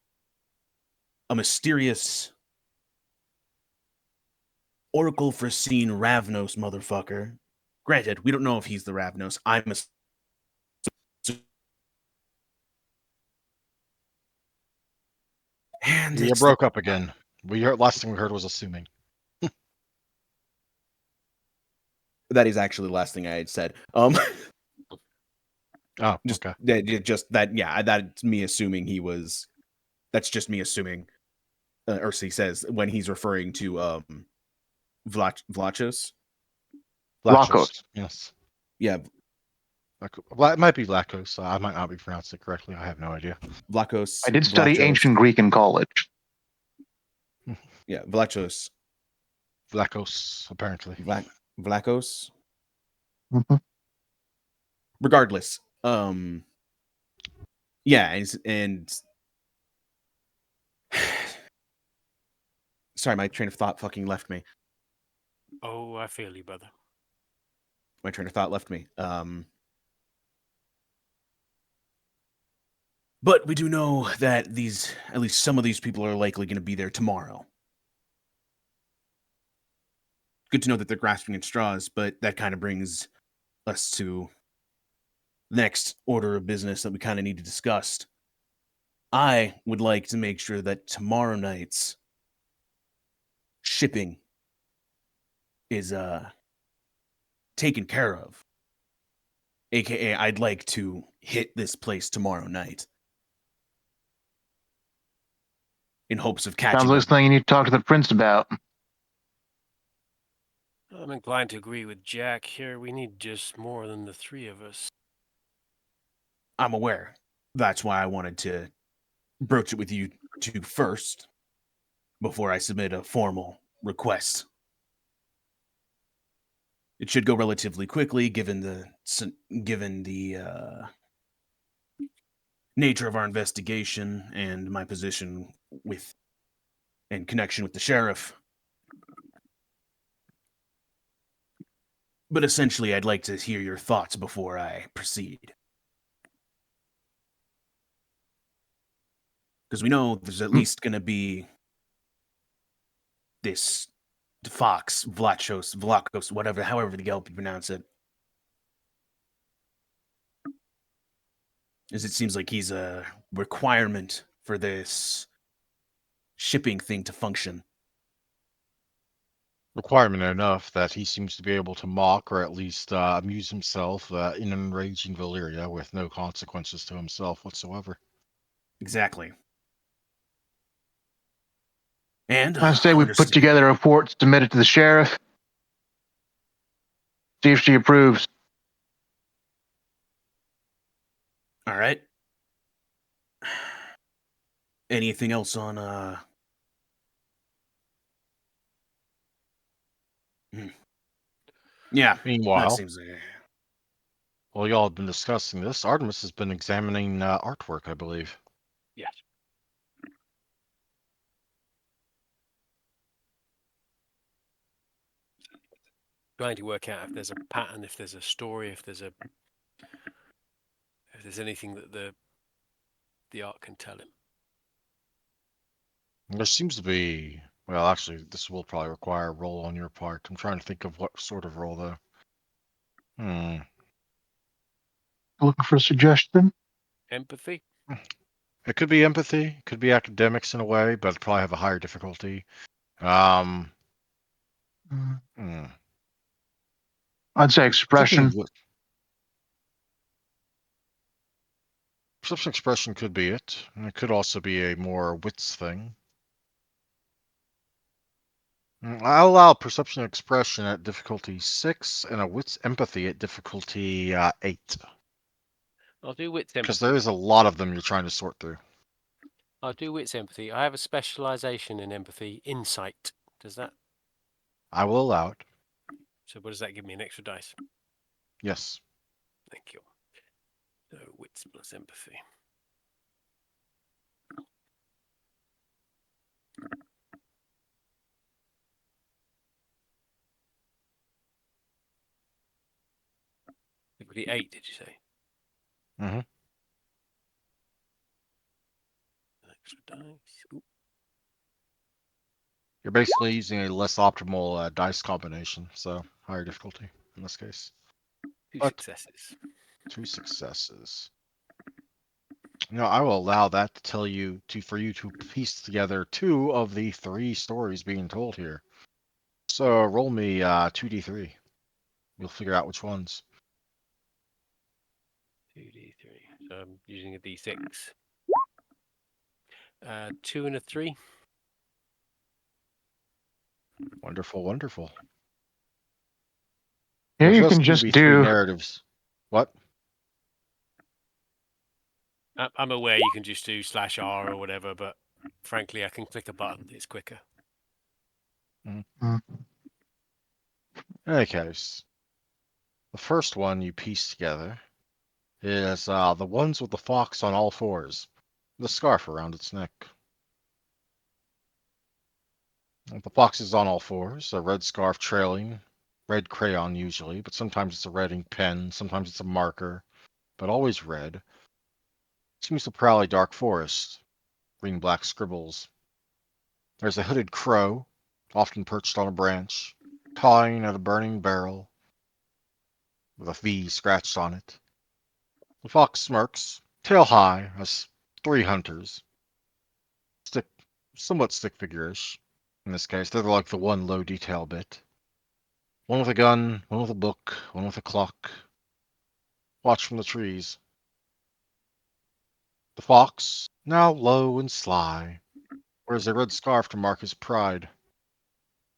a mysterious Oracle foreseen Ravnos motherfucker. Granted, we don't know if he's the Ravnos. And You it's broke up again. Last thing we heard was assuming. that is actually the last thing I had said. Oh, just okay. that yeah, that's me assuming he was. That's just me assuming. Ursi says when he's referring to Vlachos. Lacos. Lactose. Yes. Yeah, Well, it might be lactose. I might not be pronouncing it correctly. I have no idea. Vlachos. I did study Vlachos. ancient Greek in college. Yeah, Vlachos. Lactose, apparently. Vlachos. Mhm. Regardless, yeah, and sorry, my train of thought fucking left me. Oh, I feel you, brother. My train of thought left me. But we do know that at least some of these people are likely going to be there tomorrow. Good to know that they're grasping at straws, but that kind of brings us to the next order of business that we kind of need to discuss. I would like to make sure that tomorrow night's shipping is taken care of. AKA, I'd like to hit this place tomorrow night in hopes of Sounds catching like up. something you need to talk to the prince about. I'm inclined to agree with Jack here. We need just more than the three of us. I'm aware. That's why I wanted to broach it with you two first before I submit a formal request. It should go relatively quickly, given the nature of our investigation and my position with and connection with the sheriff. But essentially, I'd like to hear your thoughts before I proceed. Because we know there's at least going to be this Fox, Vlachos, whatever, however the hell you pronounce it. As it seems like he's a requirement for this shipping thing to function. Requirement enough that he seems to be able to mock or at least amuse himself in enraging Valyria with no consequences to himself whatsoever. Exactly. And I say we put understand. together a report, submit it to the sheriff, see if she approves. All right. Anything else on Yeah, that Meanwhile, seems like while y'all have been discussing this, Artemis has been examining artwork, I believe. Yes. Trying to work out if there's a pattern, if there's a story, if there's anything that the art can tell him. There seems to be, well, actually, this will probably require a roll on your part. I'm trying to think of what sort of role, though. Looking for a suggestion? Empathy? It could be empathy, it could be academics in a way, but it'd probably have a higher difficulty. Hmm. I'd say Thinking expression. of Perception expression could be it, and it could also be a more wits thing. I'll allow perception expression at difficulty 6 and a wits empathy at difficulty 8. I'll do wits Because there empathy. is a lot of them you're trying to sort through. I'll do wits empathy. I have a specialization in empathy, insight. Does that? I will allow it. So what does that give me? An extra dice. Yes. Thank you. So wits plus empathy. Difficulty 8, did you say? hmm Extra dice. Ooh, You're basically using a less optimal dice combination, so higher difficulty in this case. two But successes. 2 successes. I will allow that to tell you for you to piece together 2 of the 3 stories being told here. So roll me 2d3. You'll figure out which ones. 2d3. So I'm using a d6. 2 and a 3. Wonderful, wonderful. Here There's you just can going to just be 3 do. narratives. What? I'm aware you can just do /R or whatever, but frankly, I can click a button. It's quicker. Mm. In any case, the first one you piece together is the ones with the fox on all fours, the scarf around its neck. The fox is on all fours, a red scarf trailing, red crayon usually, but sometimes it's a red ink pen, sometimes it's a marker, but always red. Seems to prowl a dark forest, green-black scribbles. There's a hooded crow, often perched on a branch, pawing at a burning barrel, with a V scratched on it. The fox smirks, tail high, as 3 hunters, stick, somewhat stick figure-ish. In this case, they're like the one low detail bit. One with a gun, one with a book, one with a clock. Watch from the trees. The fox, now low and sly, wears a red scarf to mark his pride.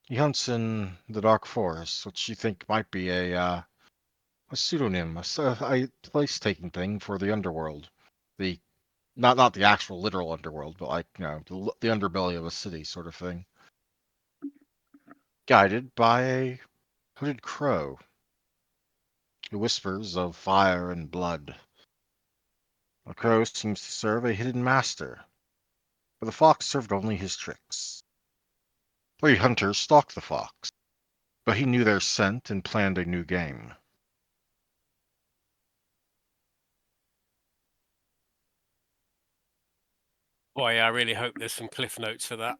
He hunts in the dark forest, which you think might be a pseudonym, a place-taking thing for the underworld. The not the actual literal underworld, but like the underbelly of a city sort of thing. Guided by a hooded crow, who whispers of fire and blood. The crow seems to serve a hidden master, but the fox served only his tricks. 3 hunters stalked the fox, but he knew their scent and planned a new game. Boy, I really hope there's some cliff notes for that.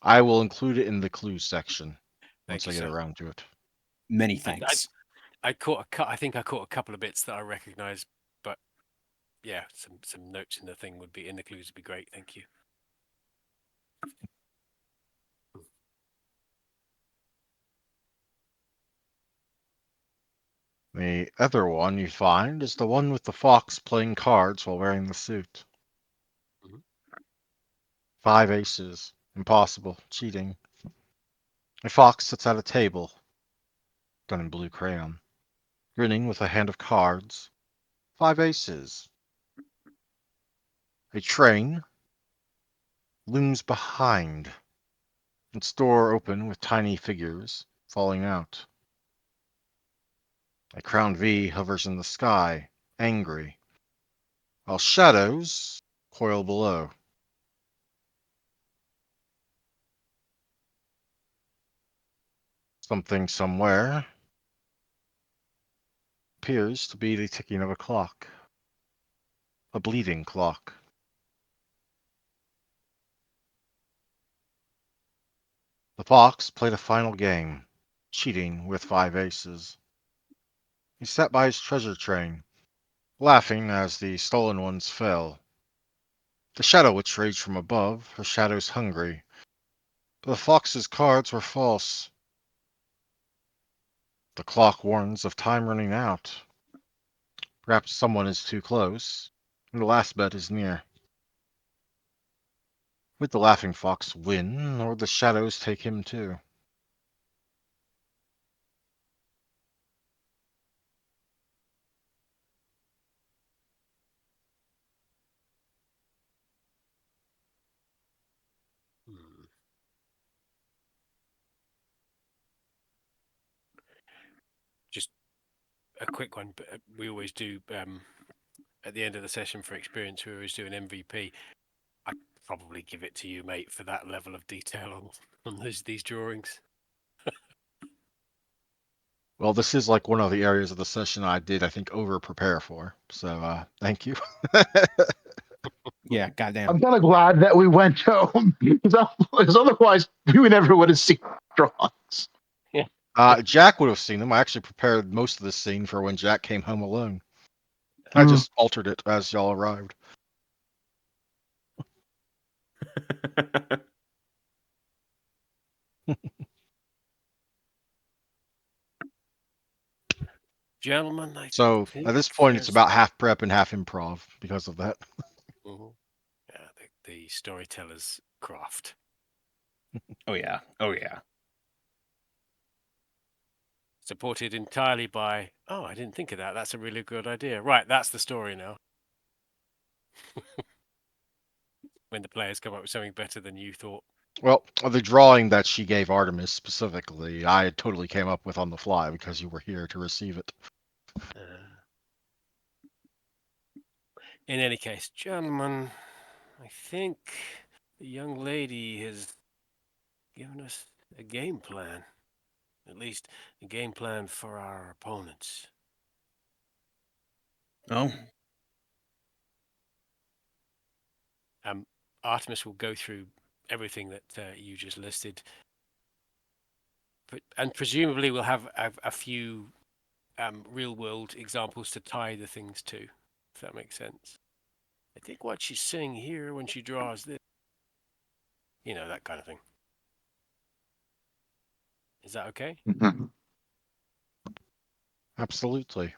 I will include it in the clues section once Thank I you, get sir. around to it. Many thanks. I caught I think I caught a couple of bits that I recognise, but yeah, some notes in the thing would be in the clues would be great. Thank you. The other one you find is the one with the fox playing cards while wearing the suit. Mhm. 5 aces. Impossible. Cheating. A fox sits at a table, done in blue crayon, grinning with a hand of cards. 5 aces. A train looms behind, its door open with tiny figures falling out. A crown V hovers in the sky, angry, while shadows coil below. Something somewhere appears to be the ticking of a clock. A bleeding clock. The fox played a final game, cheating with 5 aces. He sat by his treasure train, laughing as the stolen ones fell. The shadow which raged from above, her shadows hungry, but the fox's cards were false. The clock warns of time running out. Perhaps someone is too close, and the last bet is near. Would the laughing fox win, or the shadows take him too? Hmm. Just a quick one, but we always do at the end of the session for experience. We always do an MVP. I'd probably give it to you, mate, for that level of detail on these drawings. Well, this is like one of the areas of the session I did, I think, over prepare for. So thank you. Yeah, goddamn. I'm kind of glad that we went home because otherwise we never would have seen drawings. Jack would have seen them. I actually prepared most of the scene for when Jack came home alone. I Hmm. just altered it as y'all arrived. Gentlemen, I So think at this it's point, fair it's to about say. half prep and half improv because of that. Mhm. Yeah, the storyteller's craft. Oh yeah. Oh yeah. Supported entirely by, oh, I didn't think of that. That's a really good idea. Right, that's the story now. When the players come up with something better than you thought. Well, the drawing that she gave Artemis specifically, I totally came up with on the fly because you were here to receive it. In any case, gentlemen, I think the young lady has given us a game plan. At least a game plan for our opponents. Oh. Artemis will go through everything that you just listed, and presumably we'll have a few real-world examples to tie the things to, if that makes sense. I think what she's saying here when she draws this, that kind of thing. Is that okay? Mhm. Absolutely.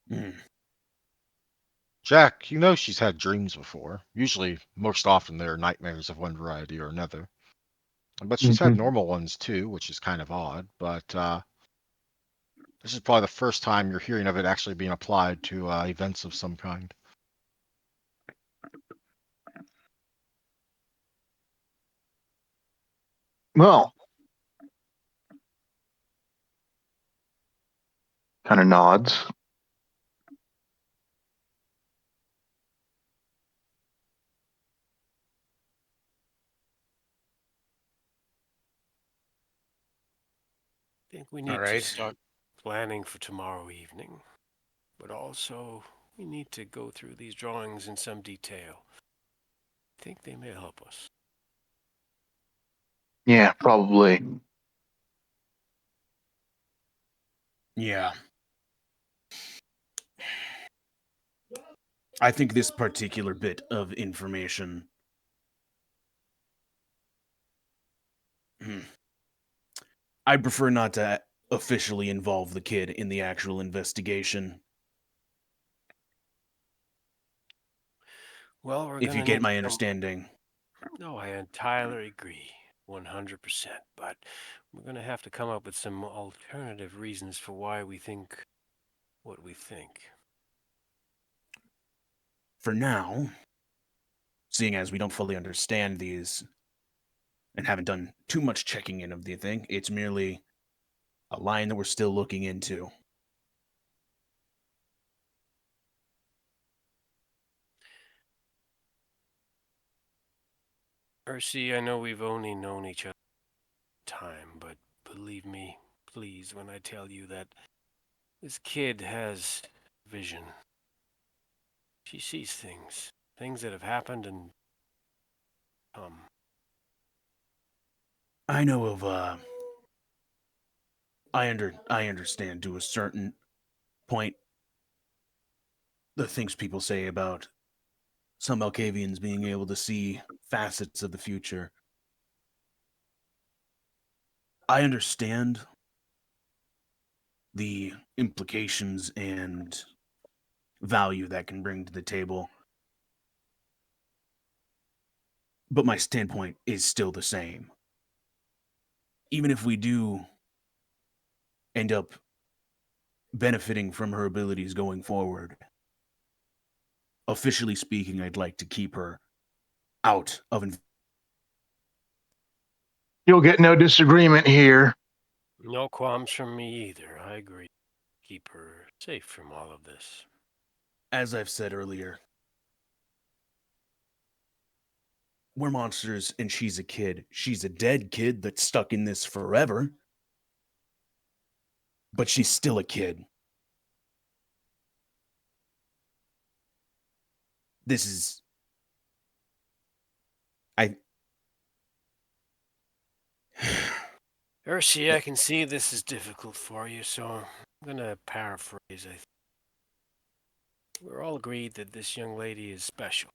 Hmm. Jack, you know she's had dreams before. Usually, most often, they're nightmares of one variety or another. But she's had Mhm. normal ones too, which is kind of odd. But this is probably the first time you're hearing of it actually being applied to events of some kind. Well, kind of nods. I think we All need to right. start planning for tomorrow evening, but also we need to go through these drawings in some detail. I think they may help us. Yeah, probably. Yeah. I think this particular bit of information. Hmm. I prefer not to officially involve the kid in the actual investigation. Well, we're If going you to get need to my come. understanding. No, I entirely agree. 100%. But we're going to have to come up with some alternative reasons for why we think what we think. For now, seeing as we don't fully understand these and haven't done too much checking in of the thing, it's merely a line that we're still looking into. Percy, I know we've only known each other time, but believe me, please, when I tell you that this kid has vision. She sees things that have happened and come. I know of I understand to a certain point the things people say about some Malkavians being able to see facets of the future. I understand the implications and value that can bring to the table. But my standpoint is still the same. Even if we do end up benefiting from her abilities going forward, officially speaking, I'd like to keep her out of. You'll get no disagreement here. No qualms from me either. I agree. Keep her safe from all of this. As I've said earlier, we're monsters and she's a kid. She's a dead kid that's stuck in this forever. But she's still a kid. This is. Ursi, I can see this is difficult for you, so I'm going to paraphrase. I think we're all agreed that this young lady is special.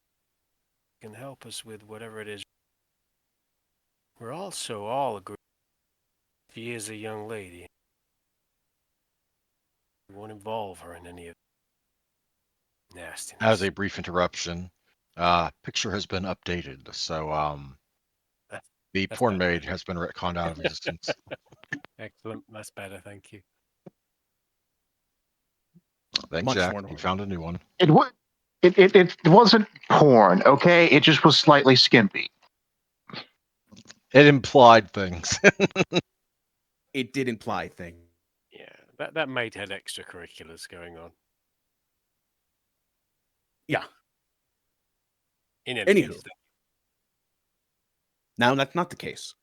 Can help us with whatever it is. We're also all agreed she is a young lady. We won't involve her in any of nastiness. As a brief interruption, picture has been updated, so the That's porn better. maid has been retconned out of existence. Excellent. That's better. Thank you. Thanks, Much Jack. more You normal. found a new one. It wasn't porn, okay? It just was slightly skimpy. It implied things. It did imply things. Yeah, that maid had extracurriculars going on. Yeah. In any Anywho. case, Now that's not the case.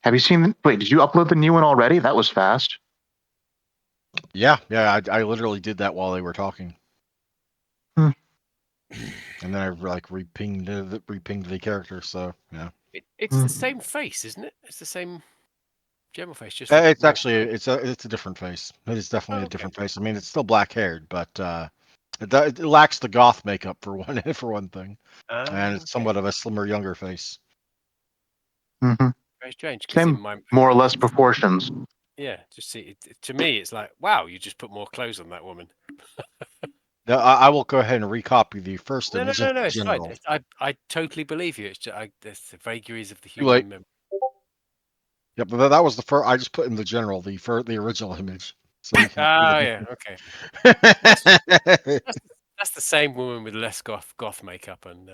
Have you seen? Wait, did you upload the new one already? That was fast. Yeah, I literally did that while they were talking. Hmm. And then I like repinged the character. So yeah, it's the same face, isn't it? It's the same general face, just it's more. actually it's a different face. It is definitely Oh, a okay. different face. I mean, it's still black haired, but it lacks the goth makeup for one thing, and it's Okay. somewhat of a slimmer, younger face. Mm-hmm. Very strange because in Same, my more or less proportions. yeah, just see to me, it's like wow, you just put more clothes on that woman. Now, I will go ahead and recopy the first No, image in it's fine. general. I totally believe you. It's just it's the vagaries of the Too late. human memory. Yep, but that was the first. I just put in the general the original image, so you can see Ah, the yeah, okay. difference. That's the same woman with less goth makeup and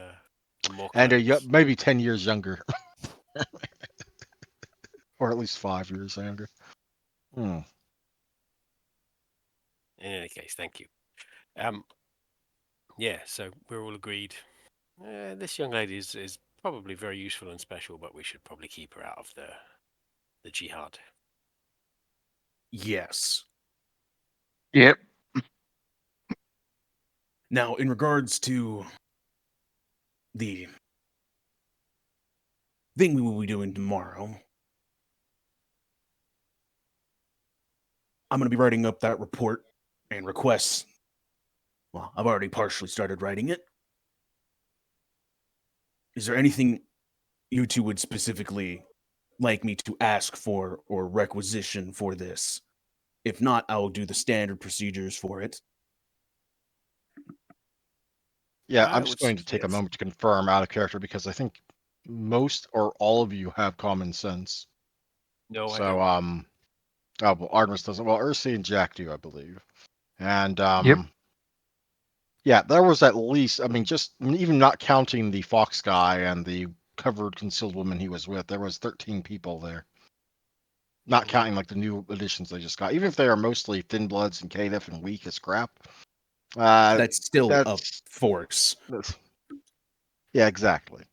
more And clothes. maybe 10 years younger, or at least 5 years younger. Hmm. In any case, thank you. Yeah, so we're all agreed. This young lady is probably very useful and special, but we should probably keep her out of the jihad. Yes. Yep. Now, in regards to the thing we will be doing tomorrow, I'm going to be writing up that report and requests. Well, I've already partially started writing it. Is there anything you two would specifically like me to ask for or requisition for this? If not, I will do the standard procedures for it. Yeah, I I'm just would going to take a suggest moment to confirm out of character because I think most or all of you have common sense. no, I So, don't. oh, well, Artemis doesn't. Well, Ursi and Jack do, I believe. And Yep. yeah, there was at least. I mean, just even not counting the Fox guy and the covered concealed woman he was with, there was 13 people there. Not counting like the new additions they just got. Even if they are mostly thin bloods and KDF and weak as crap. That's still a That's force. yeah, exactly.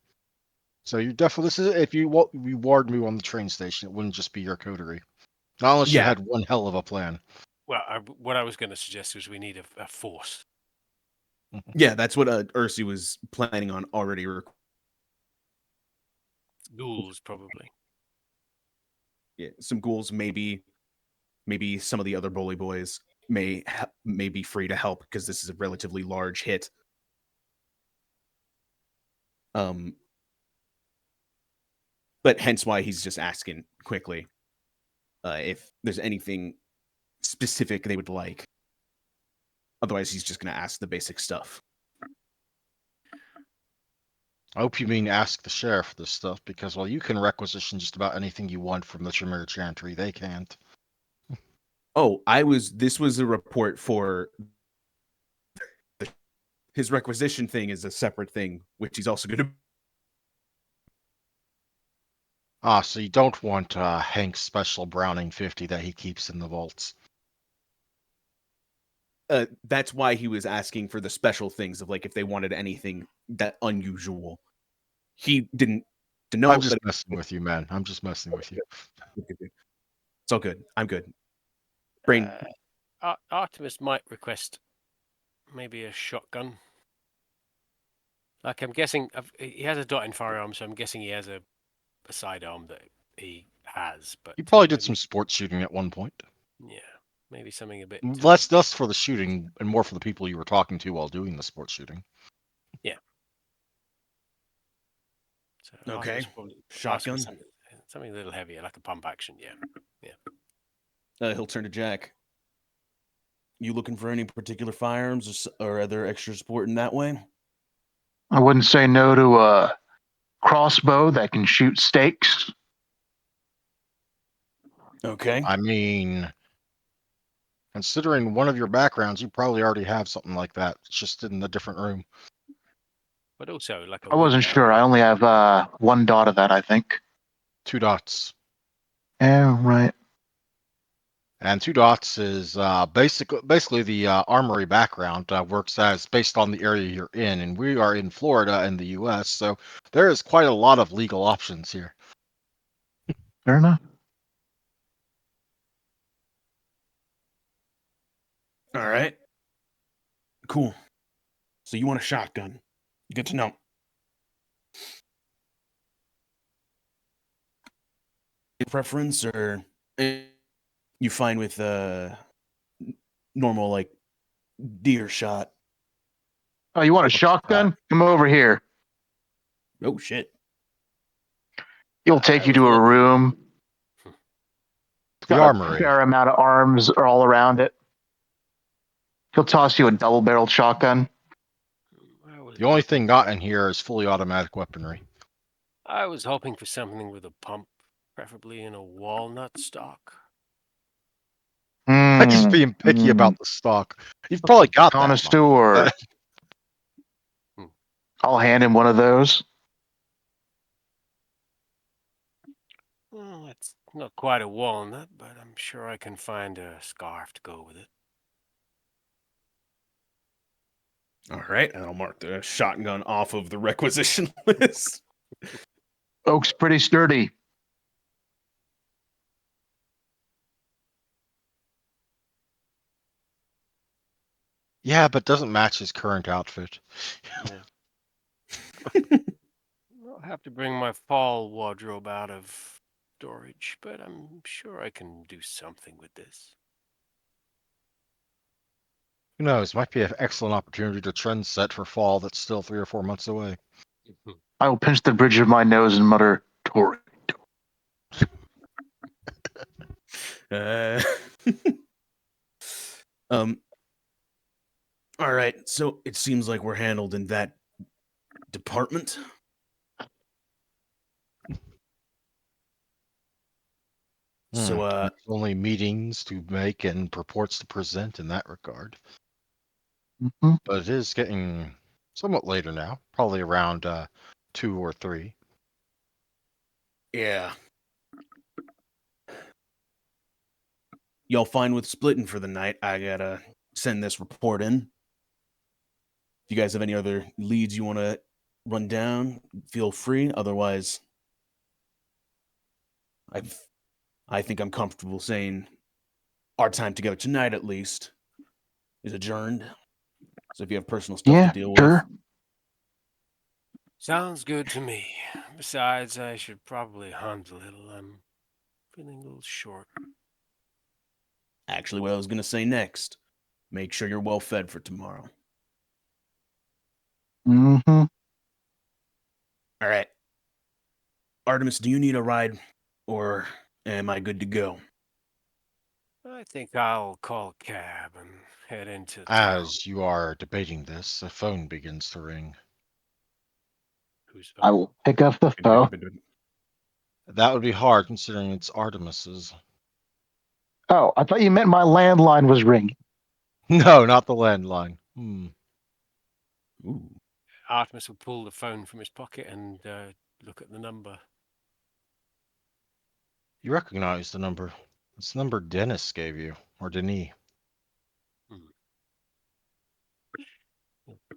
So you definitely this is if you reward me on the train station, it wouldn't just be your coterie. Not unless you Yeah. had one hell of a plan. Well, what I was going to suggest was we need a force. Yeah, that's what Ursi was planning on already. Ghouls, probably. Yeah, some ghouls, maybe some of the other bully boys may be free to help because this is a relatively large hit. But hence why he's just asking quickly. if there's anything specific they would like. Otherwise, he's just going to ask the basic stuff. I hope you mean ask the sheriff this stuff, because while you can requisition just about anything you want from the Tremere Chantry, they can't. Oh, this was a report for his requisition thing is a separate thing, which he's also going to. Ah, so you don't want Hank's special Browning 50 that he keeps in the vaults. That's why he was asking for the special things of like if they wanted anything that unusual. He didn't know. I'm just messing with you, man. I'm just messing with you. It's all good. I'm good. Brain. Artemis might request maybe a shotgun. Like I'm guessing he has a dotting firearm, so I'm guessing he has a sidearm that he has. But You probably did maybe, some sports shooting at one point. yeah, maybe something a bit Less for the shooting and more for the people you were talking to while doing the sports shooting. Yeah. So Okay. Shotgun. Shotgun. Something a little heavier, like a pump action. Yeah. He'll turn to Jack. You looking for any particular firearms or other extra support in that way? I wouldn't say no to a crossbow that can shoot stakes. Okay. I mean, considering one of your backgrounds, you probably already have something like that. It's just in a different room. But also like a I wasn't sure. I only have one dot of that, I think. 2 dots. Yeah, right. And 2 dots is basically the armory background works as based on the area you're in, and we are in Florida in the U.S., so there is quite a lot of legal options here. Fair enough. All right. Cool. So you want a shotgun? Good to know. Preference or you fine with normal like deer shot? Oh, you want a shotgun? Come over here. Oh shit. He'll take you to a room. It's The got a armory. fair amount of arms all around it. He'll toss you a double-barreled shotgun. The only thing not in here is fully automatic weaponry. I was hoping for something with a pump, preferably in a walnut stock. I'm just being picky about the stock. You've probably got that. Connoisseur. I'll hand him one of those. Well, it's not quite a walnut, but I'm sure I can find a scarf to go with it. All right, and I'll mark the shotgun off of the requisition list. Oak's pretty sturdy. Yeah, but doesn't match his current outfit. I'll have to bring my fall wardrobe out of storage, but I'm sure I can do something with this. Who knows? Might be an excellent opportunity to trend set for fall that's still 3 or 4 months away. I will pinch the bridge of my nose and mutter, Tory. Uh, all right, so it seems like we're handled in that department. So, only meetings to make and reports to present in that regard. Mm-hmm. But it is getting somewhat later now, probably around 2 or 3. Yeah. Y'all fine with splitting for the night? I gotta send this report in. If you guys have any other leads you want to run down, feel free. Otherwise, I think I'm comfortable saying our time together tonight, at least, is adjourned. So if you have personal stuff to deal with. Sounds good to me. Besides, I should probably hunt a little. I'm feeling a little short. Actually, what I was going to say next, make sure you're well fed for tomorrow. Mm-hmm. All right. Artemis, do you need a ride or am I good to go? I think I'll call a cab and head into town. As you are debating this, a phone begins to ring. Who's I will pick up the phone. That would be hard considering it's Artemis's. Oh, I thought you meant my landline was ringing. No, not the landline. Ooh. Artemis will pull the phone from his pocket and look at the number. You recognize the number. It's the number Dennis gave you, or Denis.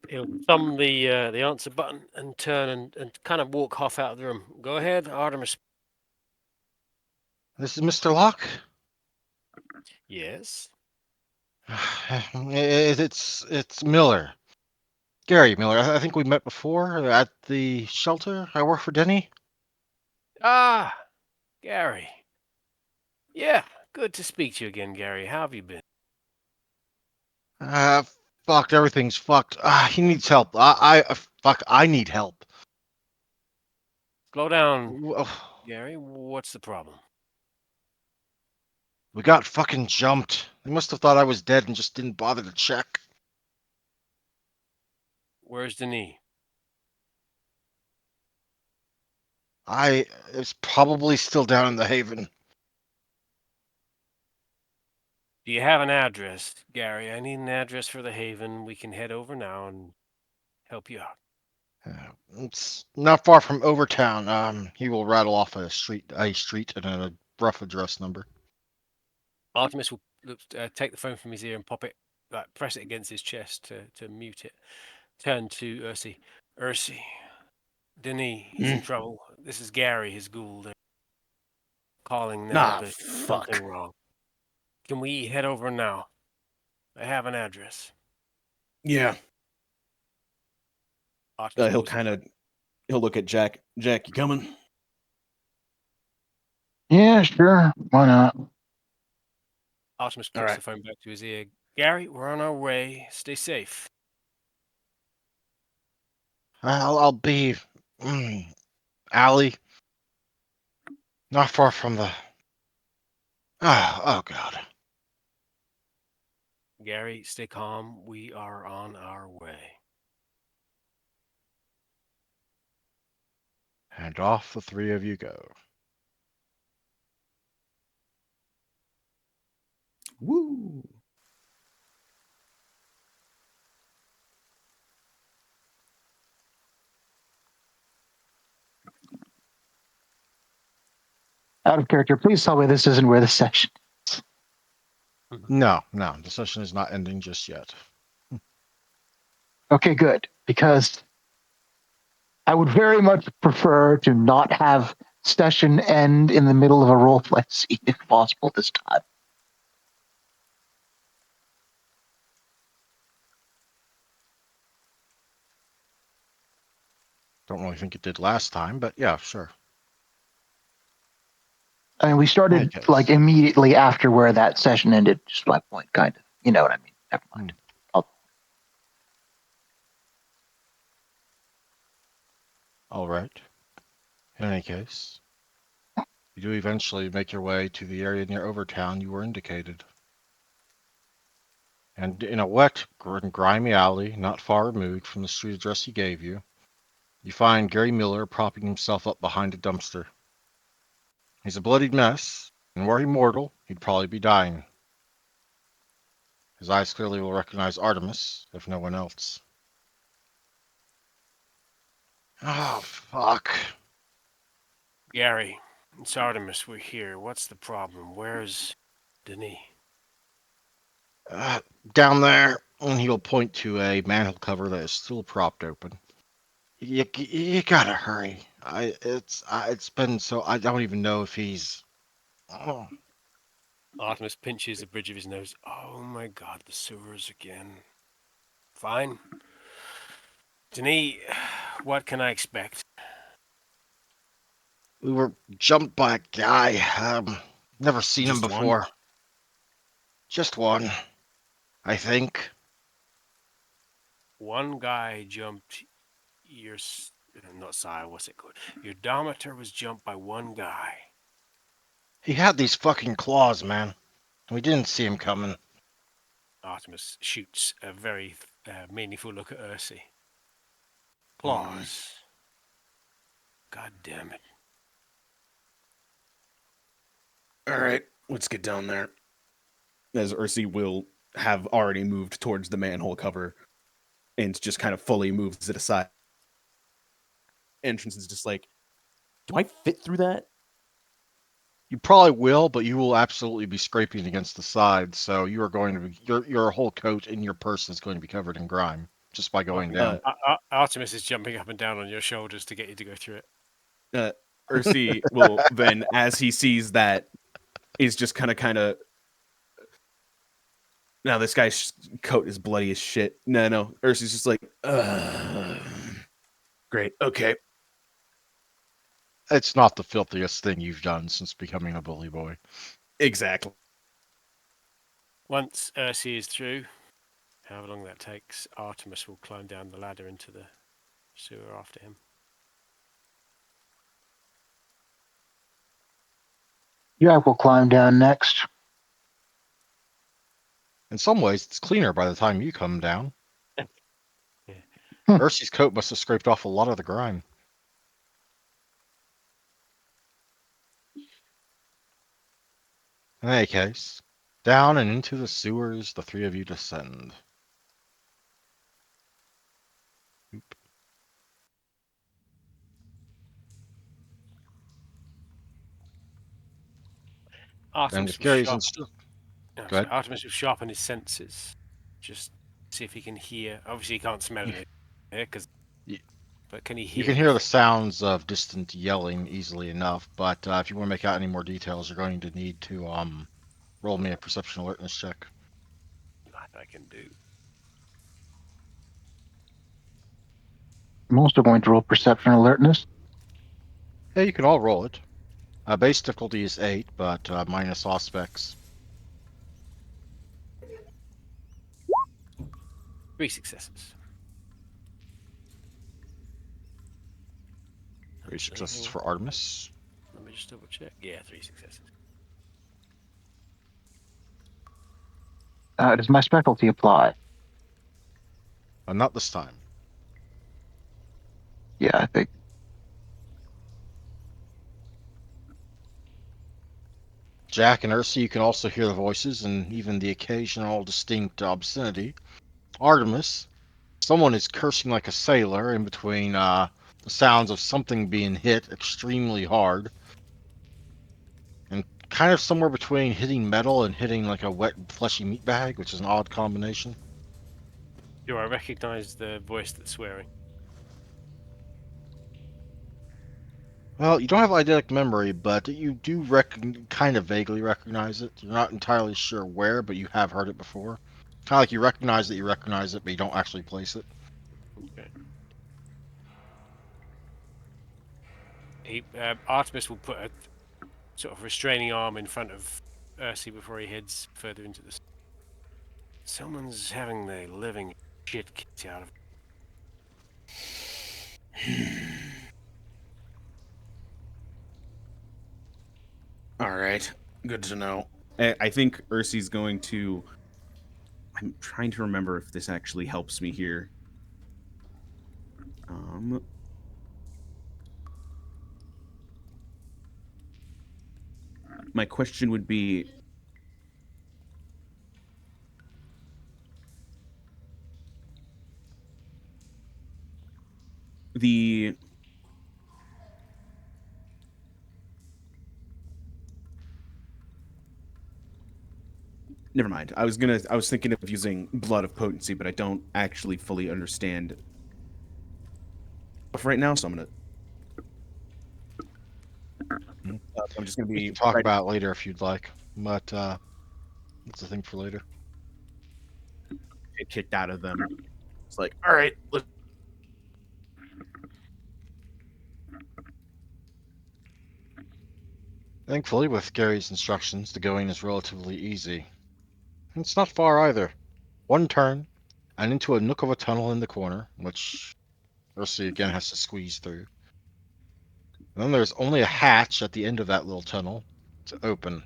He'll thumb the answer button and turn and kind of walk half out of the room. Go ahead, Artemis. This is Mr. Locke? Yes. It's Miller. Gary Miller. I think we met before at the shelter. I work for Denny. Ah, Gary. Yeah, good to speak to you again, Gary. How have you been? Uh, fucked. Everything's fucked. He needs help. Fuck. I need help. Slow down, W- Gary. What's the problem? We got fucking jumped. They must have thought I was dead and just didn't bother to check. Where's Denis? It's probably still down in the Haven. Do you have an address, Gary? I need an address for the Haven. We can head over now and help you out. It's not far from Overtown. He will rattle off a street and a rough address number. Artemis will take the phone from his ear and pop it, press it against his chest to mute it. Turn to Ursi. Ursi, Denis, he's in trouble. This is Gary, his ghoul. They're calling now. Nah, There's fuck. something wrong. Can we head over now? I have an address. Yeah. Artemis He'll moves kind of he'll look at Jack. Jack, you coming? Yeah, sure. Why not? Artemis All puts right. the phone back to his ear. Gary, we're on our way. Stay safe. I'll be alley, not far from the. Oh God. Gary, stay calm. We are on our way. And off the three of you go. Woo. Out of character, please tell me this isn't where the session. No, the session is not ending just yet. Okay, good. Because I would very much prefer to not have session end in the middle of a roleplay scene if possible this time. Don't really think it did last time, but yeah, sure. I mean, we started Okay. like immediately after where that session ended. Just my point, kind of. You know what I mean? Never mind. All right. In any case, you do eventually make your way to the area near Overtown you were indicated. And in a wet and grimy alley, not far removed from the street address he gave you, you find Gary Miller propping himself up behind a dumpster. He's a bloodied mess, and were he mortal, he'd probably be dying. His eyes clearly will recognize Artemis, if no one else. Oh, fuck. Gary, it's Artemis. We're here. What's the problem? Where's Denis? Down there, and he'll point to a manhole cover that is still propped open. You gotta hurry. It's been so I don't even know if he's. Oh. Artemis pinches the bridge of his nose. Oh my God, the sewers again. Fine. Denis, what can I expect? We were jumped by a guy. Never seen him Just one? before. Just one, I think. One guy jumped your not psi, what's it called? Your Dometer was jumped by one guy. He had these fucking claws, man. We didn't see him coming. Artemis shoots a very meaningful look at Ursi. Mm. Plus, God damn it. All right, let's get down there. As Ursi will have already moved towards the manhole cover and just kind of fully moves it aside. Entrance is just like, do I fit through that? You probably will, but you will absolutely be scraping against the side. So you are going to be your whole coat and your person is going to be covered in grime just by going down. Artemis is jumping up and down on your shoulders to get you to go through it. Ursi will then, as he sees that, is just kind of. Now this guy's coat is bloody as shit. No. Ursi's just like, great, okay. It's not the filthiest thing you've done since becoming a bully boy. Exactly. Once Ursi is through, however long that takes, Artemis will climb down the ladder into the sewer after him. Jack will climb down next. In some ways, it's cleaner by the time you come down. Yeah. Ursi's coat must have scraped off a lot of the grime. In any case, down and into the sewers, the three of you descend. Oop. And Artemis if will Gary's sharpen. Go Sorry, ahead. Artemis will sharpen his senses, just see if he can hear. Obviously, he can't smell it here, but can he You hear can hear the anything? sounds of distant yelling easily enough, but if you want to make out any more details, you're going to need to roll me a perception alertness check. That I can do. I'm also going to roll perception alertness. Yeah, you can all roll it. Base difficulty is 8, but minus aspects. 3 successes. 3 Actually, successes hang on. for Artemis. Let me just double check. Yeah, 3 successes. Does my specialty apply? Not this time. Yeah, I think. Jack and Ursa, you can also hear the voices and even the occasional distinct obscenity. Artemis, someone is cursing like a sailor in between the sounds of something being hit extremely hard. And kind of somewhere between hitting metal and hitting like a wet, fleshy meat bag, which is an odd combination. Do I recognize the voice that's swearing? Well, you don't have eidetic memory, but you do kind of vaguely recognize it. You're not entirely sure where, but you have heard it before. Kind of like you recognize it, but you don't actually place it. Okay. Artemis will put a sort of restraining arm in front of Ursi before he heads further into the. Someone's having the living shit kicked out of. All right, good to know. I think Ursi's going to. I'm trying to remember if this actually helps me here. My question would be, the never mind. I was thinking of using blood of potency, but I don't actually fully understand right now, so I'm just gonna We be can talk right. about it later if you'd like, but that's a thing for later. Get kicked out of them. It's like, all right, let's. Thankfully, with Gary's instructions, the going is relatively easy. And it's not far either. One turn, and into a nook of a tunnel in the corner, which Ursi again has to squeeze through. And then there's only a hatch at the end of that little tunnel to open.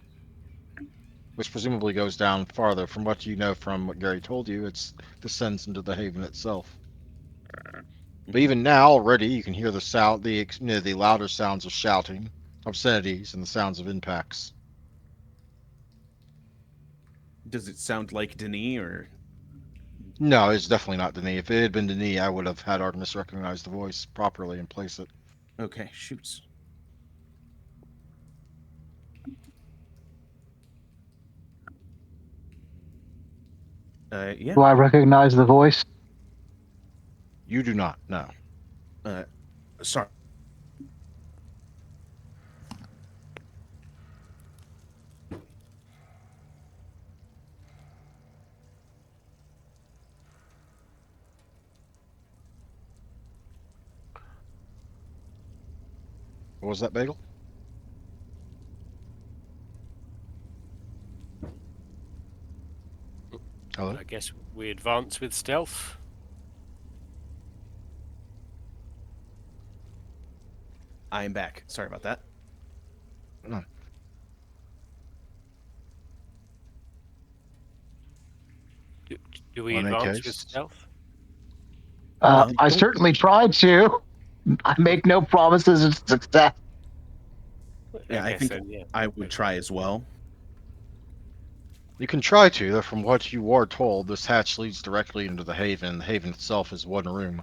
which presumably goes down farther. From what you know from what Gary told you, it descends into the haven itself. But even now, already, you can hear the sound, the louder sounds of shouting, obscenities, and the sounds of impacts. Does it sound like Denis or? No, it's definitely not Denis. If it had been Denis, I would have had Artemis recognize the voice properly and place it. Okay, shoots. Yeah. Do I recognize the voice? You do not, no. Sorry. What was that, Bagel? Hello? I guess we advance with stealth. I am back. Sorry about that. No. Do we Well, in that advance with case, stealth? I certainly tried to. I make no promises of success. Yeah, I Okay, think so yeah. I would try as well. you can try to, though from what you are told, this hatch leads directly into the haven. The haven itself is one room.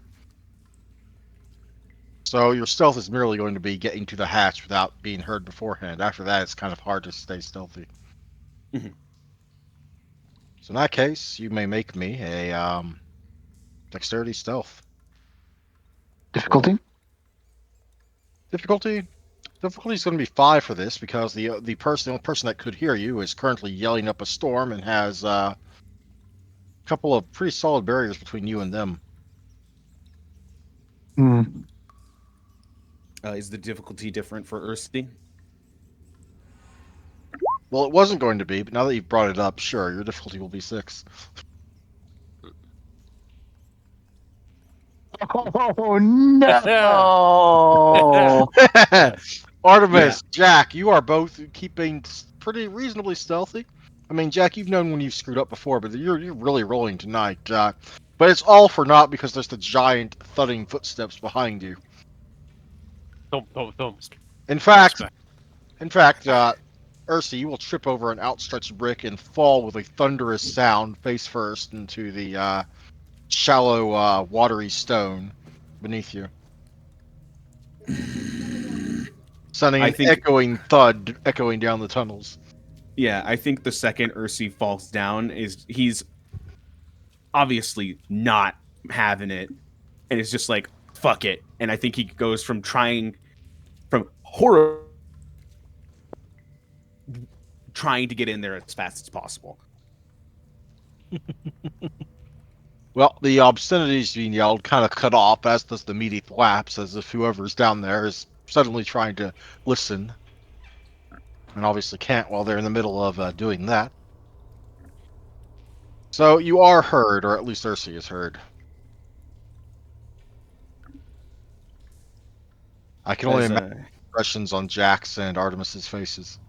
So your stealth is merely going to be getting to the hatch without being heard beforehand. After that, it's kind of hard to stay stealthy. Mhm. So in that case, you may make me a dexterity stealth. Roll. Difficulty? Difficulty? Difficulty is going to be 5 for this because the only person that could hear you is currently yelling up a storm and has a couple of pretty solid barriers between you and them. Hmm. Is the difficulty different for Ursi? Well, it wasn't going to be, but now that you've brought it up, sure, your difficulty will be 6. Oh no! Artemis, Yeah. Jack, you are both keeping pretty reasonably stealthy. I mean, Jack, you've known when you've screwed up before, but you're really rolling tonight. But it's all for naught because there's the giant thudding footsteps behind you. Thump, thump, thump. In Steps fact, back. in fact, Ursi, you will trip over an outstretched brick and fall with a thunderous sound face first into the shallow, watery stone beneath you, sending I an think, echoing thud echoing down the tunnels. yeah, I think the second Ursi falls down is he's obviously not having it, and it's just like fuck it. And I think he goes from horror trying to get in there as fast as possible. Well, the obscenities being yelled kind of cut off, as does the meaty thwaps, as if whoever's down there is suddenly trying to listen, and obviously can't while they're in the middle of doing that. So you are heard, or at least Ursi is heard. I can only As imagine expressions on Jack's and Artemis's faces.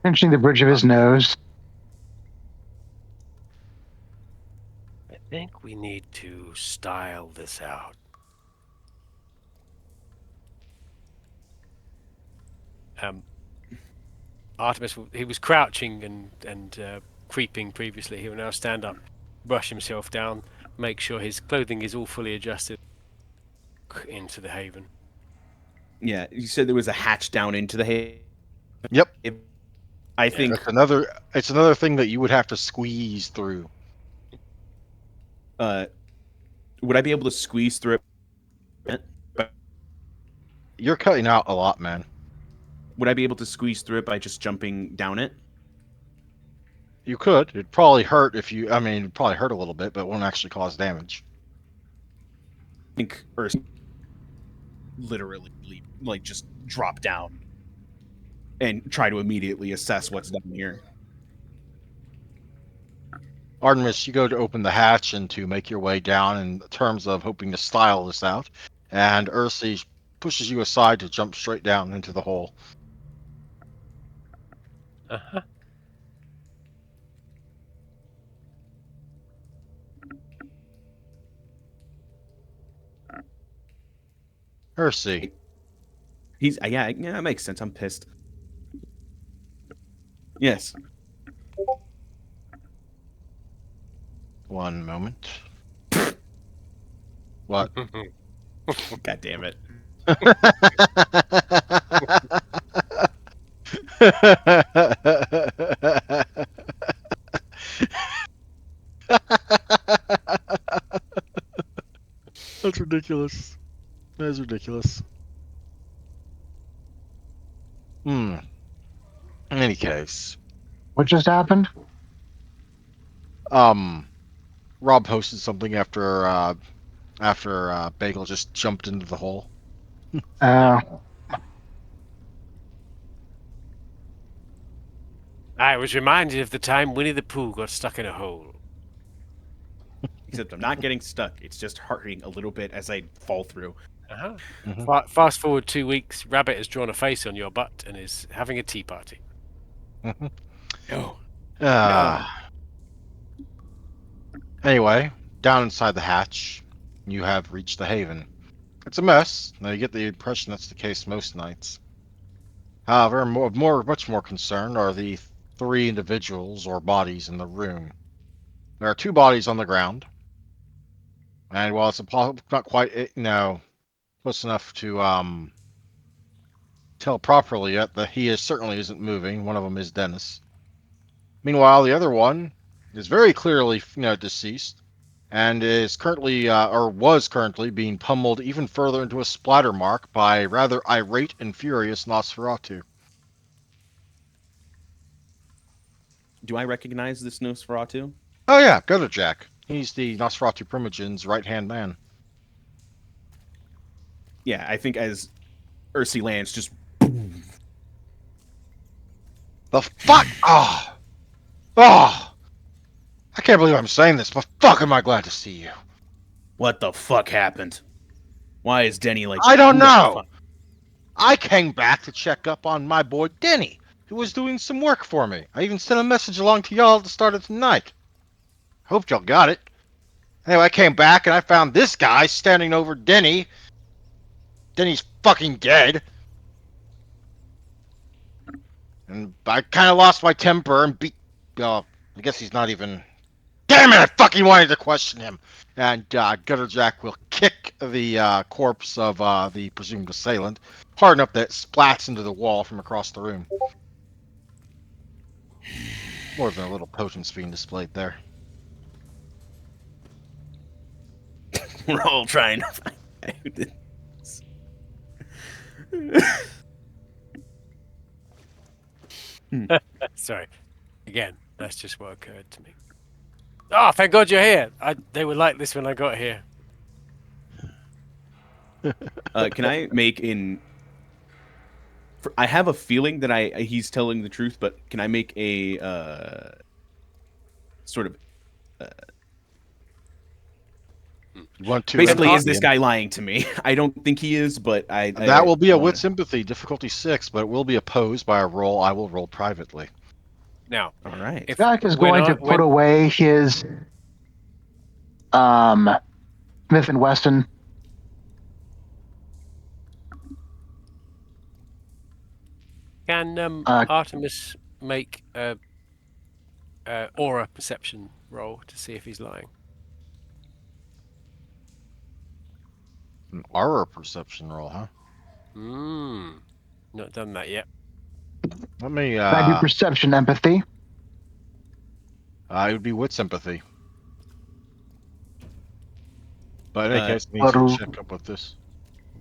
Pinching the bridge of his nose. I think we need to style this out. Artemis, he was crouching and creeping previously. He will now stand up, brush himself down, make sure his clothing is all fully adjusted into the haven. yeah, you said there was a hatch down into the hay. Yep, I think it's another thing that you would have to squeeze through. would I be able to squeeze through it? But You're cutting out a lot, man. would I be able to squeeze through it by just jumping down it? You could. It'd probably hurt if you. I mean, it'd probably hurt a little bit, but it won't actually cause damage. I think Ursi literally like just drop down and try to immediately assess what's down here. Artemis, you go to open the hatch and to make your way down in terms of hoping to style this out, and Ursi pushes you aside to jump straight down into the hole. Uh-huh. Hersey. He's yeah, that makes sense. I'm pissed. Yes. One moment. What? God damn it. That's ridiculous. That is ridiculous. In any case, What just happened? Rob posted something after Bagel just jumped into the hole. Uh, I was reminded of the time Winnie the Pooh got stuck in a hole. Except I'm not getting stuck. It's just hurting a little bit as I fall through. Uh-huh. Mhm. Fast forward 2 weeks, Rabbit has drawn a face on your butt and is having a tea party. Mhm. No. Uh, Anyway, down inside the hatch, you have reached the haven. It's a mess. Now you get the impression that's the case most nights. However, much more concerned are the three individuals or bodies in the room. There are two bodies on the ground, and while it's not quite close enough to tell properly yet, that he is certainly isn't moving. One of them is Dennis. Meanwhile, the other one is very clearly deceased, and is currently or was currently being pummeled even further into a splatter mark by rather irate and furious Nosferatu. Do I recognize this Nosferatu? Oh yeah, go to Jack. He's the Nosferatu Primogen's right-hand man. Yeah, I think as Ursi lands, just The fuck! Oh! Oh! I can't believe I'm saying this, but fuck am I glad to see you. what the fuck happened? Why is Denny like I don't who the know! fuck? I came back to check up on my boy Denny, who was doing some work for me. I even sent a message along to y'all at the start of tonight. Hope y'all got it. Anyway, I came back and I found this guy standing over Denny. Denny's fucking dead. And I kind of lost my temper and beat. I guess he's not even. Damn it! I fucking wanted to question him. And Gutter Jack will kick the corpse of the presumed assailant hard enough that it splats into the wall from across the room. More than a little potence being displayed there. We're all trying to find out who did this. Sorry. Again, that's just what occurred to me. Oh, thank God you're here. They were like this when I got here. Can I make in? I have a feeling that he's telling the truth, but can I make a sort of You want to basically is empathy? this guy lying to me? I don't think he is, but That I will be a want wit to. sympathy, difficulty 6, but it will be opposed by a roll I will roll privately. Now, All right. if Jack is when going I to put away his um, Smith and Wesson. can Uh, Artemis make a aura perception roll to see if he's lying? An aura perception roll, huh? Not done that yet. Let me, I do perception empathy. it would be wit sympathy. But in any case, I need But to check up with this.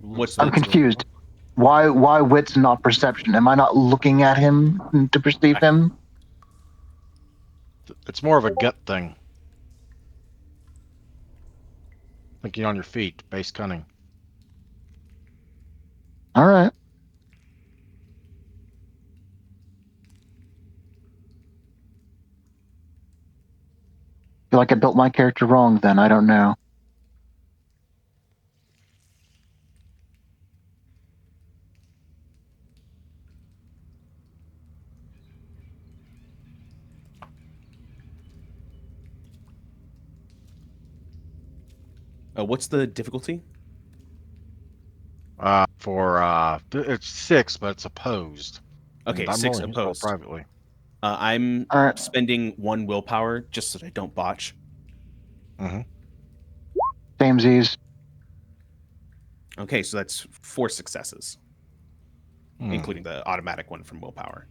What's I'm the confused. Why wit's not perception? Am I not looking at him to perceive him? It's more of a gut thing. Thinking on your feet, base cunning. All right. Feel like I built my character wrong then. I don't know. What's the difficulty? It's 6, but it's opposed. Okay, And I'm 6 rolling his roll opposed. privately. I'm All right. spending 1 willpower just so that I don't botch. Mm-hmm. Same Z's. Okay, so that's 4 successes, Hmm. including the automatic one from willpower.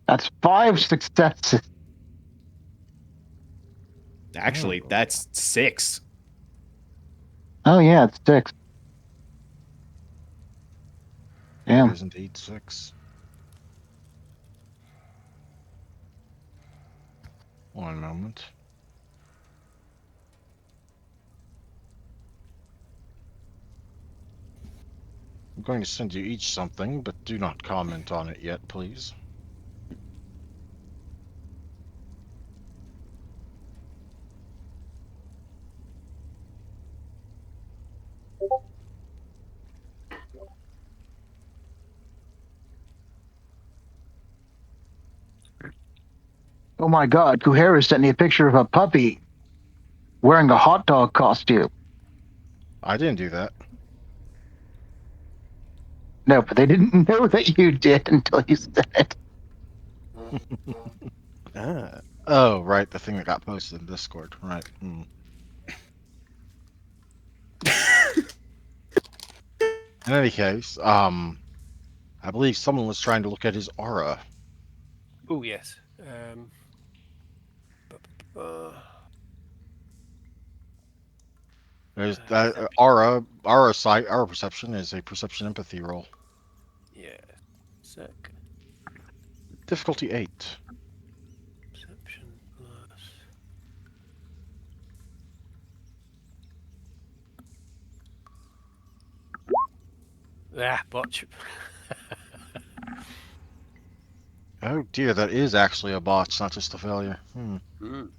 That's 5 successes. Actually, Oh. that's 6. Oh yeah, it's 6. It Damn. is indeed 6. One moment. I'm going to send you each something, but do not comment on it yet, please. Oh my God, Kuhara sent me a picture of a puppy wearing a hot dog costume. I didn't do that. No, but they didn't know that you did until you said it. Ah. Oh, right, the thing that got posted in Discord. Right. In any case, I believe someone was trying to look at his aura. Oh yes. There's that aura perception is a perception empathy roll. Yeah. Sec. Difficulty 8. Perception plus. Ah, botch. Oh dear, that is actually a botch, not just a failure. Mm.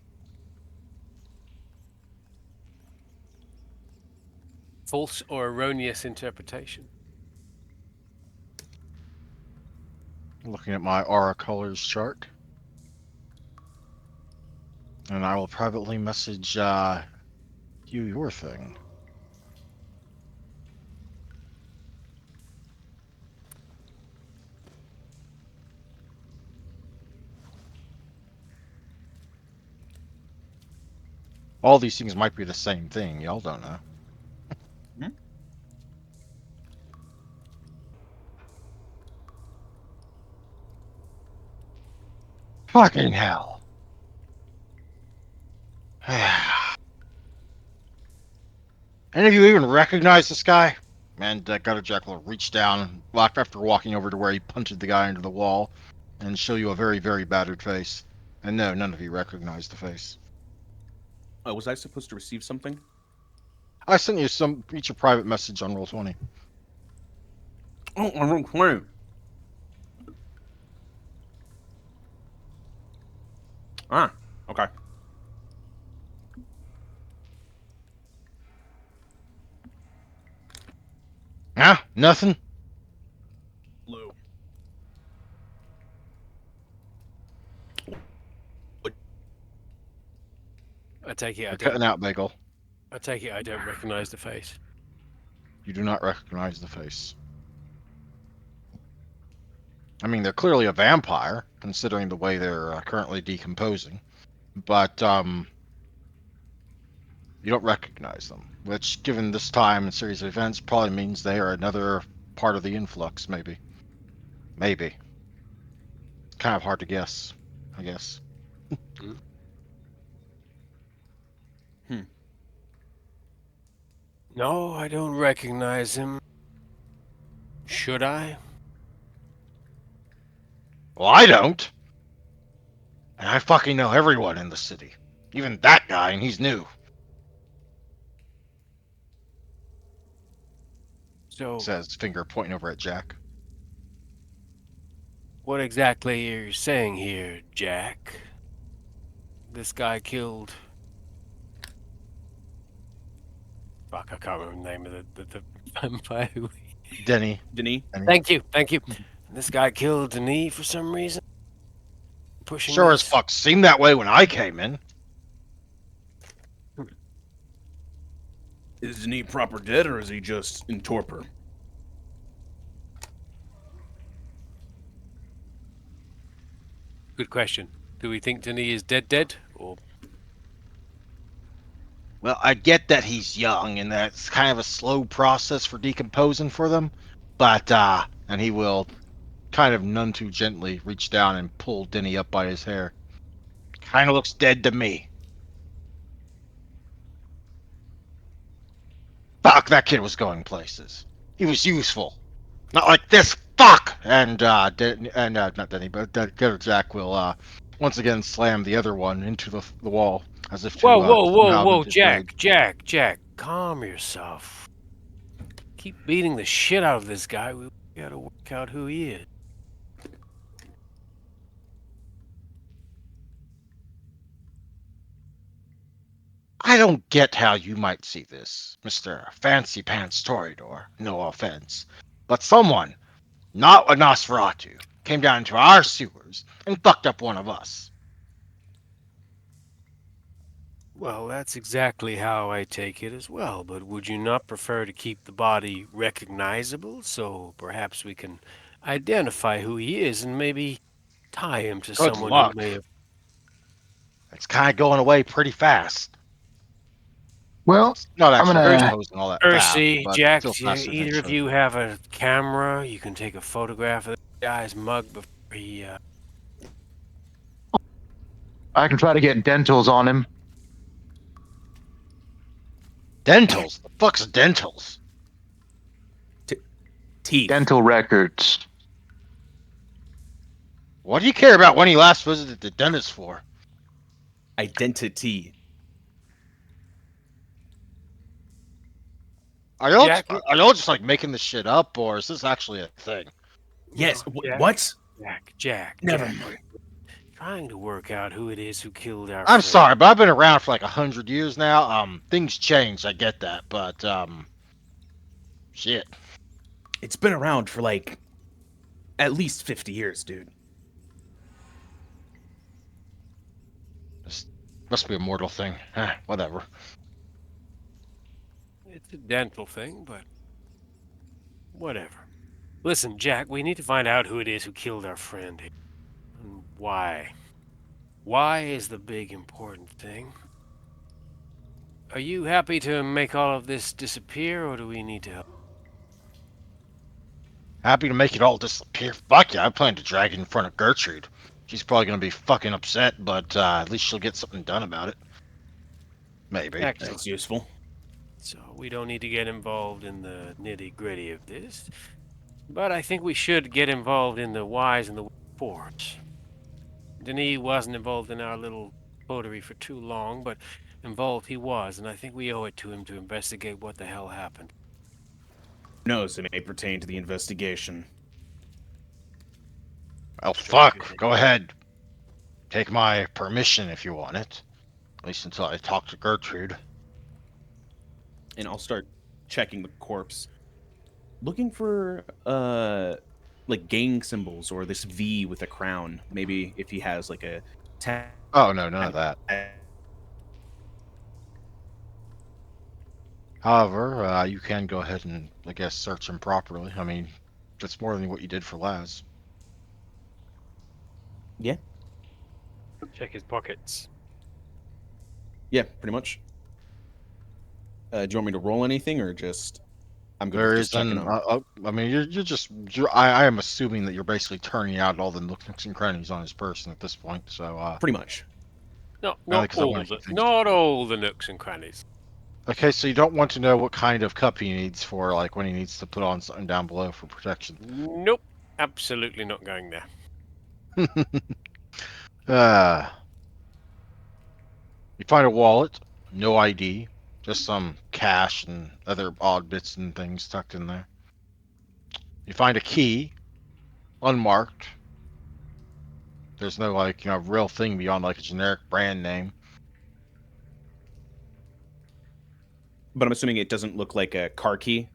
False or erroneous interpretation. Looking at my aura colors chart. And I will privately message you your thing. All these things might be the same thing, y'all don't know. Hmm? Fucking hell. Any of you even recognize this guy? Man, that gutter jack will reach down after walking over to where he punted the guy into the wall and show you a very, very battered face. And no, none of you recognize the face. Was I supposed to receive something? I sent you each a private message on Roll20. Oh, I don't play. Ah, okay. Huh? Nothing? Blue. I take it I You're don't. cutting out, Bagel. I take it I don't recognise the face. You do not recognize the face. I mean, they're clearly a vampire, considering the way they're currently decomposing. But, you don't recognize them, which, given this time and series of events, probably means they are another part of the influx, maybe. Maybe. Kind of hard to guess, I guess. Hmm. No, I don't recognise him. Should I? Well, I don't. And I fucking know everyone in the city. Even that guy, and he's new. So, Says, finger pointing over at Jack. what exactly are you saying here, Jack? This guy killed. Fuck, I can't remember the name of the vampire. Denny. Denis? Thank you, thank you. This guy killed Denis for some reason. Pushing Sure as this. fuck seemed that way when I came in. Isn't he proper dead, or is he just in torpor? Good question. Do we think Denis is dead, or Well, I get that he's young and that's kind of a slow process for decomposing for them, but and he will kind of none too gently reach down and pull Denny up by his hair. Kind of looks dead to me. Fuck, that kid was going places. He was useful. Not like this. Fuck. And not Denny, but Jack will once again slam the other one into the wall as if whoa, to whoa, whoa, somehow whoa, vent his rage. Jack, calm yourself. Keep beating the shit out of this guy. We gotta work out who he is. I don't get how you might see this, Mr. Fancy Pants Toreador. No offense. But someone, not a Nosferatu, came down into our sewers and fucked up one of us. Well, that's exactly how I take it as well, but would you not prefer to keep the body recognizable so perhaps we can identify who he is and maybe tie him to Good someone who luck. may have. It's kind of going away pretty fast. Well, It's not I'm actually gonna. decomposing all that fast, Percy, but Jack, still do faster than it either of should. you have a camera? You can take a photograph of the guy's mug before he. I can try to get dentals on him. Dentals? The fuck's dentals? Teeth. Dental records. What do you care about when he last visited the dentist for? Identity. Jack, Are y'all just like making this shit up, or is this actually a thing? Yes. no, Jack, What? Never Jack. mind. Trying to work out who it is who killed our I'm friend. sorry, but I've been around for like 100 years now. Things change. I get that, but shit. It's been around for like at least 50 years, dude. This must be a mortal thing. Whatever. It's a dental thing, but whatever. Listen, Jack, we need to find out who it is who killed our friend here. And why. Why is the big important thing. Are you happy to make all of this disappear, or do we need to help? Happy to make it all disappear. Fuck yeah, I plan to drag it in front of Gertrude. She's probably gonna be fucking upset, but at least she'll get something done about it. Maybe. Excellent. That's useful. So we don't need to get involved in the nitty gritty of this. But I think we should get involved in the whys and the wherefores. Denis wasn't involved in our little coterie for too long, but involved he was, and I think we owe it to him to investigate what the hell happened. Who knows? It may pertain to the investigation. Oh Very fuck. good. Go ahead. Take my permission if you want it. At least until I talk to Gertrude. And I'll start checking the corpse, looking for like gang symbols or this V with a crown. Maybe if he has like a tag. Oh no, none of that. However, you can go ahead and, I guess, search him properly. I mean, that's more than what you did for Laz. Yeah, Check his pockets. yeah, pretty much. Do you want me to roll anything or just I'm good There with just checking isn't. them? I mean, I am assuming that you're basically turning out all the nooks and crannies on his person at this point. So, Pretty much. No, mainly not 'cause I all want to the, keep things. not all the nooks and crannies. Okay, so you don't want to know what kind of cup he needs for, like, when he needs to put on something down below for protection. Nope, absolutely not going there. uh, you find a wallet, no ID, just some cash and other odd bits and things tucked in there. You find a key, unmarked. There's no, like, real thing beyond like a generic brand name. But I'm assuming it doesn't look like a car key.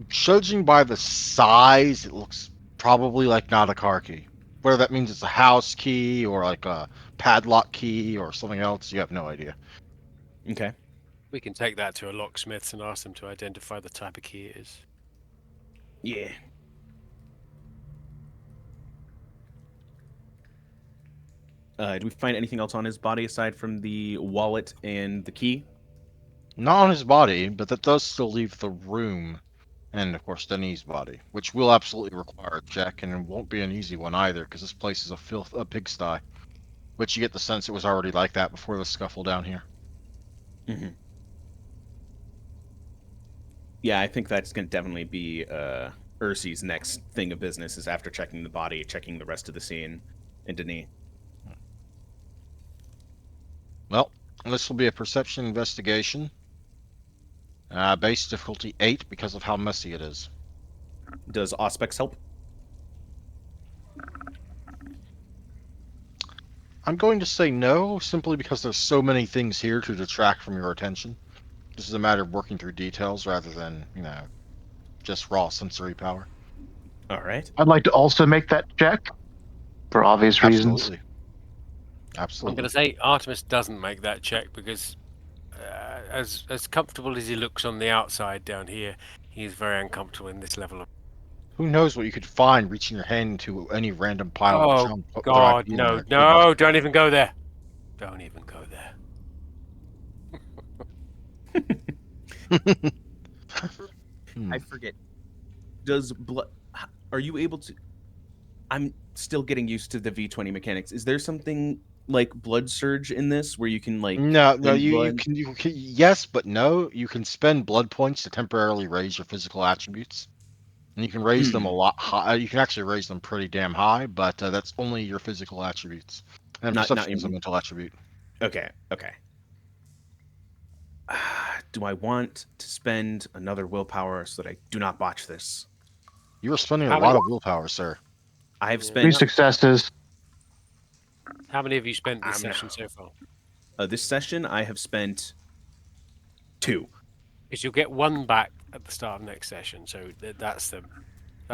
Judging by the size, it looks probably like not a car key. Whether that means it's a house key or like a padlock key or something else, you have no idea. Okay. We can take that to a locksmith's and ask them to identify the type of key it is. Yeah. Do we find anything else on his body aside from the wallet and the key? Not on his body, but that does still leave the room. And of course, Denis' body, which will absolutely require a check, and it won't be an easy one either, because this place is a pigsty. Which you get the sense it was already like that before the scuffle down here. Mm-hmm. Yeah, I think that's going to definitely be Ursi's next thing of business is after checking the body, checking the rest of the scene and Denis. Well, this will be a perception investigation. Base difficulty 8 because of how messy it is. Does Auspex help? I'm going to say no, simply because there's so many things here to detract from your attention. This is a matter of working through details rather than, just raw sensory power. All right. I'd like to also make that check for obvious reasons. Absolutely. I'm Absolutely. going to say Artemis doesn't make that check because, as comfortable as he looks on the outside down here, he is very uncomfortable in this level of. Who knows what you could find reaching your hand into any random pile of Oh junk? What there might God, be in no, there. Goodness. no! Don't even go there. Don't even go there. I forget. Does blood? Are you able to? I'm still getting used to the V20 mechanics. Is there something like blood surge in this where you can like No, send you blood? can yes, but no. You can spend blood points to temporarily raise your physical attributes, and you can raise them a Hmm. lot high. You can actually raise them pretty damn high, but that's only your physical attributes. And Not perception is a in. mental attribute. Okay. Okay. Do I want to spend another willpower so that I do not botch this? You are spending a How many? lot of willpower, sir. I have Yeah, 3 spent. successes. how many have you spent this I'm gonna. session so far? This session, I have spent 2. Because you'll get one back at the start of next session. So that's the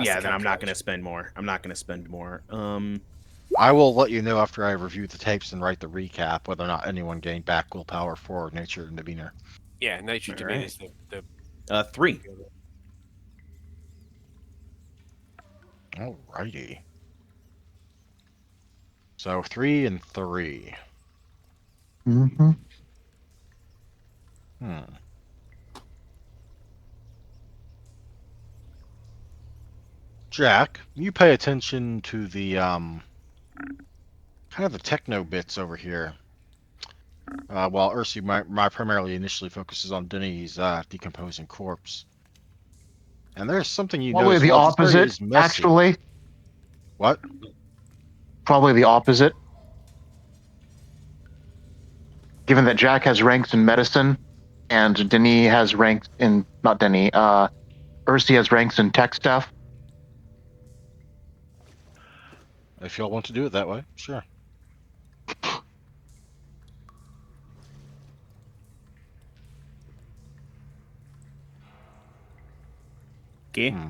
Yeah, then I'm not gonna calculation. spend more. I'm not gonna spend more. I will let you know after I review the tapes and write the recap whether or not anyone gained back willpower for nature and demeanor. Yeah, nature All demeanor right. is the 3. Alrighty. So 3 and 3. Mm-hmm. Hmm. Jack, you pay attention to the kind of the techno bits over here. While Ursi my primarily initially focuses on Denny's decomposing corpse. And there's something you Probably notice. the While this area opposite, is messy. actually. What? Probably the opposite. Given that Jack has ranks in medicine and Denis has ranks in, not Denis, Ursi has ranks in tech stuff. If y'all want to do it that way, sure. Okay. Hmm.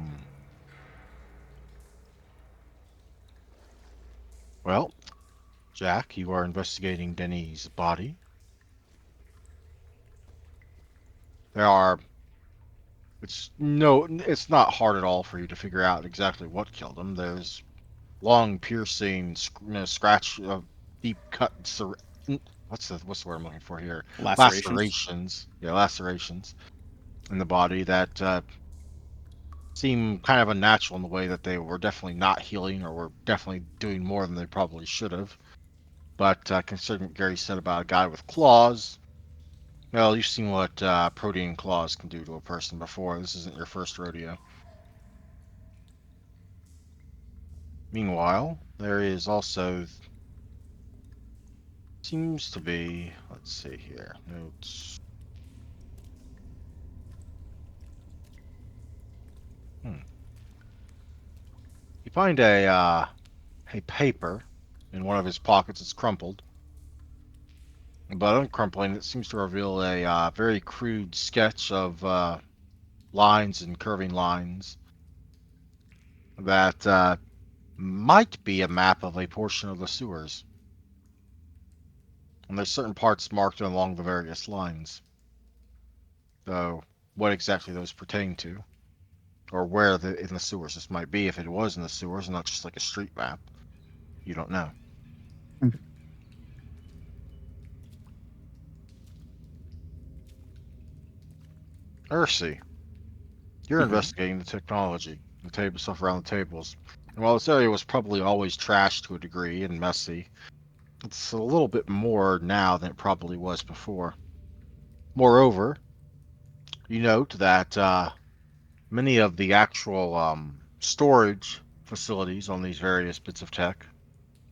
Well, Jack, you are investigating Denny's body. There are. It's not hard at all for you to figure out exactly what killed him. There's long, piercing, scratch, deep cut. What's the word I'm looking for here? Lacerations. Lacerations. Yeah, lacerations in the body that seem kind of unnatural in the way that they were definitely not healing or were definitely doing more than they probably should have. But considering what Gary said about a guy with claws, well, you've seen what protein claws can do to a person before. This isn't your first rodeo. Meanwhile, there is also seems to be. Let's see here. Notes. Hmm. You find a paper in one of his pockets. It's crumpled, but uncrumpling it seems to reveal a very crude sketch of lines and curving lines that might be a map of a portion of the sewers. and there's certain parts marked along the various lines. Though, what exactly those pertain to, or where in the sewers this might be, if it was in the sewers, not just like a street map, you don't know. Ursi, you're Mhm. investigating the technology, the table stuff around the tables. And while this area was probably always trashed to a degree and messy, it's a little bit more now than it probably was before. Moreover, you note that many of the actual storage facilities on these various bits of tech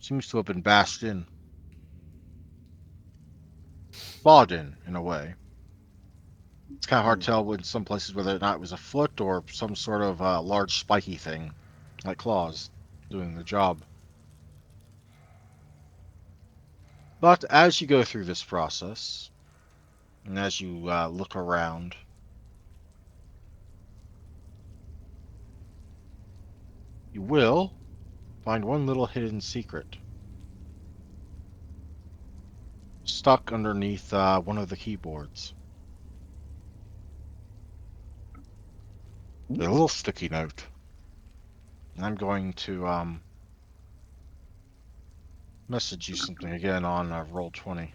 seems to have been bashed in, bought in a way. It's kind of hard to tell in some places whether or not it was a foot or some sort of large spiky thing, like claws, doing the job. But as you go through this process, and as you look around, you will find one little hidden secret stuck underneath one of the keyboards. A little sticky note. And I'm going to message you something again on Roll20.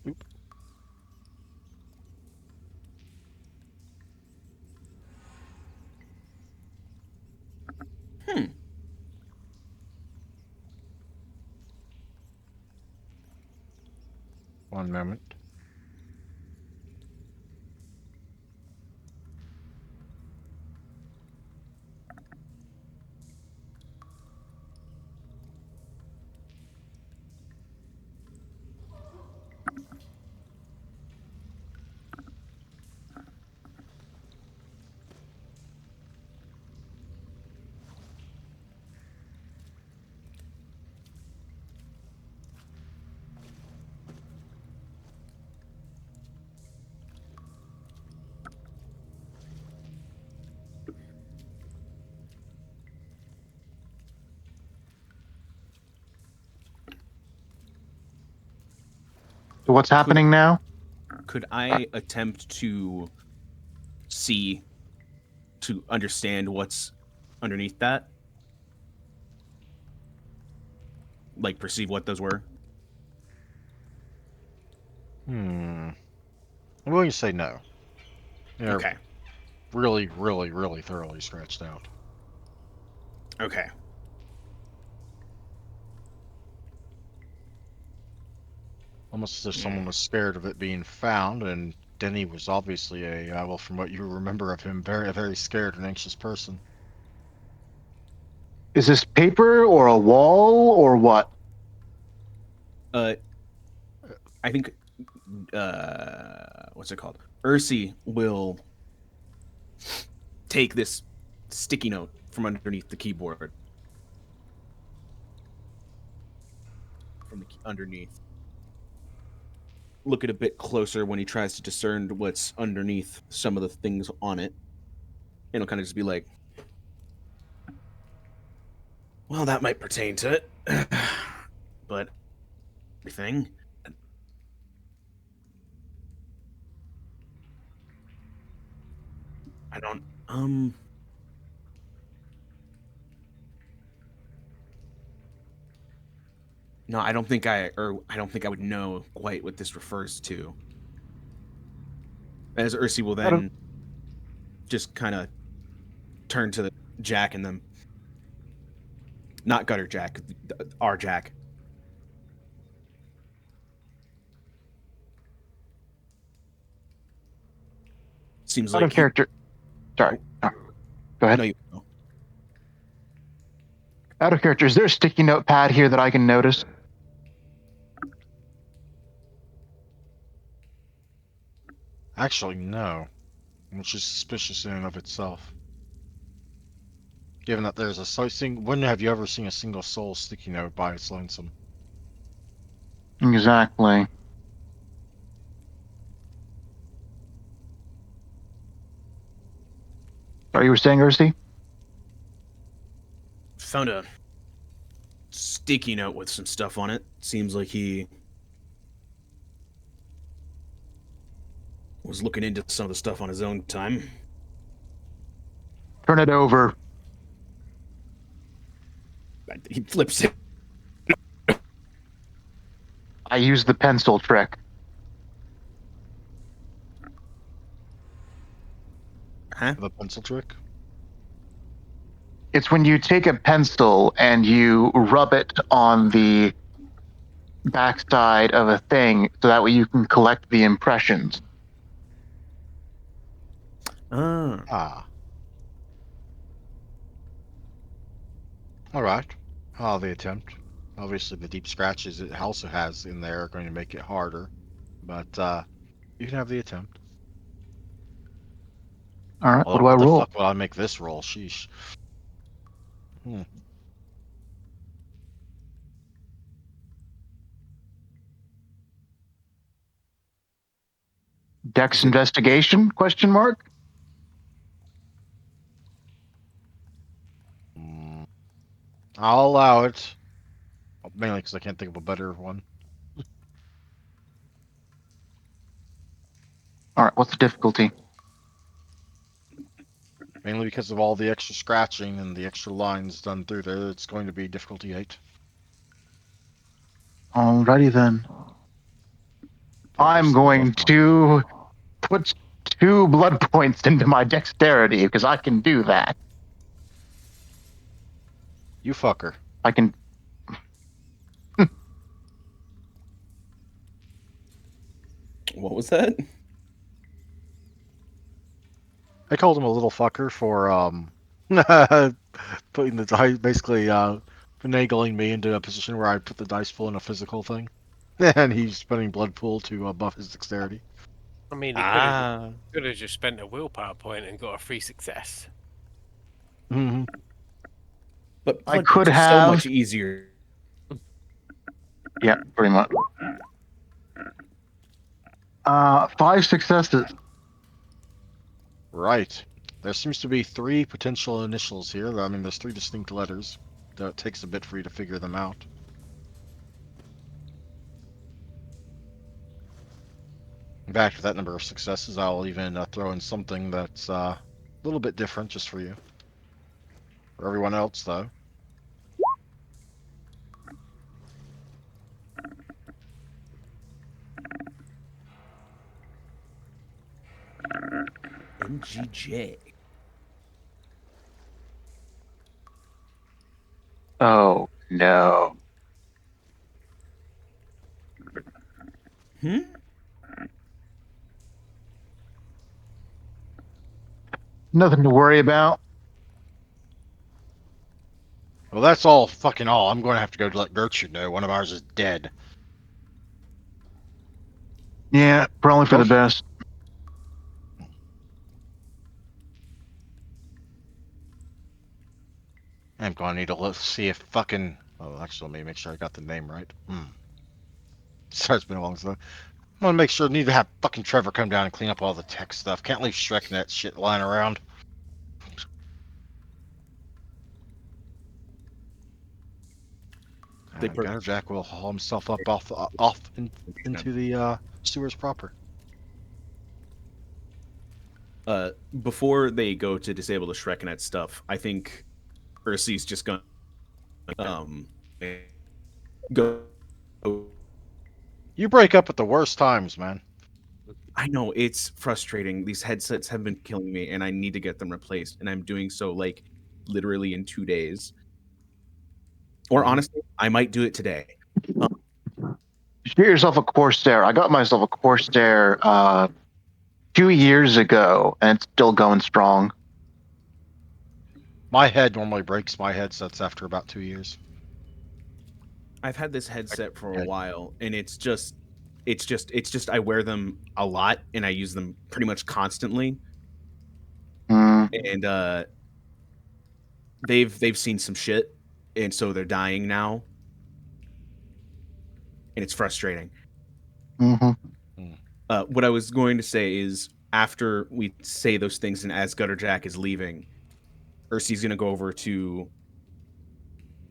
Oop. Hmm. One moment. So what's Could happening now? could I attempt to see to understand what's underneath that? Like perceive what those were? I'm going to say no. They're Okay. really, really, really thoroughly scratched out. Okay. Almost as if someone was scared of it being found, and Denny was obviously well, from what you remember of him, a very scared and anxious person. Is this paper or a wall or what? I think what's it called? Ursi will take this sticky note from underneath the keyboard. From underneath. Look at it a bit closer when he tries to discern what's underneath some of the things on it. And he'll kind of just be like, well, that might pertain to it. But everything. I don't no, I don't think I would know quite what this refers to. As Ursi will I don't. then just kind of turn to Jack and them. Not Gutter Jack, our Jack. Seems Out of like he. character. Sorry. Oh, go ahead. No, you. Out of character. Is there a sticky note pad here that I can notice? Actually, no. Which is suspicious in and of itself. Given that there's a when have you ever seen a single soul sticky note by its lonesome? Exactly. Sorry, you were saying, Ursty? Found a sticky note with some stuff on it. Seems like he was looking into some of the stuff on his own time. Turn it over. He flips it. I use the pencil trick. Huh? The pencil trick? It's when you take a pencil and you rub it on the backside of a thing so that way you can collect the impressions. Ah. Alright. I'll the attempt. Obviously, the deep scratches it also has in there are going to make it harder. But, you can have the attempt. All right, what Although, do I what the roll? fuck would I make this roll? Sheesh. Hmm. Dex Is it? investigation? Question mark. Mm, I'll allow it. Mainly because I can't think of a better one. All right, what's the difficulty? Mainly because of all the extra scratching and the extra lines done through there, it's going to be difficulty 8. Alrighty then. Probably I'm still going rough enough. to put 2 blood points into my dexterity because I can do that. You fucker. I can. What was that? I called him a little fucker for putting the dice, basically finagling me into a position where I put the dice pool in a physical thing, and he's putting blood pool to buff his dexterity. I mean, he Ah. could have just spent a willpower point and got a free success. Mm-hmm. But I blood could pool's so have. much easier. Yeah, pretty much. 5 successes. Right. There seems to be 3 potential initials here. I mean, there's 3 distinct letters. It takes a bit for you to figure them out. In fact, with that number of successes, I'll even throw in something that's a little bit different just for you. For everyone else, though. MGJ. Oh no. Hmm? Nothing to worry about. Well, that's all fucking all. I'm going to have to go let Gertrude know one of ours is dead. Yeah, probably for the Most best. I'm going to need to see if fucking. Oh, actually, let me make sure I got the name right. Sorry, it's been a long time. I'm gonna make sure. Need to have fucking Trevor come down and clean up all the tech stuff. Can't leave Shrek and that shit lying around. They And Gutter Jack will haul himself up into the sewers proper. Before they go to disable the Shreknet stuff, I think Ursi's just gonna um go. You break up at the worst times, man. I know it's frustrating. These headsets have been killing me, and I need to get them replaced. And I'm doing so like literally in 2 days. Or Mhm. honestly, I might do it today. Get yourself a Corsair. I got myself a Corsair 2 years ago, and it's still going strong. My head normally breaks my headsets after about 2 years. I've had this headset for a Okay. while, and it's just I wear them a lot, and I use them pretty much constantly. Mm, And they've seen some shit, and so they're dying now, and it's frustrating. hmm What I was going to say is, after we say those things, and as Gutterjack is leaving, Ursi's going to go over to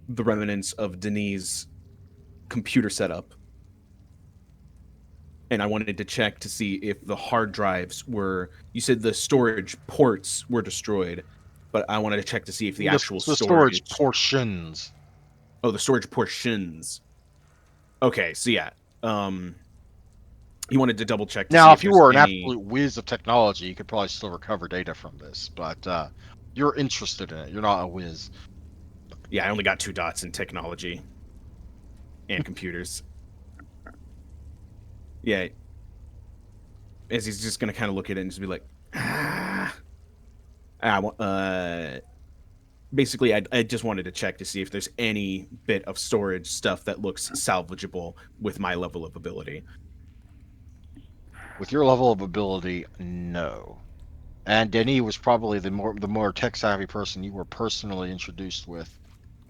the remnants of Denis' computer setup, and I wanted to check to see if the hard drives were. You said the storage ports were destroyed, but I wanted to check to see if the actual The storage storage. portions. Oh, the storage portions. Okay, so yeah, um, he wanted to double check to see Now, if if you there's were an any. absolute whiz of technology, you could probably still recover data from this, but you're interested in it. You're not a whiz. Yeah, I only got 2 dots in technology and computers. Yeah, as he's just gonna kind of look at it and just be like, ah. Basically, I just wanted to check to see if there's any bit of storage stuff that looks salvageable with my level of ability. With your level of ability, no. And Denis was probably the more tech savvy person you were personally introduced with.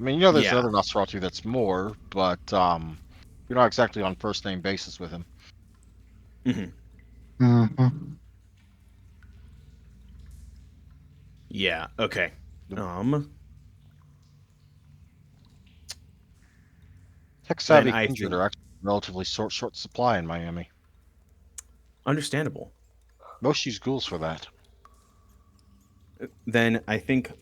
I mean, there's Yeah. another Nosferatu that's more, but you're not exactly on first name basis with him. hmm hmm Yeah. Okay. The Um. tech Then savvy I kindred think are actually relatively short supply in Miami. understandable. Most use ghouls for that. Then I think,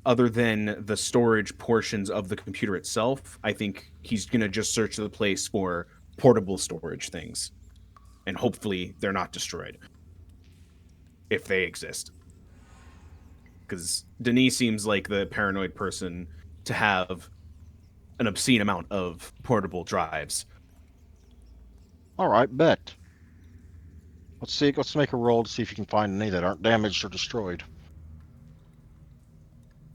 other than the storage portions of the computer itself, I think he's gonna just search the place for portable storage things, and hopefully they're not destroyed if they exist. Because Denise seems like the paranoid person to have an obscene amount of portable drives. All right, bet. Let's see. Let's make a roll to see if you can find any that aren't damaged or destroyed.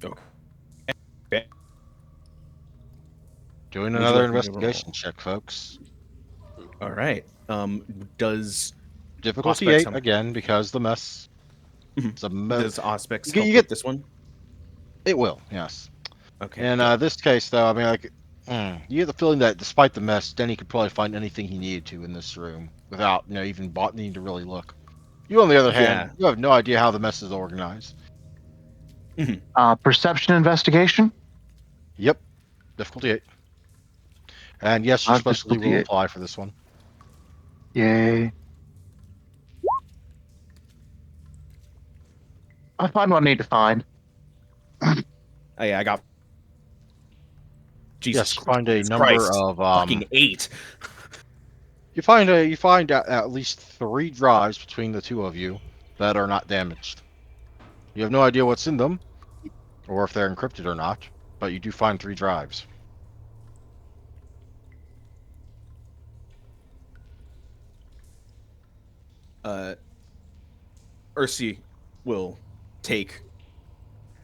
Okay. Doing Would you another like me to investigation roll? check, folks. All right. Does Difficulty Auspex 8 help? again because the mess. It's a mess. Does Auspex You help get with this one? it will, yes. Okay, In good. this case, though, I mean, like, you get the feeling that despite the mess, Denny could probably find anything he needed to in this room without, even needing to really look. You, on the other hand, Yeah. you have no idea how the mess is organized. Mhm. Perception investigation. Yep, difficulty 8. And yes, your specialty Difficulty will 8. apply for this one. Yay. I find what I need to find. Oh, yeah, I got Jesus Yes, you find a Christ. number Christ. of Fucking 8. you find at least 3 drives between the two of you that are not damaged. You have no idea what's in them, or if they're encrypted or not, but you do find 3 drives. Uh, Ursi will take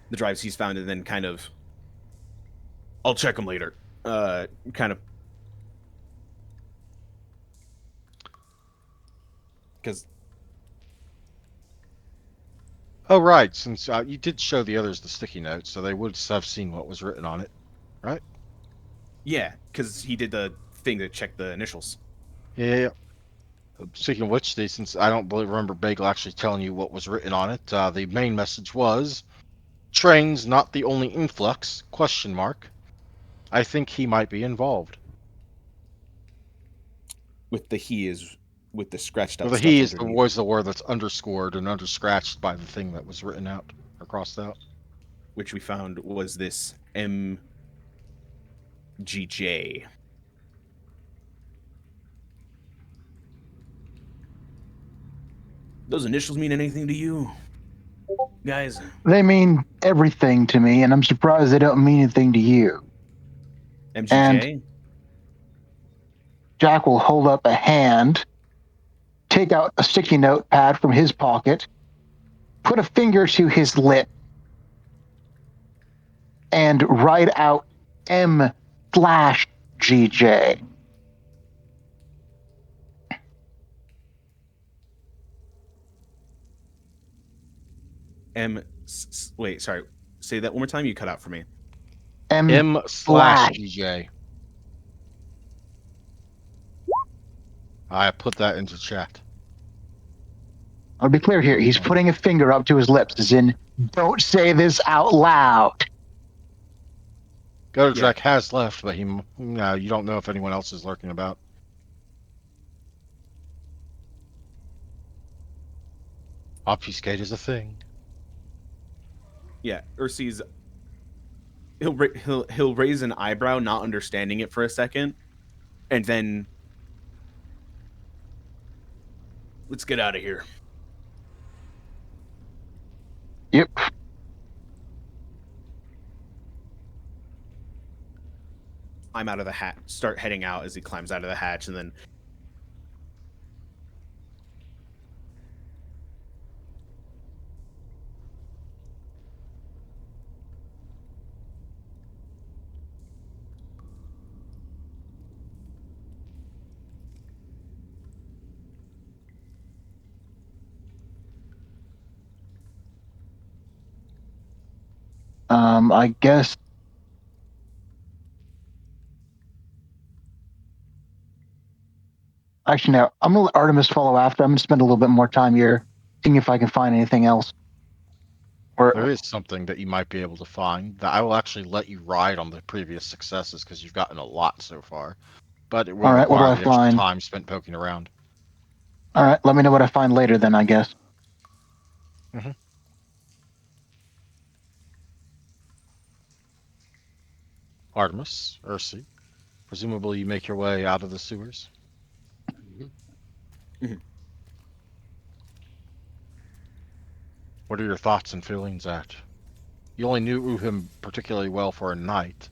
the drives he's found and then kind of, I'll check them later. Kind of, because Oh, right, since you did show the others the sticky notes, so they would have seen what was written on it, right? yeah, because he did the thing to check the initials. Yeah. Speaking of which, since I don't remember Bagel actually telling you what was written on it, the main message was, "Trains not the only influx?" Question mark. I think he might be involved. With the he is with the scratched Well, out the he stuff is the underneath, was the word that's underscored and underscratched by the thing that was written out or crossed out. which we found was this MGJ. Those initials mean anything to you? Guys, They mean everything to me, and I'm surprised they don't mean anything to you. And MGJ? Jack will hold up a hand, take out a sticky notepad from his pocket, put a finger to his lip, and write out M/GJ. Wait, sorry. Say that one more time. You cut out for me. M/. M/GJ. I put that into chat. I'll be clear here. He's putting a finger up to his lips, as in, don't say this out loud. Jack has left, but you don't know if anyone else is lurking about. Obfuscate is a thing. Yeah, Ursi's. He'll raise an eyebrow, not understanding it for a second, and then let's get out of here. Yep. I'm out of the hatch. Start heading out as he climbs out of the hatch, and then I guess. Actually, no. I'm gonna let Artemis follow after. I'm gonna spend a little bit more time here, seeing if I can find anything else. There is something that you might be able to find that I will actually let you ride on the previous successes because you've gotten a lot so far. But it will all right, what do require I the extra find? time spent poking around. All right, let me know what I find later, then I guess. Mm-hmm. Artemis, Ursi, presumably you make your way out of the sewers. Mhm. What are your thoughts and feelings at? You only knew him particularly well for a night.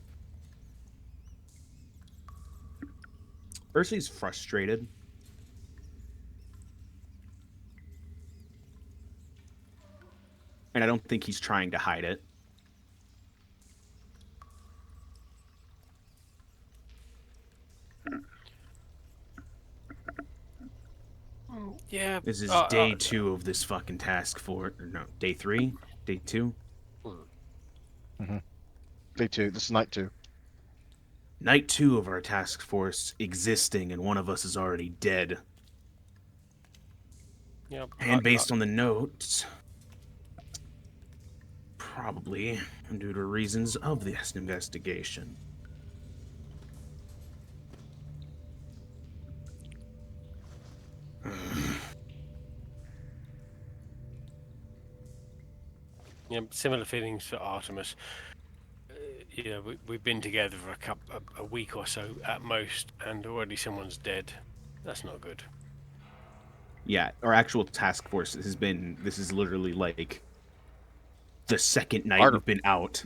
Ursi's frustrated. And I don't think he's trying to hide it. Yeah. This is day 2 of this fucking task force. Or no, day 3? Day 2? Mm-hmm. Day 2. This is night 2. Night 2 of our task force existing, and one of us is already dead. Yeah. And based on the notes, probably due to reasons of this investigation. Yeah, similar feelings for Artemis. We've been together for a week or so at most, and already someone's dead. That's not good. Yeah, our actual task force has been. This is literally like the second night we've been out.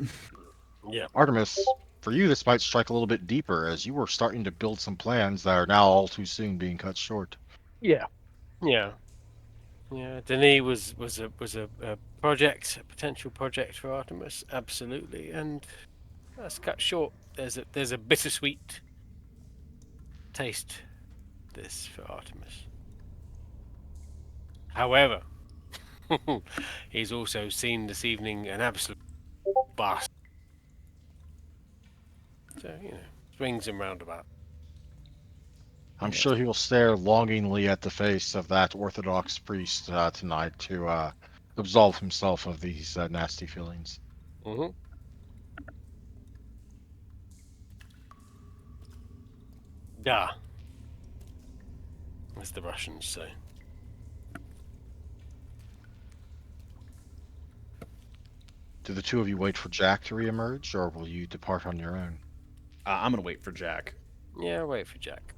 Yeah. Artemis, for you this might strike a little bit deeper as you were starting to build some plans that are now all too soon being cut short. Yeah. Yeah. Denis was a project, a potential project for Artemis, absolutely, and that's cut short. There's a bittersweet taste this for Artemis. However, he's also seen this evening an absolute bastard. So swings and roundabouts. I'm Yeah. sure he will stare longingly at the face of that Orthodox priest tonight to absolve himself of these nasty feelings. Mm-hmm. Da, as the Russians say. Do the two of you wait for Jack to reemerge, or will you depart on your own? I'm gonna wait for Jack. Yeah, wait for Jack.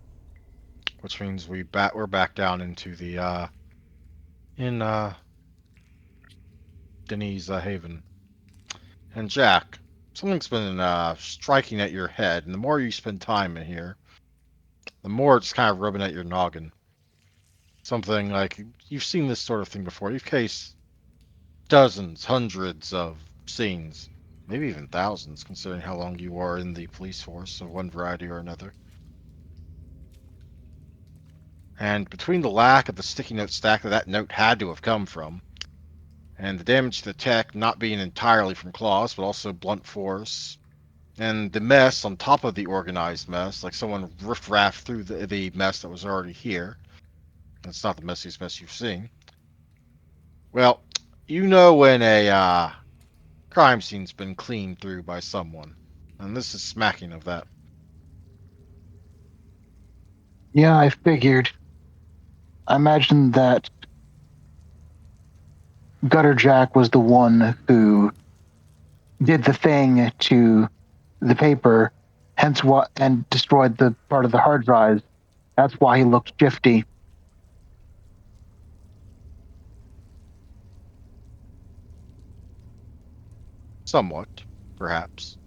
Which means we're back down into the in Denise Haven. And Jack, something's been striking at your head, and the more you spend time in here, the more it's kind of rubbing at your noggin. Something like you've seen this sort of thing before. You've cased dozens, hundreds of scenes, maybe even thousands, considering how long you are in the police force of one variety or another. And between the lack of the sticky note stack that note had to have come from, and the damage to the tech not being entirely from claws, but also blunt force, and the mess on top of the organized mess, like someone riff-raffed through the mess that was already here. It's not the messiest mess you've seen. Well, you know when a crime scene's been cleaned through by someone, and this is smacking of that. Yeah, I figured. I imagined that Gutter Jack was the one who did the thing to the paper, hence what, and destroyed the part of the hard drive. That's why he looked shifty. Somewhat, perhaps.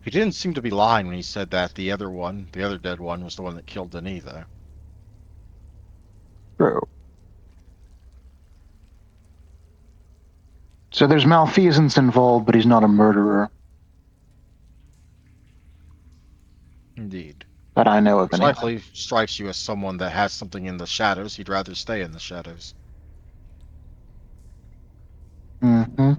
He didn't seem to be lying when he said that the other one, the other dead one, was the one that killed Denis, though. True. So there's malfeasance involved, but he's not a murderer Indeed. that I know of Which anyway. likely strikes you as someone that has something in the shadows. He'd rather stay in the shadows. Mm-hmm.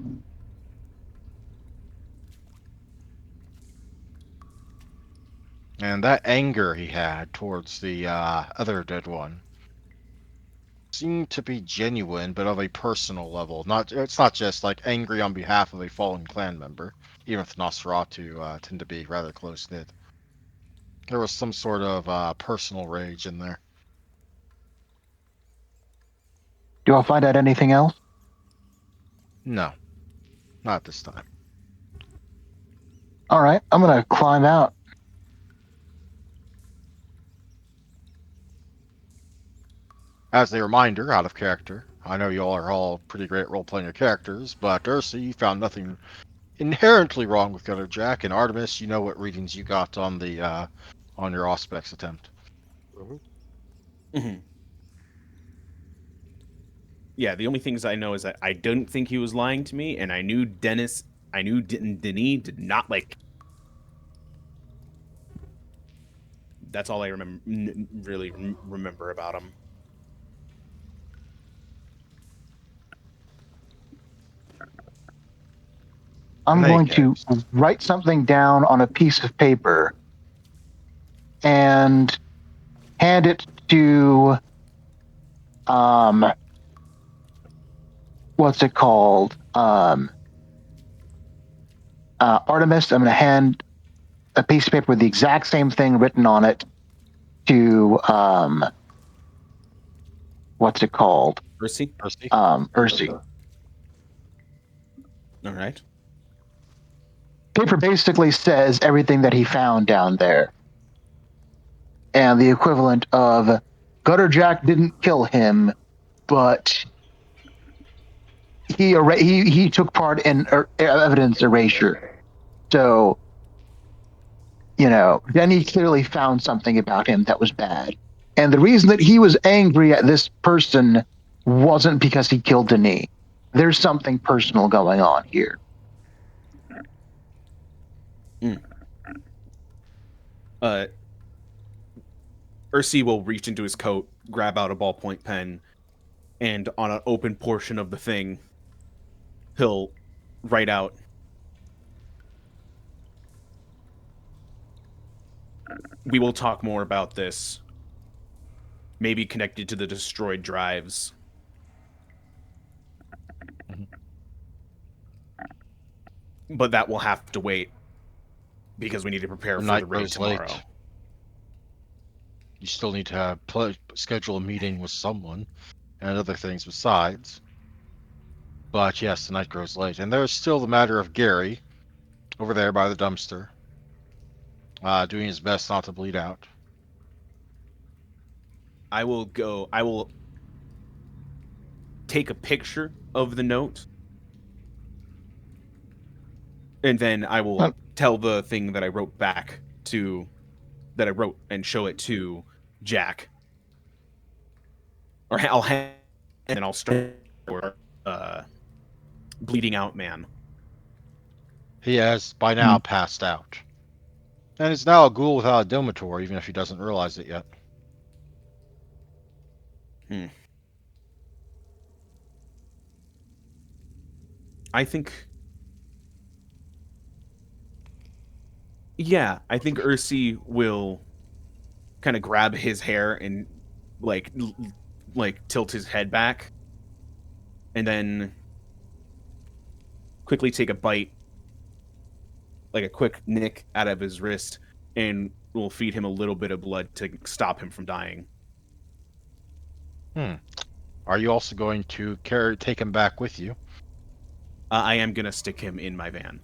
And that anger he had towards the other dead one seemed to be genuine, but of a personal level. It's not just like angry on behalf of a fallen clan member, even if the Nosferatu tend to be rather close knit. There was some sort of personal rage in there. Do I find out anything else? No, not this time. All right, I'm gonna climb out. As a reminder, out of character, I know you all are all pretty great at role playing your characters, but Ursa, you found nothing inherently wrong with Gutter Jack, and Artemis, you know what readings you got on your Auspex attempt. Mhm. Yeah, the only things I know is that I don't think he was lying to me, and I knew Denis did not like. That's all I remember about him. I'm In any going to case, write something down on a piece of paper and hand it to what's it called? Artemis. I'm going to hand a piece of paper with the exact same thing written on it to what's it called? Percy? Percy, Ursi. All right. Paper basically says everything that he found down there, and the equivalent of Gutter Jack didn't kill him, but he took part in evidence erasure. So Denny clearly found something about him that was bad. And the reason that he was angry at this person wasn't because he killed Denis. There's something personal going on here. Mm. Uh, Ursi will reach into his coat, grab out a ballpoint pen, and on an open portion of the thing, he'll write out, "We will talk more about this, maybe connected to the destroyed drives." Mhm. But that will have to wait because we need to prepare the for the night raid grows tomorrow. late. You still need to schedule a meeting with someone and other things besides. But yes, the night grows late, and there's still the matter of Gary over there by the dumpster, doing his best not to bleed out. I will take a picture of the note And then I will Well- tell the thing that I wrote and show it to Jack. Or I'll hand, and then I'll start for bleeding out man. He has by now passed out, and is now a ghoul without a dormitory, even if he doesn't realize it yet. I think. Yeah, I think Ursi will kind of grab his hair and like tilt his head back, and then quickly take a bite, like a quick nick out of his wrist, and will feed him a little bit of blood to stop him from dying. Are you also going to take him back with you? I am gonna stick him in my van.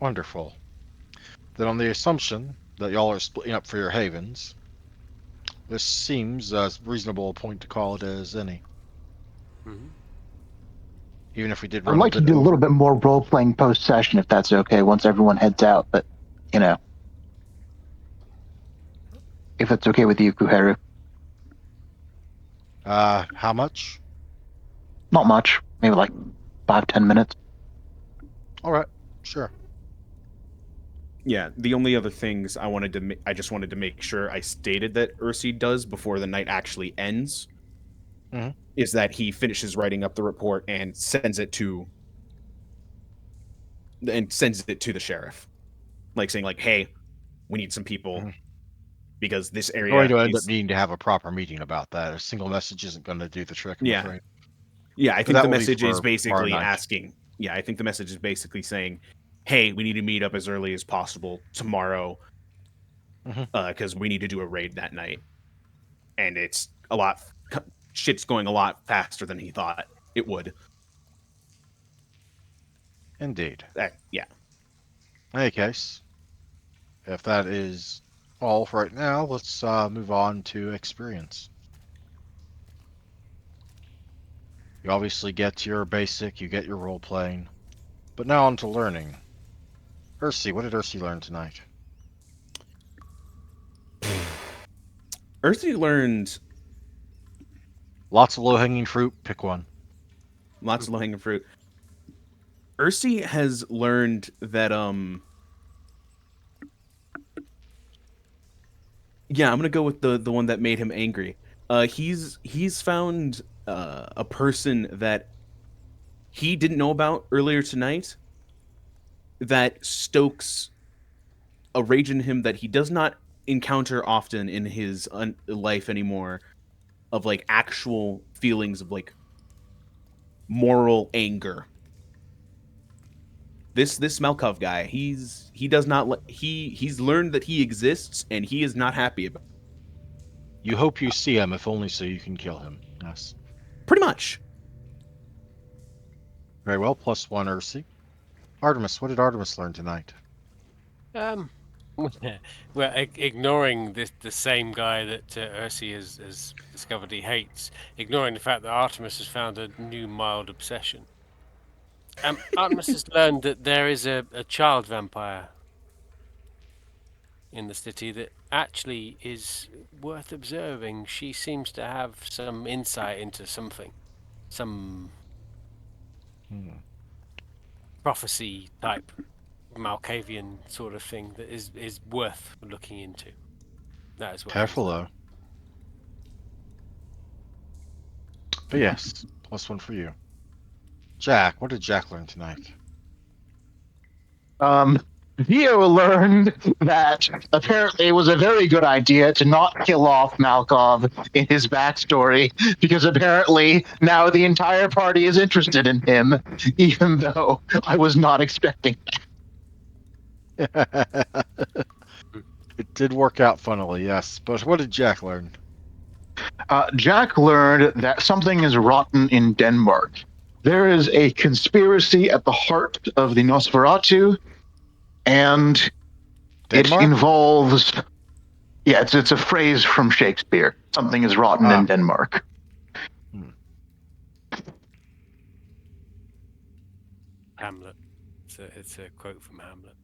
Wonderful. Then on the assumption that y'all are splitting up for your havens, this seems as reasonable a point to call it as any. Mm-hmm. Even if we did I run would a like to bit do a over. little bit more role playing post session if that's okay. Once everyone heads out, but if it's okay with you, Kuheru. How much? Not much, maybe like 5-10 minutes. All right, sure. Yeah, the only other things I just wanted to make sure I stated that Ursi does before the night actually ends, Mhm. is that he finishes writing up the report and sends it to the sheriff, like saying like, "Hey, we need some people Mhm. because this We're going area to end up is." needing to have a proper meeting about that. A single message isn't going to do the trick, I'm Yeah, afraid. yeah. I But think that the will be message is for tomorrow basically night. asking. Yeah, I think the message is basically saying, "Hey, we need to meet up as early as possible tomorrow Mhm. because we need to do a raid that night." And it's a lot. Shit's going a lot faster than he thought it would. Indeed. Yeah. In any case, if that is all for right now, let's move on to experience. You obviously get your basic, you get your role playing, but now on to learning. Ursi, what did Ursi learn tonight? Ursi learned Lots of low-hanging fruit. Pick one. lots of low hanging fruit. Ursi has learned that yeah, I'm gonna go with the one that made him angry. He's found a person that he didn't know about earlier tonight that stokes a rage in him that he does not encounter often in his life anymore, of like actual feelings of like moral anger. This Melkov guy, he does not he's learned that he exists and he is not happy about it. You hope you see him, if only so you can kill him. Yes. Pretty much. Very well. Plus one, Ursi. Artemis, what did Artemis learn tonight? Um, well, ignoring the same guy that Ursi has discovered he hates, ignoring the fact that Artemis has found a new mild obsession. Artemis has learned that there is a child vampire in the city that actually is worth observing. She seems to have some insight into something, some Hmm. prophecy type Malkavian sort of thing that is worth looking into. That is what he's Careful, learned. though. But yes, plus one for you. Jack, what did Jack learn tonight? Theo learned that apparently it was a very good idea to not kill off Malkov in his backstory, because apparently now the entire party is interested in him, even though I was not expecting. It did work out funnily, yes. But what did Jack learn? Jack learned that something is rotten in Denmark. There is a conspiracy at the heart of the Nosferatu, and it Denmark? involves. Yeah, it's a phrase from Shakespeare. Something is rotten in Ah. Denmark. Hmm. Hamlet. It's a quote from Hamlet.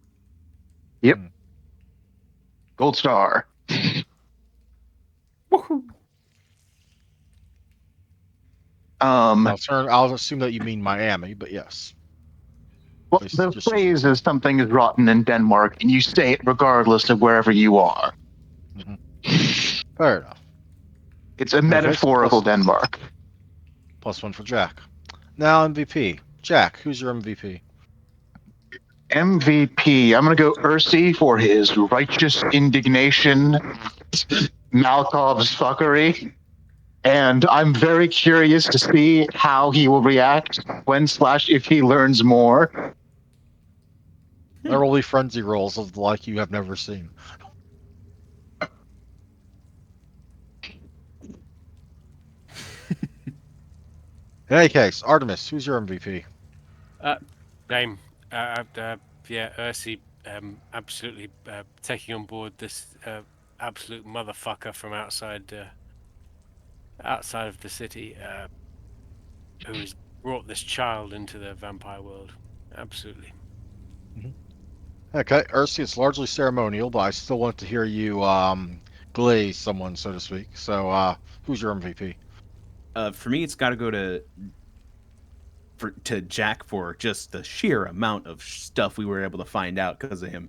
Yep. Hmm. Gold star. Woohoo! I'll assume that you mean Miami, but yes. Well, Just the just use phrase it. is something is rotten in Denmark, and you say it regardless of wherever you are. Mhm. Fair enough. It's a Okay, so metaphorical Denmark. plus 1 for Jack. Now MVP. Jack, who's your MVP? MVP. I'm going to go Ursi for his righteous indignation, Malkov's fuckery. And I'm very curious to see how he will react when/if he learns more. There will be frenzy rolls of the like you have never seen. In any case, Artemis, who's your MVP? Name. Yeah, Ursi. Absolutely taking on board this absolute motherfucker from outside of the city, who has brought this child into the vampire world. Absolutely. Okay, Ursi, it's largely ceremonial, but I still want to hear you glaze someone, so to speak. So, who's your MVP? For me, it's got to go to Jack for just the sheer amount of stuff we were able to find out because of him.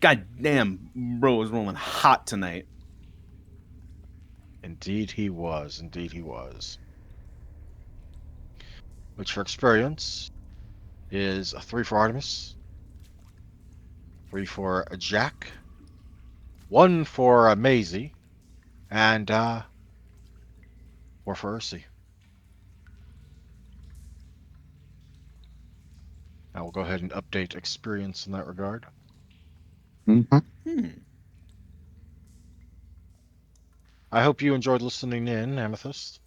God damn, bro was rolling hot tonight. Indeed he was. Indeed he was. Which for experience is a 3 for Artemis, 3 for Jack, 1 for Maisie, and 4 for Ursi. I will go ahead and update experience in that regard. Mhm. I hope you enjoyed listening in, Amethyst.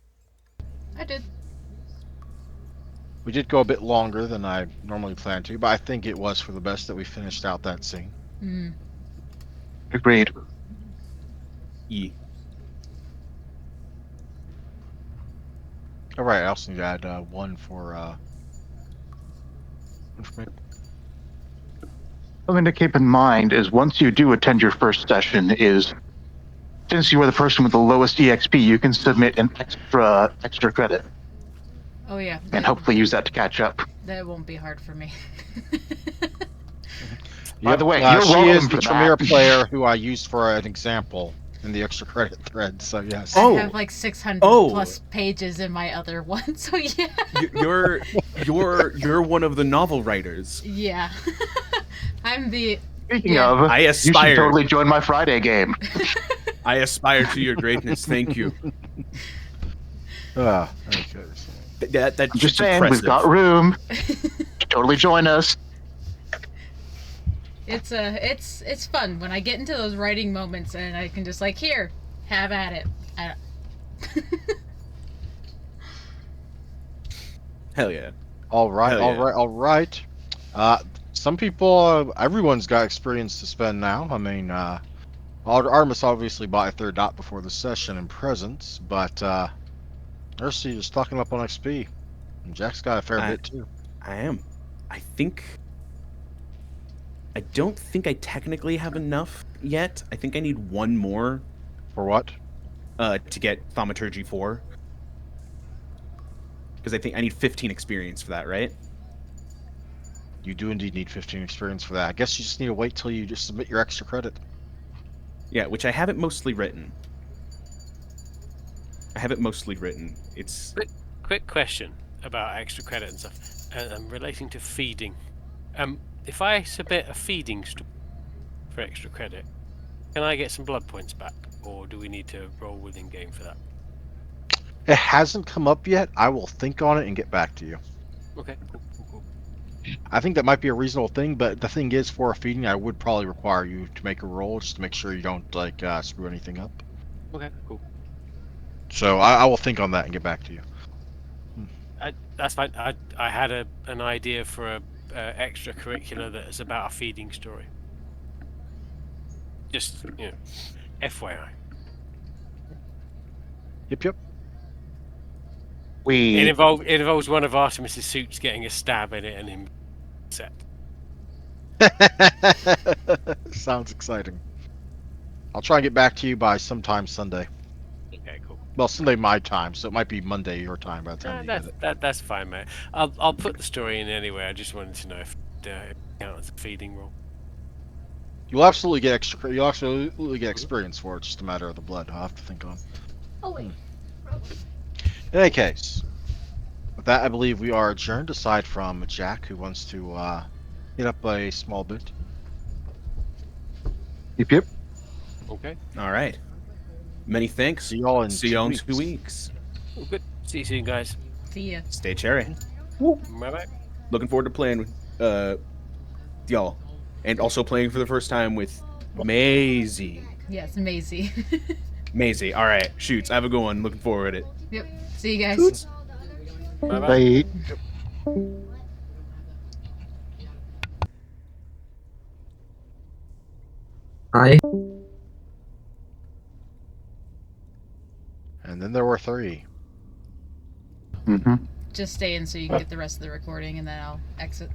I did. We did go a bit longer than I normally plan to, but I think it was for the best that we finished out that scene. Mm. Agreed. E. All right, I also need to add 1 for me. Something to keep in mind is once you do attend your first session is since you are the person with the lowest EXP, you can submit an extra credit Oh yeah. and hopefully use that to catch up. That won't be hard for me. By Yep, the way, you're she is welcome the for Tremere that. player who I used for an example in the extra credit thread. So yes. I Oh. have like 600 Oh. plus pages in my other one, so yeah. You're one of the novel writers. Yeah. I'm the. Speaking Yeah. of, I you should aspire. totally join my Friday game. I aspire to your greatness. Thank you. Okay. So. That I'm just shit's saying, impressive. we've got room. Totally join us. It's fun when I get into those writing moments and I can just like here, have at it. Hell yeah. All right, Hell all yeah. right, all right. Some people, everyone's got experience to spend now. I mean, Artemis obviously bought a 3rd dot before the session in presence, but Ursi is stocking up on XP, and Jack's got a fair bit too. I am. I don't think I technically have enough yet. I think I need 1 more For what? to get Thaumaturgy 4. Because I think I need 15 experience for that, right? You do indeed need 15 experience for that. I guess you just need to wait till you just submit your extra credit. Yeah, which I have it mostly written. It's Quick question about extra credit and stuff, relating to feeding. If I submit a feeding for extra credit, can I get some blood points back, or do we need to roll within game for that? It hasn't come up yet. I will think on it and get back to you. Okay, cool. I think that might be a reasonable thing, but the thing is, for a feeding, I would probably require you to make a roll just to make sure you don't like screw anything up. Okay, cool. So I will think on that and get back to you. That's fine. I had an idea for a extracurricular that is about a feeding story. Just FYI. Yep. It We involves one of Artemis's suits getting a stab in it and him set. Sounds exciting. I'll try and get back to you by sometime Sunday. Okay, cool. Well, Sunday my time, so it might be Monday your time by the time you get it. That's fine, mate. I'll put the story in anyway. I just wanted to know if it counts as a feeding role. You'll absolutely get extra. You'll absolutely get experience for it. It's just a matter of the blood. I'll have to think on. Oh wait. In any case, with that, I believe we are adjourned. Aside from Jack, who wants to get up a small bit. Yep, yep. Okay. All right. Many thanks. See y'all in See you 2 all in weeks. 2 weeks. Well, good. See you soon, guys. See ya. Stay cherry. Bye bye. Looking forward to playing with y'all, and also playing for the first time with Maisie. Yes, Maisie. Maisie. All right. Shoots. I have a good one. Looking forward to it. Yep. See you guys. Shoots. Bye bye. Bye. Hi. And then there were 3. Mm-hmm. Just stay in so you can get the rest of the recording, and then I'll exit.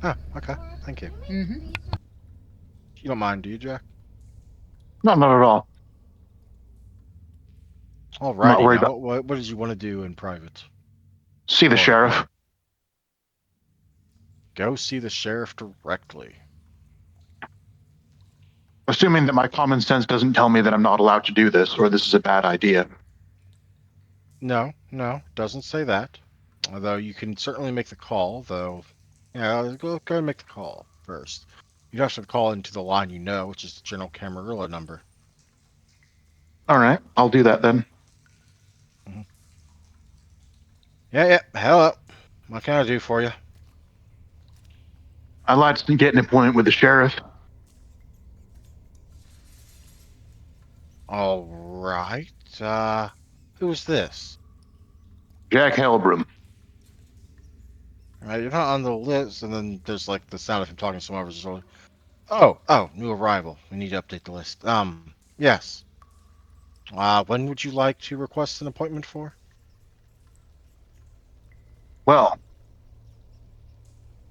Ah, okay. Thank you. Mm-hmm. You don't mind, do you, Jack? No, not at all. I'm not Alrighty. worried Now, about. what did you want to do in private? See the Or- sheriff. Go see the sheriff directly. Assuming that my common sense doesn't tell me that I'm not allowed to do this, or this is a bad idea. No, doesn't say that. Although you can certainly make the call, though. Yeah, go and make the call first. You'd have to call into the line you know, which is the General Camarilla number. All right, I'll do that then. Yeah, hello. What can I do for you? I'd like to get an appointment with the sheriff. All right. Who's this? Jack Hellbroom. You're not on the list, and then there's like the sound of him talking to someone over his shoulder. Oh, new arrival. We need to update the list. Yes. When would you like to request an appointment for? Well,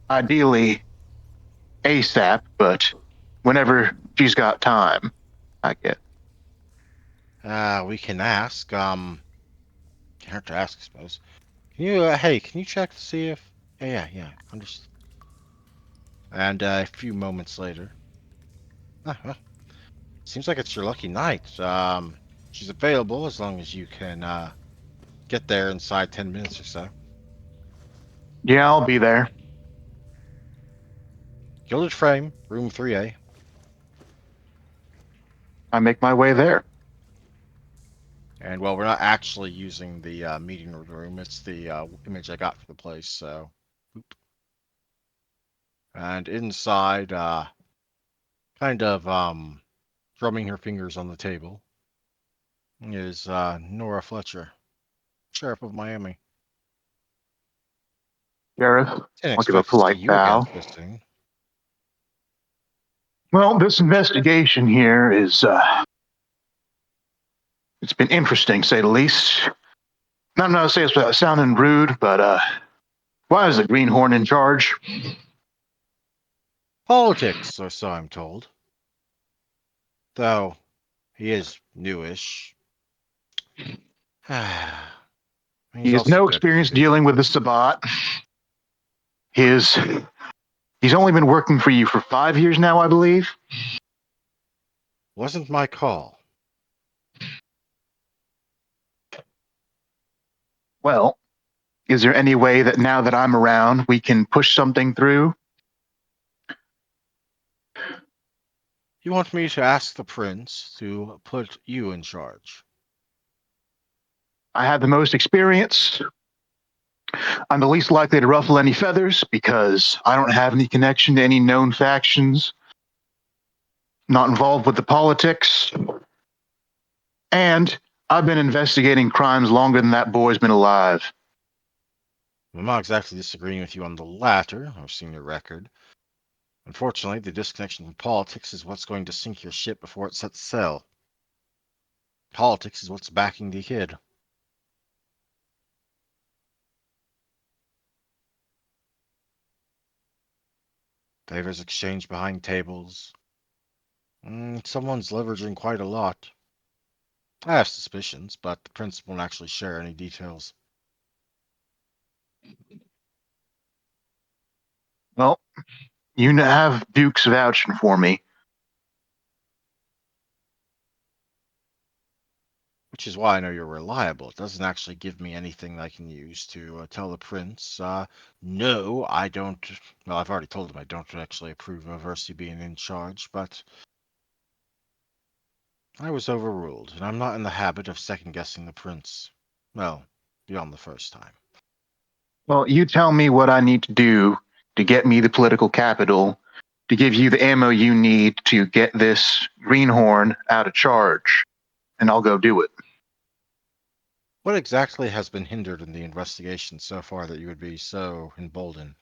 ideally ASAP, but whenever she's got time, I guess. We can ask. Can't hurt to ask, I suppose. Can you, hey, can you check to see if? Yeah. Understood. And a few moments later. Well, seems like it's your lucky night. She's available as long as you can get there inside 10 minutes or so. Yeah, I'll be there. Gilded frame, room 3A. I make my way there. And well, we're not actually using the meeting room. It's the image I got for the place. So, oop. And inside, kind of drumming her fingers on the table, is Nora Fletcher, Sheriff of Miami. Sheriff, Didn't I'll give a expect to see polite you again bow. so soon. Well, this investigation here is, it's been interesting, say the least. I'm not to say it's without sounding rude, but why is the Greenhorn in charge? Politics, or so I'm told. Though he is newish. He He's has also no good. experience dealing with the Sabbat. He's only been working for you for 5 years now, I believe. Wasn't my call. Well, is there any way that now that I'm around, we can push something through? You want me to ask the prince to put you in charge? I have the most experience. I'm the least likely to ruffle any feathers because I don't have any connection to any known factions, not involved with the politics, and I've been investigating crimes longer than that boy's been alive. I'm not exactly disagreeing with you on the latter. I've seen your record. Unfortunately, the disconnection from politics is what's going to sink your ship before it sets sail. Politics is what's backing the kid. Favors exchanged behind tables. Someone's leveraging quite a lot. I have suspicions, but the prince won't actually share any details. Well, you have Duke's vouching for me. Which is why I know you're reliable. It doesn't actually give me anything I can use to tell the prince. No, I don't. Well, I've already told him I don't actually approve of Ursi being in charge, but I was overruled, and I'm not in the habit of second guessing the prince. Well, beyond the first time. Well, you tell me what I need to do to get me the political capital, to give you the ammo you need to get this greenhorn out of charge, and I'll go do it. What exactly has been hindered in the investigation so far that you would be so emboldened?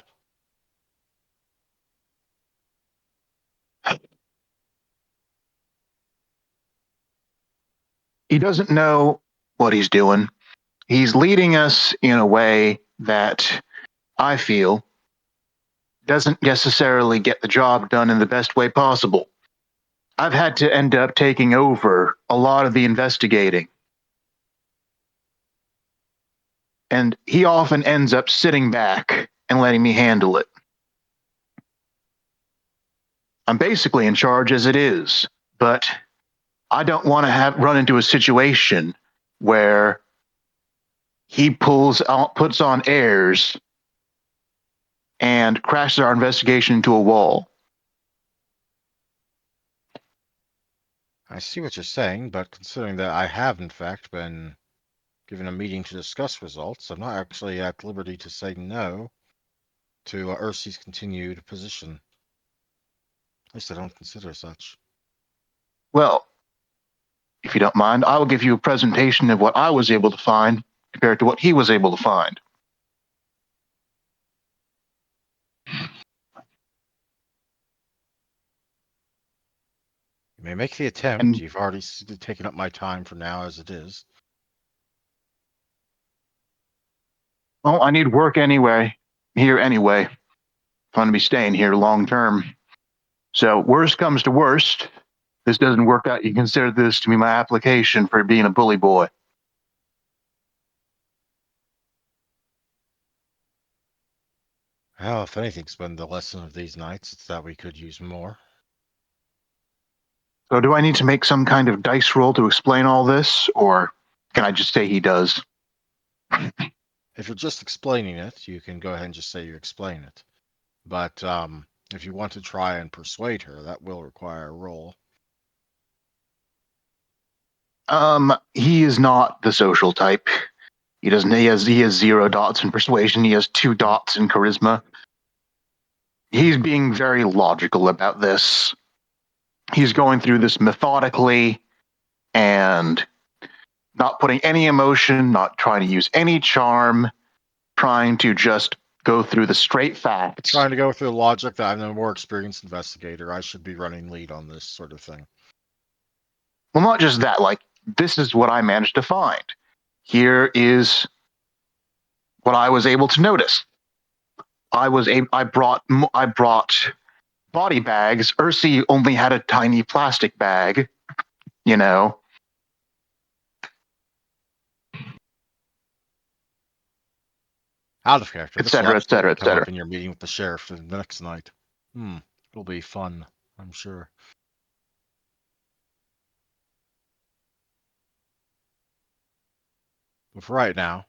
He doesn't know what he's doing. He's leading us in a way that I feel doesn't necessarily get the job done in the best way possible. I've had to end up taking over a lot of the investigating. And he often ends up sitting back and letting me handle it. I'm basically in charge as it is, but I don't want to have run into a situation where he puts on airs and crashes our investigation into a wall. I see what you're saying, but considering that I have in fact been given a meeting to discuss results, I'm not actually at liberty to say no to Ursi's continued position. At least I don't consider such. Well, if you don't mind, I will give you a presentation of what I was able to find compared to what he was able to find. You may make the attempt. And You've already taken up my time for now as it is. well, I need work here anyway. I'm going to be staying here long term. So worst comes to worst, this doesn't work out. You consider this to be my application for being a bully boy. Well, if anything's been the lesson of these nights, it's that we could use more. So do I need to make some kind of dice roll to explain all this, or can I just say he does? If you're just explaining it, you can go ahead and just say you explain it. But if you want to try and persuade her, that will require a roll. He is not the social type. He doesn't. He has 0 dots in persuasion. He has 2 dots in charisma. He's being very logical about this. He's going through this methodically and not putting any emotion, not trying to use any charm, trying to just go through the straight facts. Trying to go through the logic that I'm a more experienced investigator. I should be running lead on this sort of thing. Well, not just that. Like, this is what I managed to find. Here is what I was able to notice. I brought body bags. Ursi only had a tiny plastic bag, you know. Out of character. Et This will cetera, et cetera, absolutely et come cetera. up in your meeting with the sheriff the next night. It'll be fun, I'm sure. But for right now,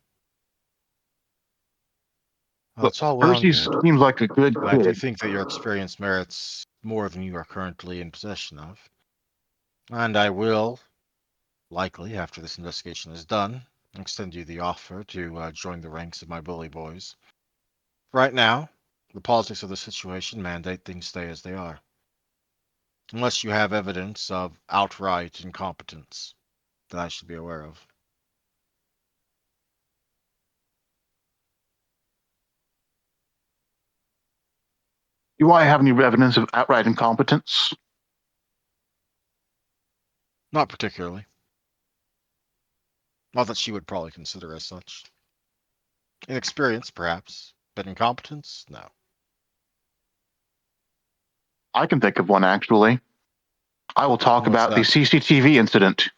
well, Look, it's all well and Ursi good. seems like a good But I do kid. think that your experience merits more than you are currently in possession of. And I will, likely, after this investigation is done, extend you the offer to join the ranks of my bully boys. Right now, the politics of the situation mandate things stay as they are. Unless you have evidence of outright incompetence that I should be aware of. Do I have any evidence of outright incompetence? Not particularly. Not that she would probably consider as such. Inexperience, perhaps, but incompetence? No. I can think of one, actually. I will talk What's about the that? CCTV incident.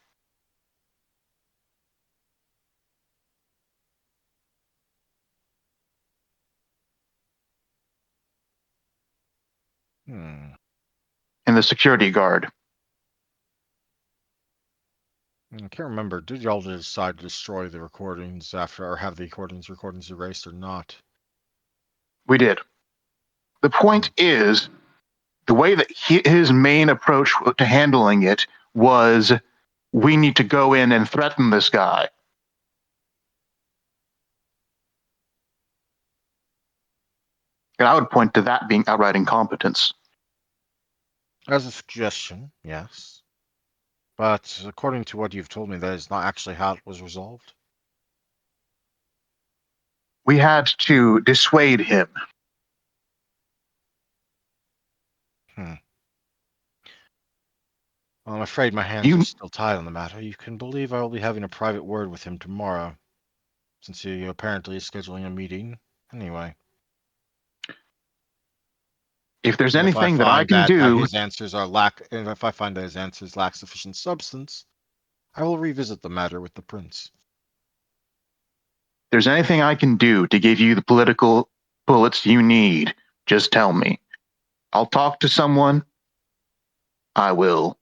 Hmm. And the security guard. I can't remember. Did y'all decide to destroy the recordings after, or have the recordings erased or not? We did. The point is, the way that his main approach to handling it was, we need to go in and threaten this guy. And I would point to that being outright incompetence. As a suggestion, yes. But according to what you've told me, that is not actually how it was resolved. We had to dissuade him. Well, I'm afraid my hands are You, still tied on the matter. You can believe I will be having a private word with him tomorrow, since he apparently is scheduling a meeting. Anyway, if there's and if I anything that I find can that do, his answers are and if I find that his answers lack sufficient substance, I will revisit the matter with the prince. if there's anything I can do to give you the political bullets you need, just tell me. I'll talk to someone. I will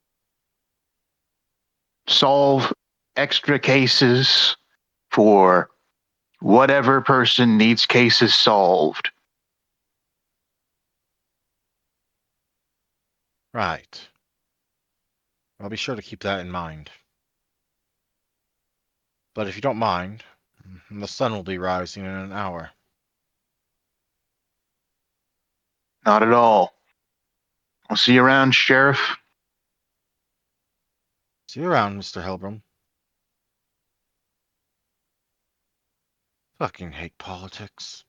solve extra cases for whatever person needs cases solved. Right. I'll be sure to keep that in mind. But if you don't mind, the sun will be rising in an hour. Not at all. I'll see you around, Sheriff. See you around, Mr. Helbram. Fucking hate politics.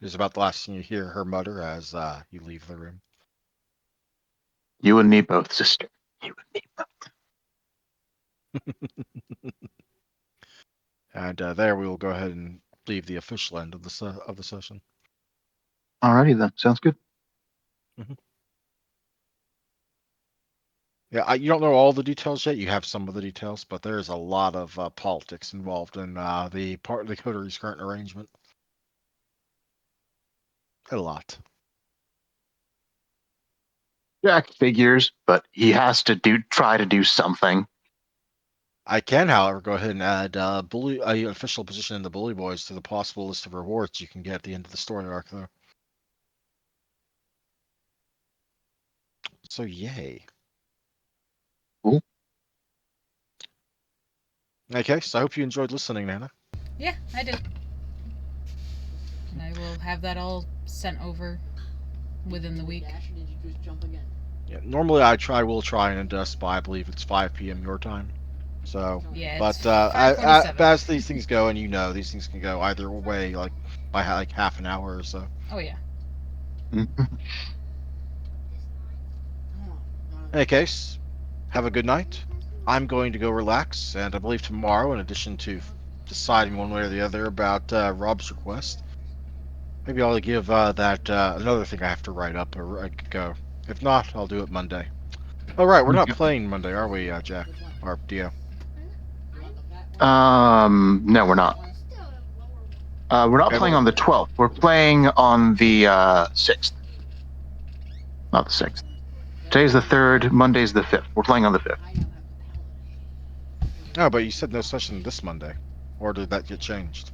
It is about the last thing you hear her mutter as you leave the room. You and me both, sister. You and me both. And there we will go ahead and leave the official end of the session. Alrighty then. Sounds good. Yeah, you don't know all the details yet. You have some of the details, but there's a lot of politics involved in the coteries' current arrangement. A lot. Jack figures, but he has to try to do something. I can, however, go ahead and add official position in the Bully Boys to the possible list of rewards you can get at the end of the story arc, though. So, yay. Cool. Okay, so I hope you enjoyed listening, Nana. Yeah, I did. And I will have that all sent over within the week. Yeah, normally will try and adjust by, I believe it's 5 p.m. your time. So, Yeah, but it's 5:27. as these things go, and these things can go either way, like by like half an hour or so. Oh yeah. Mhm. In any case, have a good night. I'm going to go relax, and I believe tomorrow, in addition to deciding one way or the other about Rob's request, maybe I'll give that another thing I have to write up a go. If not, I'll do it Monday. Oh right, we're not playing Monday, are we, Jack or Dio? No, we're not. We're not Okay, playing well, on the 12th. We're playing on the 6th. Not the 6th. Today's the 3rd. Monday's the 5th. We're playing on the 5th. no, but you said no session this Monday, or did that get changed?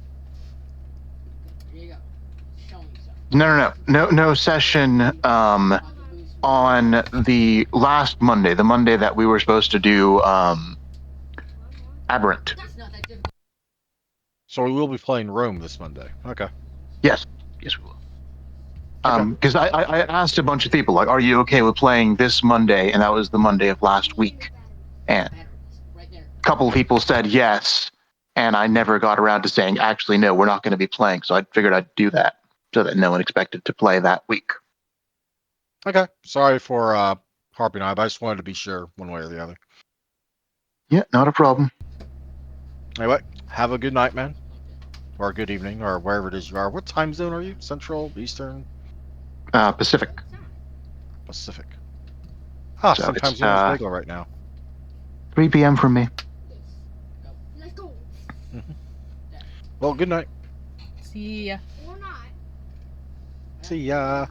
No session on the last Monday, the Monday that we were supposed to do Aberrant. So we will be playing Rome this Monday. Okay. Yes, we will. Okay. Because I asked a bunch of people, like, are you okay with playing this Monday? And that was the Monday of last week. And a couple of people said yes, and I never got around to saying, actually, no, we're not going to be playing. So I figured I'd do that so that no one expected to play that week. Okay. Sorry for harping on it, but I just wanted to be sure one way or the other. Yeah, not a problem. Anyway, have a good night, man. Or a good evening, or wherever it is you are. What time zone are you? Central? Eastern? Pacific. Pacific. Ah, So same time it's zone as Lego right now. 3 p.m. for me. Mhm. Well, good night. See ya. See ya.